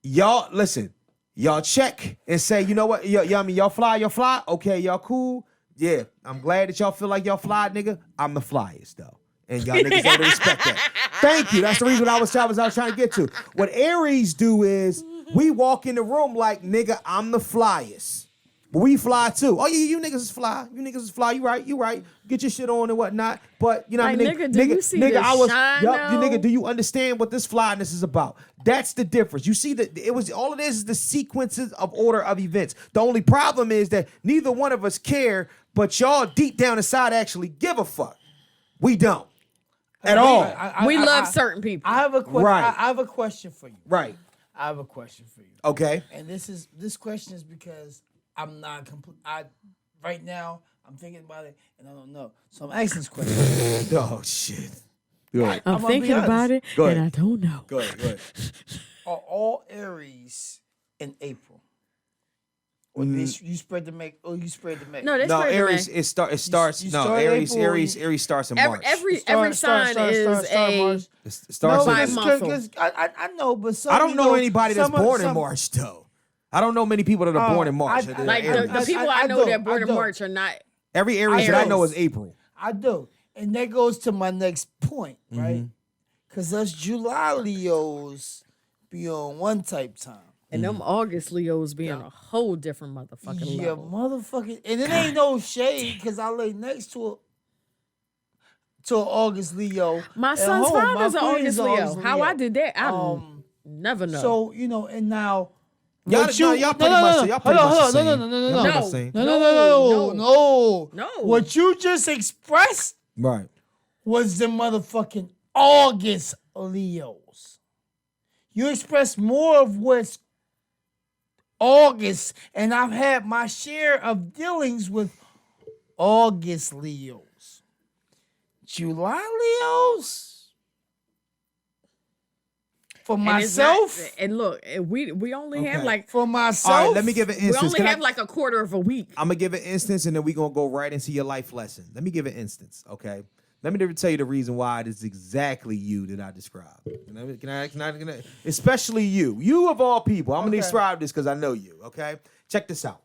Y'all listen. y'all check and say, you know what? Y'all fly? Okay, y'all cool? Yeah, I'm glad that y'all feel like y'all fly, nigga. I'm the flyest, though. And y'all niggas gotta respect that. Thank you. That's the reason I was trying to get to. What Aries do is we walk in the room like, nigga, I'm the flyest. But we fly too. Oh, yeah, you niggas is fly. You niggas is fly. You right. Get your shit on and whatnot. But, you know what I mean? Nigga, do you see the shine, you though? nigga, do you understand what this flyness is about? That's the difference. You see that all it is the sequences of order of events. The only problem is that neither one of us care, but y'all deep down inside actually give a fuck. We don't. At all. We love certain people. I have a question. Right. I have a question for you. Right. I have a question for you. Okay. And this question is because I'm not complete. Right now I'm thinking about it and I don't know. So I'm asking this question. Oh shit. Go ahead. I'm thinking about it Go ahead. and I don't know. Go ahead. Are all Aries in April? Or you spread the make? Or you spread the make? No, they No, spread Aries. the It starts. You No, start Aries. April, Aries starts in March. every sign is March. a It starts No, in by because I know, but some, I don't know anybody that's born in some- March though. I don't know many people that are born in March. like the people I know that born in March are not. Every Aries that I know Aries. is April. I do, and that goes to my next point, right? Because us July Leos be on one type time. And them August Leos being a whole different motherfucking Yeah, level. motherfucking, and it ain't no shade because I lay next to an August Leo. My At son's home, father's my an queen's August Leo. How I Leo. did that, I never know. So you know, and now Y'all what pretty much the same. Y'all pretty much the same. No. What you just expressed Right. was the motherfucking August Leos. You expressed more of what's August, and I've had my share of dealings with August Leos. July Leos? For myself? And look, we only have like For myself? All right, let me give an we instance. only have like a quarter of a week. I'm gonna give an instance, and then we're gonna go right into your life lesson. Let me give an instance, okay? Let me tell you the reason why it is exactly you that I described. Can I especially you. You of all people. I'm gonna describe this because I know you, okay? Check this out.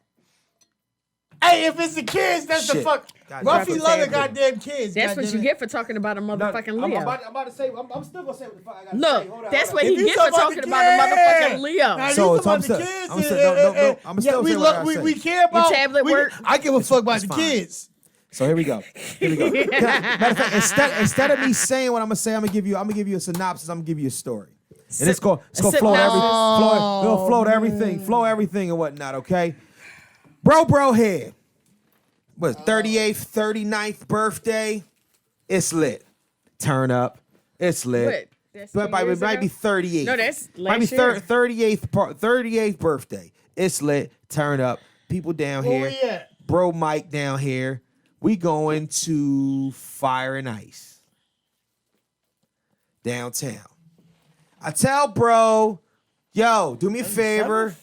Hey, if it's the kids, that's the Shit. fuck. God, Ruffy that's love the a goddamn kids. That's what you goddamn it. get for talking about a motherfucking Leo. I'm about to say. I'm still gonna say what the fuck I gotta say. Look, Hold on, that's hold what on. he If you gets for talk talking about about the a motherfucking kids. Leo. Now, So you I'm talking about still- the kids, I'm still- no, I'm still saying what I gotta we say. care about tablet work? I give a fuck about the fine. kids. So here we go. Matter of fact, instead of me saying what I'm gonna say, I'm gonna give you a synopsis. I'm gonna give you a story, and it's gonna flow to everything, flow everything and whatnot. Okay, bro, here. What 38th, 39th birthday? It's lit. Turn up. It's lit. What? That's But 2 it years might ago? be 38th. No, that's might be last year. 38th birthday. It's lit. Turn up. People down Where here. we at? Bro Mike down here. We going to Fire and Ice. Downtown. I tell bro, yo, do me a favor.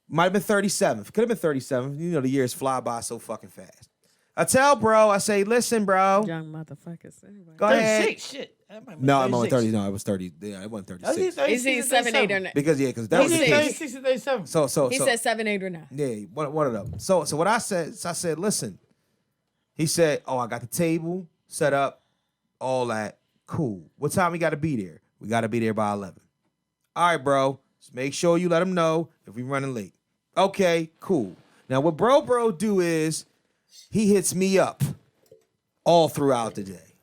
Might have been 37th. Could have been 37th. You know the years fly by so fucking fast. I tell bro, I say, listen, bro. Young motherfuckers. Anyway. Go ahead. 36, shit. That might be No, I'm only 36. 30. No, it was 30. Yeah, it wasn't 36. Is he 7, 8, or 9? Because that was the He's case. 36 and 37. So He said 7, 8, or 9. yeah, one of them. So what I said, listen. He said, oh, I got the table set up, all that. Cool. What time we got to be there? We got to be there by 11. All right, bro. Just make sure you let him know if we running late. Okay, cool. Now what bro do is he hits me up all throughout the day.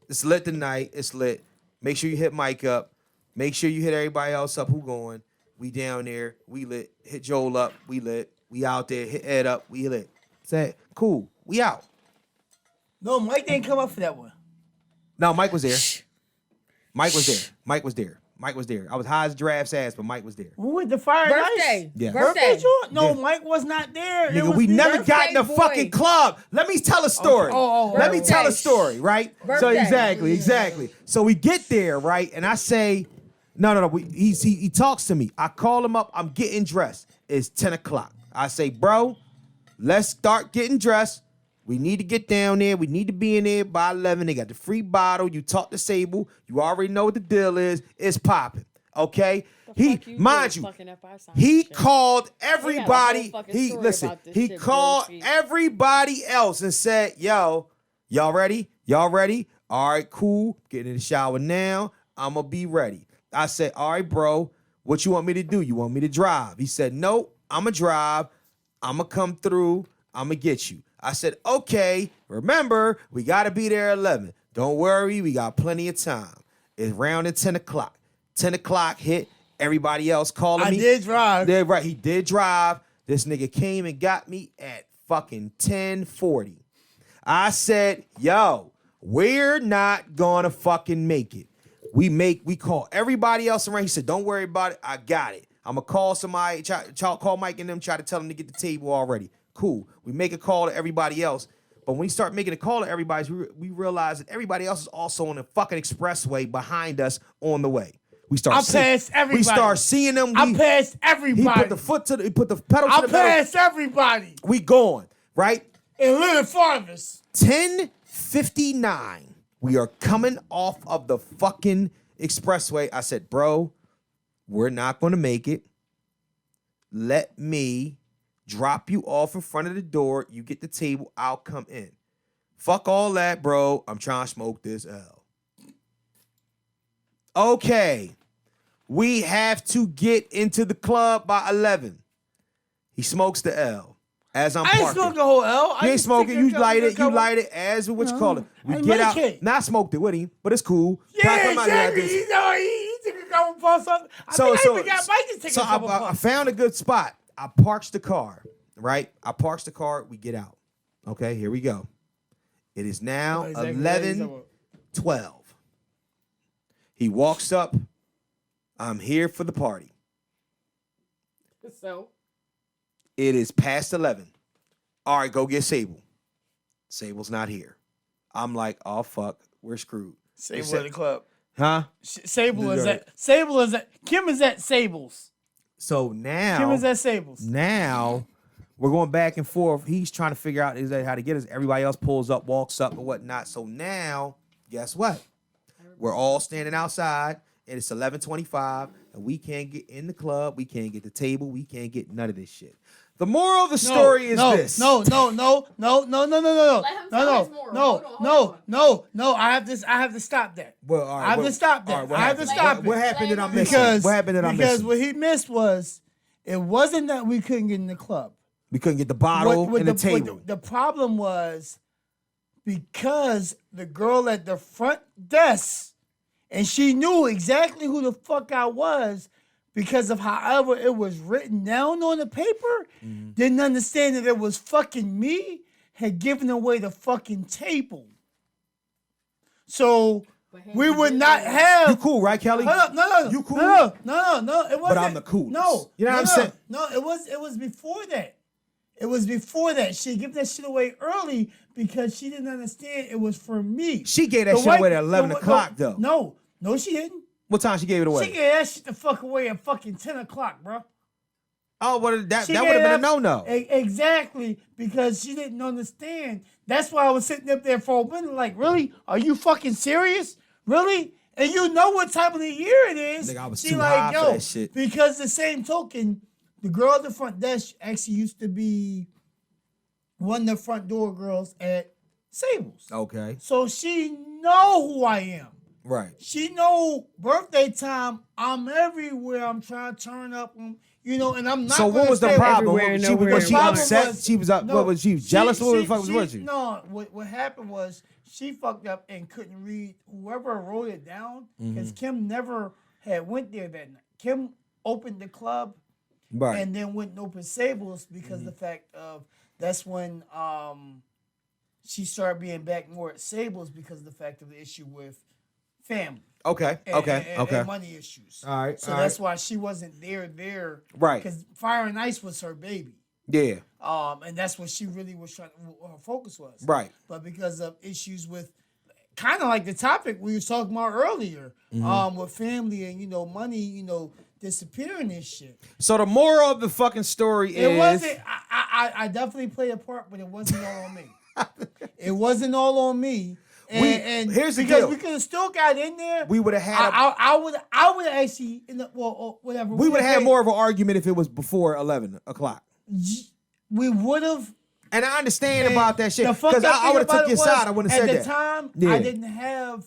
It's lit tonight. It's lit. Make sure you hit Mike up. Make sure you hit everybody else up who going. We down there. We lit. Hit Joel up. We lit. We out there. Hit Ed up. We lit. Say, cool. We out. No, Mike didn't come up for that one. No, Mike was there. Mike was there. I was high as a giraffe's ass, but Mike was there. We went to Fire and Birthday. Ice. Yeah. Birthday. joint? No, Yeah. Mike was not there. It Nigga, was we me. never got in the boy. fucking club. Let me tell a story. Let me tell a story, right? So Birthday. exactly. So we get there, right? And I say, no. He talks to me. I call him up. I'm getting dressed. It's 10 o'clock. I say, bro, let's start getting dressed. We need to get down there. We need to be in there by 11. They got the free bottle. You talk to Sable. You already know what the deal is. It's popping. Okay, Fuck mind did you, fucking FI sign he shit. called They got a everybody. whole fucking He story listen. about this He shit, called bullshit. everybody else and said, "Yo, y'all ready? Y'all ready? All right, cool. Get in the shower now. I'ma be ready." I said, "All right, bro. What you want me to do? You want me to drive?" He said, "Nope. I'ma drive. I'ma come through. I'ma get you." I said, "Okay. Remember, we gotta be there at 11. Don't worry. We got plenty of time. It's round at 10 o'clock. 10 o'clock hit. Everybody else calling me. I did drive. Yeah, right. He did drive. This nigga came and got me at fucking 10:40. I said, "Yo, we're not gonna fucking make it." We call everybody else around. He said, "Don't worry about it. I got it. I'm gonna call somebody, call Mike and them, try to tell them to get the table already." Cool. We make a call to everybody else. But when we start making a call to everybody, we realize that everybody else is also on the fucking expressway behind us on the way. We start passed everybody. We start seeing them. I passed everybody. He put the pedal to the metal. I passed everybody. We going, right? And little farthest. 10:59. We are coming off of the fucking expressway. I said, "Bro, we're not going to make it. Let me drop you off in front of the door. You get the table. I'll come in." Fuck all that, bro. I'm trying to smoke this L. Okay. We have to get into the club by 11. He smokes the L as I'm I ain't parking. smoked the whole L. You ain't smoke it. You light it. You light it as what you call it. We get out. Now I smoked it with him, but it's cool. Yeah, exactly. You know, he took a couple puffs up. I think I even got Mike to take a couple I puffs. found a good spot. I parks the car, right? I parks the car. We get out. Okay, here we go. It is now 11:12. He walks up. I'm here for the party. So It is past 11. All right, go get Sable. Sable's not here. I'm like, oh, fuck. We're screwed. Sable at the club. Huh? Sable is at Kim is at Sable's. So now. Kim is at Sable's. Now, we're going back and forth. He's trying to figure out exactly how to get us. Everybody else pulls up, walks up, and whatnot. So now, guess what? We're all standing outside, and it's 11:25, and we can't get in the club. We can't get the table. We can't get none of this shit. The moral of the story is this. No. Let him tell his moral. Hold on. I have to stop that. Well, all right, I have to stop that. what I have to happened? stop it. What happened that I'm missing? Because What happened that I'm because missing? what he missed was it wasn't that we couldn't get in the club. We couldn't get the bottle and the table. The problem was because the girl at the front desk, and she knew exactly who the fuck I was because of however it was written down on the paper, didn't understand that it was fucking me, had given away the fucking table. So we would not have. You cool, right, Kelly? Hold up, no. You cool? No, it wasn't. But I'm the coolest. No. You know what I'm saying? No, it was before that. It was before that. She gave that shit away early because she didn't understand it was for me. She gave that shit away at 11 o'clock, though. No, she didn't. What time she gave it away? She gave that shit the fuck away at fucking 10 o'clock, bro. Oh, well, that She would gave have been a that- no-no. Exactly, because she didn't understand. That's why I was sitting up there for a minute like, really? Are you fucking serious? Really? And you know what time of the year it is. Nigga, I was She too like, high for yo, that shit. because the same token, the girl at the front desk actually used to be one of the front door girls at Sable's. Okay. So she know who I am. Right. She know birthday time. I'm everywhere. I'm trying to turn up. And I'm not. So what was the stay problem? everywhere and Was nowhere she at upset? once. She was up. No, What was she jealous? What the fuck was she? No, what happened was she fucked up and couldn't read whoever wrote it down because Kim never had went there that night. Kim opened the club Right. and then went and opened Sable's because the fact of that's when she started being back more at Sable's because of the fact of the issue with family. Okay. And money issues. All right. So all that's right. why she wasn't there. Right. Because Fire and Ice was her baby. Yeah. And that's what she really was trying. Her focus was. Right. But because of issues with, kind of like the topic we were talking about earlier, with family and money, disappearing and shit. So the moral of the fucking story is It wasn't. I definitely played a part, but it wasn't all on me. It wasn't all on me. Here's the because deal. we could have still got in there. We would have had. I would have actually whatever. We would have had more of an argument if it was before 11 o'clock. We would have. And I understand about that shit The fucked because up I would have thing took your about it side. I wouldn't have said that. At the time, Yeah. I didn't have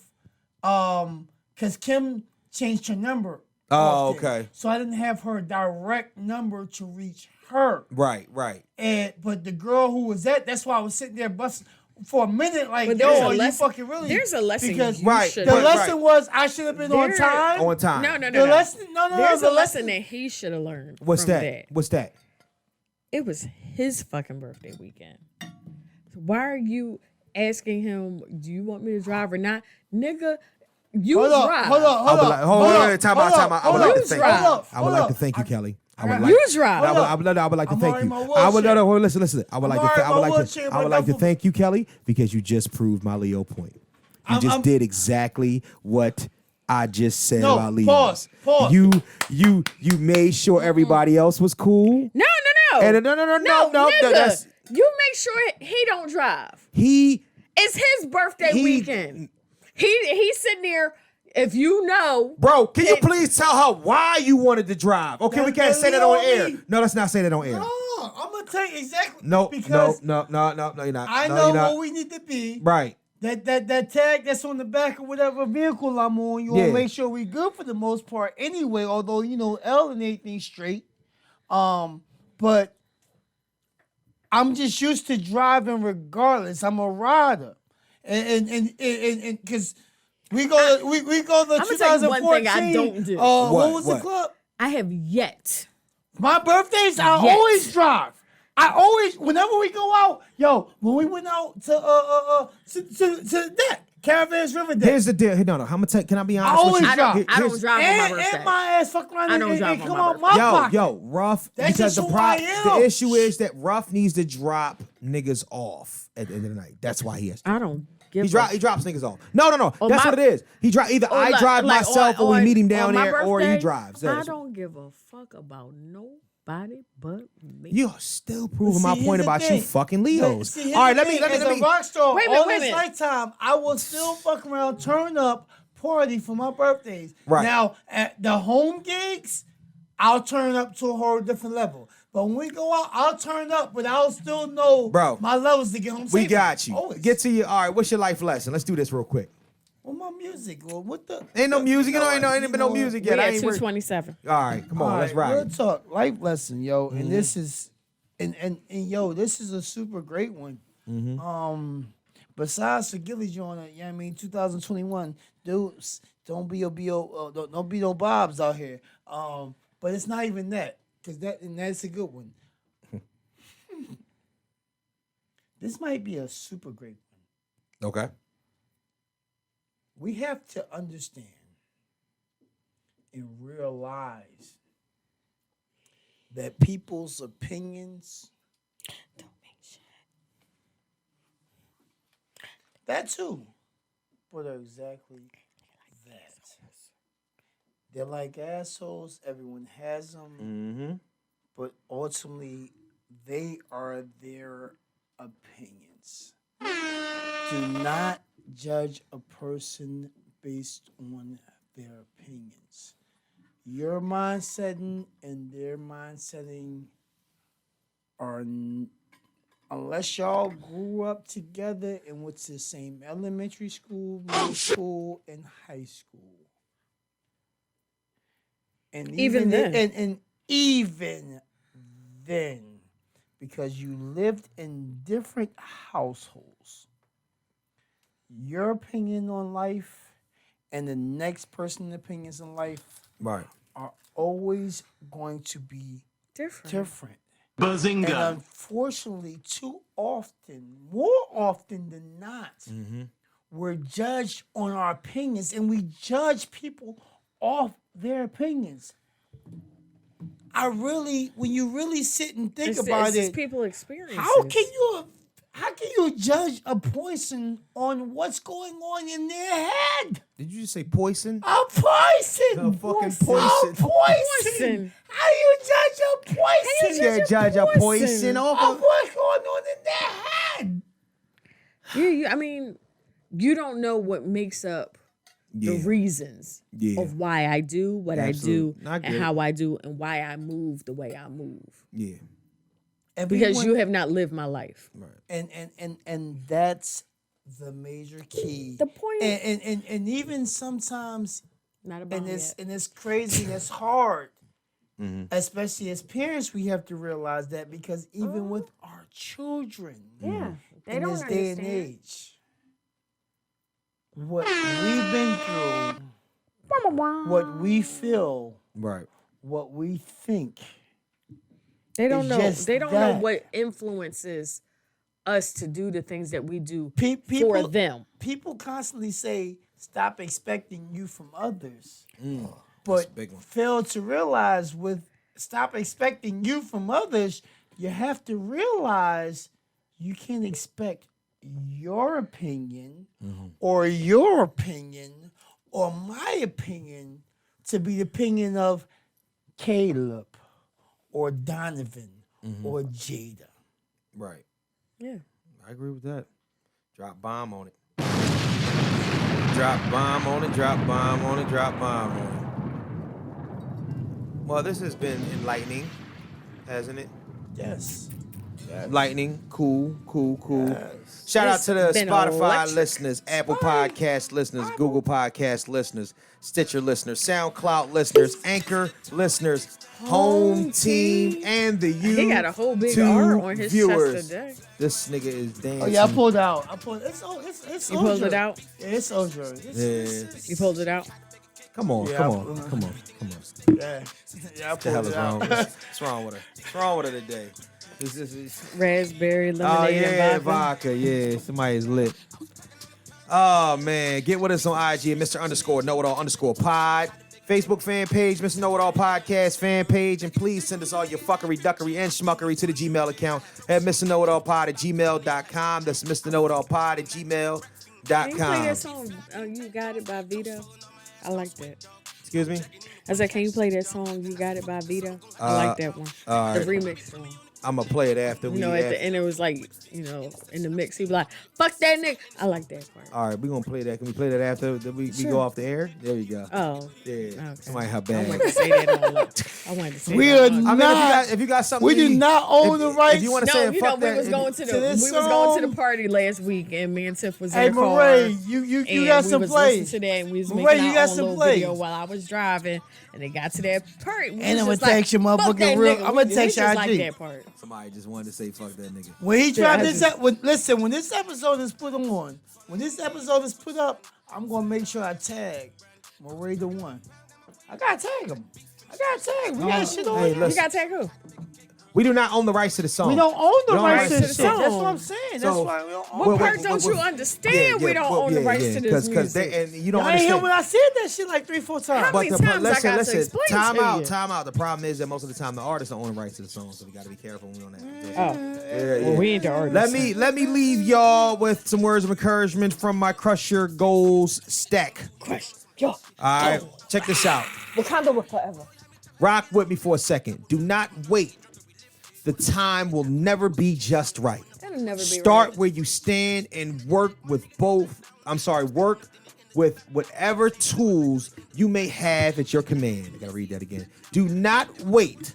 because Kim changed her number. Oh, often. okay. So I didn't have her direct number to reach her. Right. But the girl who was that's why I was sitting there busting for a minute, like, But yo, there's a are you lesson- fucking really? There's a lesson because you Right, should the have- lesson was I should have been on There- time. On time. No. The lesson, no. There's the a lesson that he should have learned. What's from that? What's that? It was his fucking birthday weekend. So why are you asking him, do you want me to drive or not? Nigga, you Hold drive. up. Time out. I would like to thank drive. you. I would like to thank you, Kelly. I would like. You drive. I would like to I'm thank already you. in my I would wheelchair. no. Listen. I would I'm like already to. in I my would like wheelchair, to. I would like to thank you, Kelly, because you just proved my Leo point. You just did exactly what I just said No, about Leos. pause. You made sure everybody else was cool. No. And no. Nigga, That's you make sure he don't drive. he. It's his birthday weekend. He's sitting there. If you know, Bro, can you please tell her why you wanted to drive? Okay, we can't say that on air. No, let's not say that on air. No, I'm gonna tell you exactly. No, because no, you're not. I No, know you're not. where we need to be. Right. That tag that's on the back of whatever vehicle I'm on, you wanna make sure we good for the most part anyway. Although L and everything straight, but I'm just used to driving regardless. I'm a rider, and because we go to I'm gonna tell you one 2014. thing I don't do. What was the What? club? I have yet. My birthdays, I Yes. always drive. Whenever we go out, when we went out to that Caravans Riverdale. Here's the deal. No. I'm gonna tell. Can I be honest always with you? drive. I don't drive on my birthday. And my ass fuck around I don't and drive on come my out my pocket. Yo, Ruff. That's because just the who I am. the issue is that Ruff needs to drop niggas off at the end of the night. That's why he has to. I don't give. He drops niggas off. No. On That's my- what it is. He either I like- drive like myself or we on- meet him down on my there or he birthday, drives. I That's- don't give a fuck about nobody but me. You're still proving my See, point here's the about you thing. fucking Leos. See, here's All right, the let me. thing. As a rock star, Wait a minute, all wait a this minute. lifetime, I will still fuck around, turn up, party for my birthdays. Right. Now, at the home gigs, I'll turn up to a whole different level. But when we go out, I'll turn up, but I'll still know Bro, my levels to get home We safely. got you. Always. Get to your. All right, what's your life lesson? Let's do this real quick. Well, my music. Well, what the? Ain't no music. Ain't been no what? music We yet. I at ain't worried. 227. All right, come on, All let's right, ride. real talk, life lesson, yo, and this is, and yo, this is a super great one. Besides for Gilly joint, 2021, dudes, don't be no bobs out here. But it's not even that, that's a good one. This might be a super great one. Okay. We have to understand and realize that people's opinions Don't make shit. that too, but are exactly that. They're like assholes. Everyone has them, Mm-hmm. but ultimately, they are their opinions. Do not judge a person based on their opinions. Your mindsetting and their mindsetting are, unless y'all grew up together and went to the same elementary school, middle school, and high school. And Even then. And even then, because you lived in different households, your opinion on life and the next person's opinions on life Right. are always going to be different. And Bazinga. unfortunately, too often, more often than not, we're judged on our opinions, and we judge people off their opinions. When you really sit and think about It's it, people experience. how can you judge a person on what's going on in their head? Did you just say poison? A poison. The fucking A poison. poison. How do you judge a poison? Yeah, judge a poison Of over. what's going on in their head? I mean, you don't know what makes up the reasons of why I do what I do and how I do and why I move the way I move. Yeah. Because you have not lived my life. Right. And that's the major key. The point and even sometimes not about and it's crazy and it's hard. Especially as parents, we have to realize that because even with our children, they in don't this understand. day and age, what we've been through, what we feel, Right. what we think. They don't It's know. just They don't know that. what influences us to do the things that we do People, for them. People constantly say, "Stop expecting you from others," That's but a big one. fail to realize with "stop expecting you from others," you have to realize you can't expect your opinion or your opinion or my opinion to be the opinion of Caleb or Donovan or Jada. Right. Yeah. I agree with that. Drop bomb on it. Drop bomb on it, drop bomb on it, drop bomb on it. Well, this has been enlightening, hasn't it? Yes. Lightning, cool. Shout out to the been Spotify electric. listeners, Apple Podcast listeners, Google Podcast listeners, Stitcher listeners, SoundCloud listeners, Anchor listeners, Home Team, and the YouTube He got a whole big R on his viewers. chest today. This nigga is dancing. Oh yeah, I pulled out. It's You pulled it out? Yeah, it's Ojo. You pulled it out? Come on. Yeah, Yeah, I What the hell pulled is it wrong with out. her? What's wrong with her? What's wrong with her today? Raspberry, Oh lemonade, yeah, and vodka. vodka. Yeah, somebody's lit. Oh man, get with us on IG at Mr_Know-It-All_pod. Facebook fan page, Mr. Know-It-All Podcast fan page, and please send us all your fuckery, duckery, and schmuckery to the Gmail account at MrKnowItAllPod@gmail.com. That's MrKnowItAllPod@gmail.com. Can you play that song, You Got It by Vito? I like that. Excuse me? I said, can you play that song, You Got It by Vito? I like that one. all The right. remix one. I'm gonna play it after we. You know, at the end it was like, you know, in the mix, he was like, fuck that nigga. I like that part. All right, we're gonna play that. Can we play that after we go off the air? There we go. Oh. Yeah. Okay. Somebody how I bad. wanted to say that all up. I wanted to say We that are all up. I mean, not. if you got something, We do not own the rights. If you want to No, say, you know, fuck we that, was going to to this we was going to song. the party last week, and me and Tiff was Hey, in the car. Murray, you and got we some was plays. listening to that, and we was Murray, making you our got own some little plays. video while I was driving, and they got to that part. We And was I'ma just like, text your fuck motherfucking that real- nigga. I'ma We text just like IG. that part. Somebody just wanted to say, fuck that nigga. When he dropped I this, just- listen. When this episode is put on, when this episode is put up, I'm gonna make sure I tag Murray the One. I gotta tag him. We got shit on Hey, here. You listen. got to tag who? We do not own the rights to the song. We don't own the We don't rights to own the the shit. song. That's what I'm saying. That's So- why we don't own What it. part don't you understand? We don't own the rights to this Because music. and you don't I ain't hear understand. when I said that shit like 3-4 times. How many But times I listen, got to explain time to out, you? time out. The problem is that most of the time the artists don't own the rights to the song, so we got to be careful when we on that. Oh, well, we ain't the artists. Let me leave y'all with some words of encouragement from my Crush Your Goals stack. Yo, All right, check this out. Wakanda will forever. Rock with me for a second. Do not wait. The time will never be just right. That'll never be Start right. where you stand and work with whatever tools you may have at your command. I gotta read that again. Do not wait.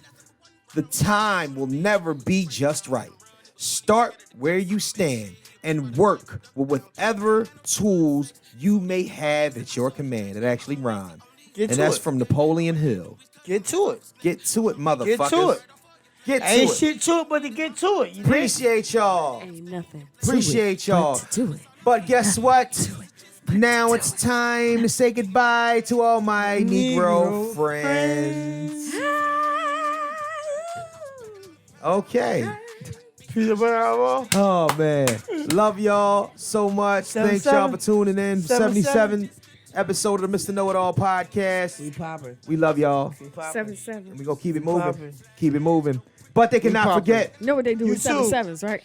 The time will never be just right. Start where you stand and work with whatever tools you may have at your command. It actually rhymed. Get And to that's it. from Napoleon Hill. Get to it. Get to it, motherfuckers. Get to it. Get to Ain't it. shit to it but to get to it. You dig? Appreciate y'all. Ain't nothing. Appreciate y'all. Do it. But guess what? Now it's time to say goodbye to all my Negro friends. Okay. Peter Bravo. Oh, man. Love y'all so much. Thanks y'all for tuning in. 77 episode of the Mr. Know-It-All Podcast. We poppin'. We love y'all. We poppin'. 7-7. We gonna keep it We moving. poppin'. Keep it moving. But they cannot poppin'. forget, You know what they do You with too. 7-7s, right?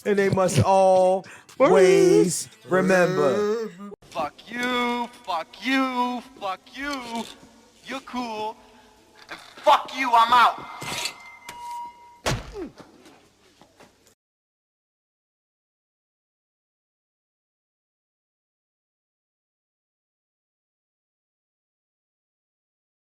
and they must always remember. Fuck you, fuck you, fuck you. You're cool. And fuck you, I'm out.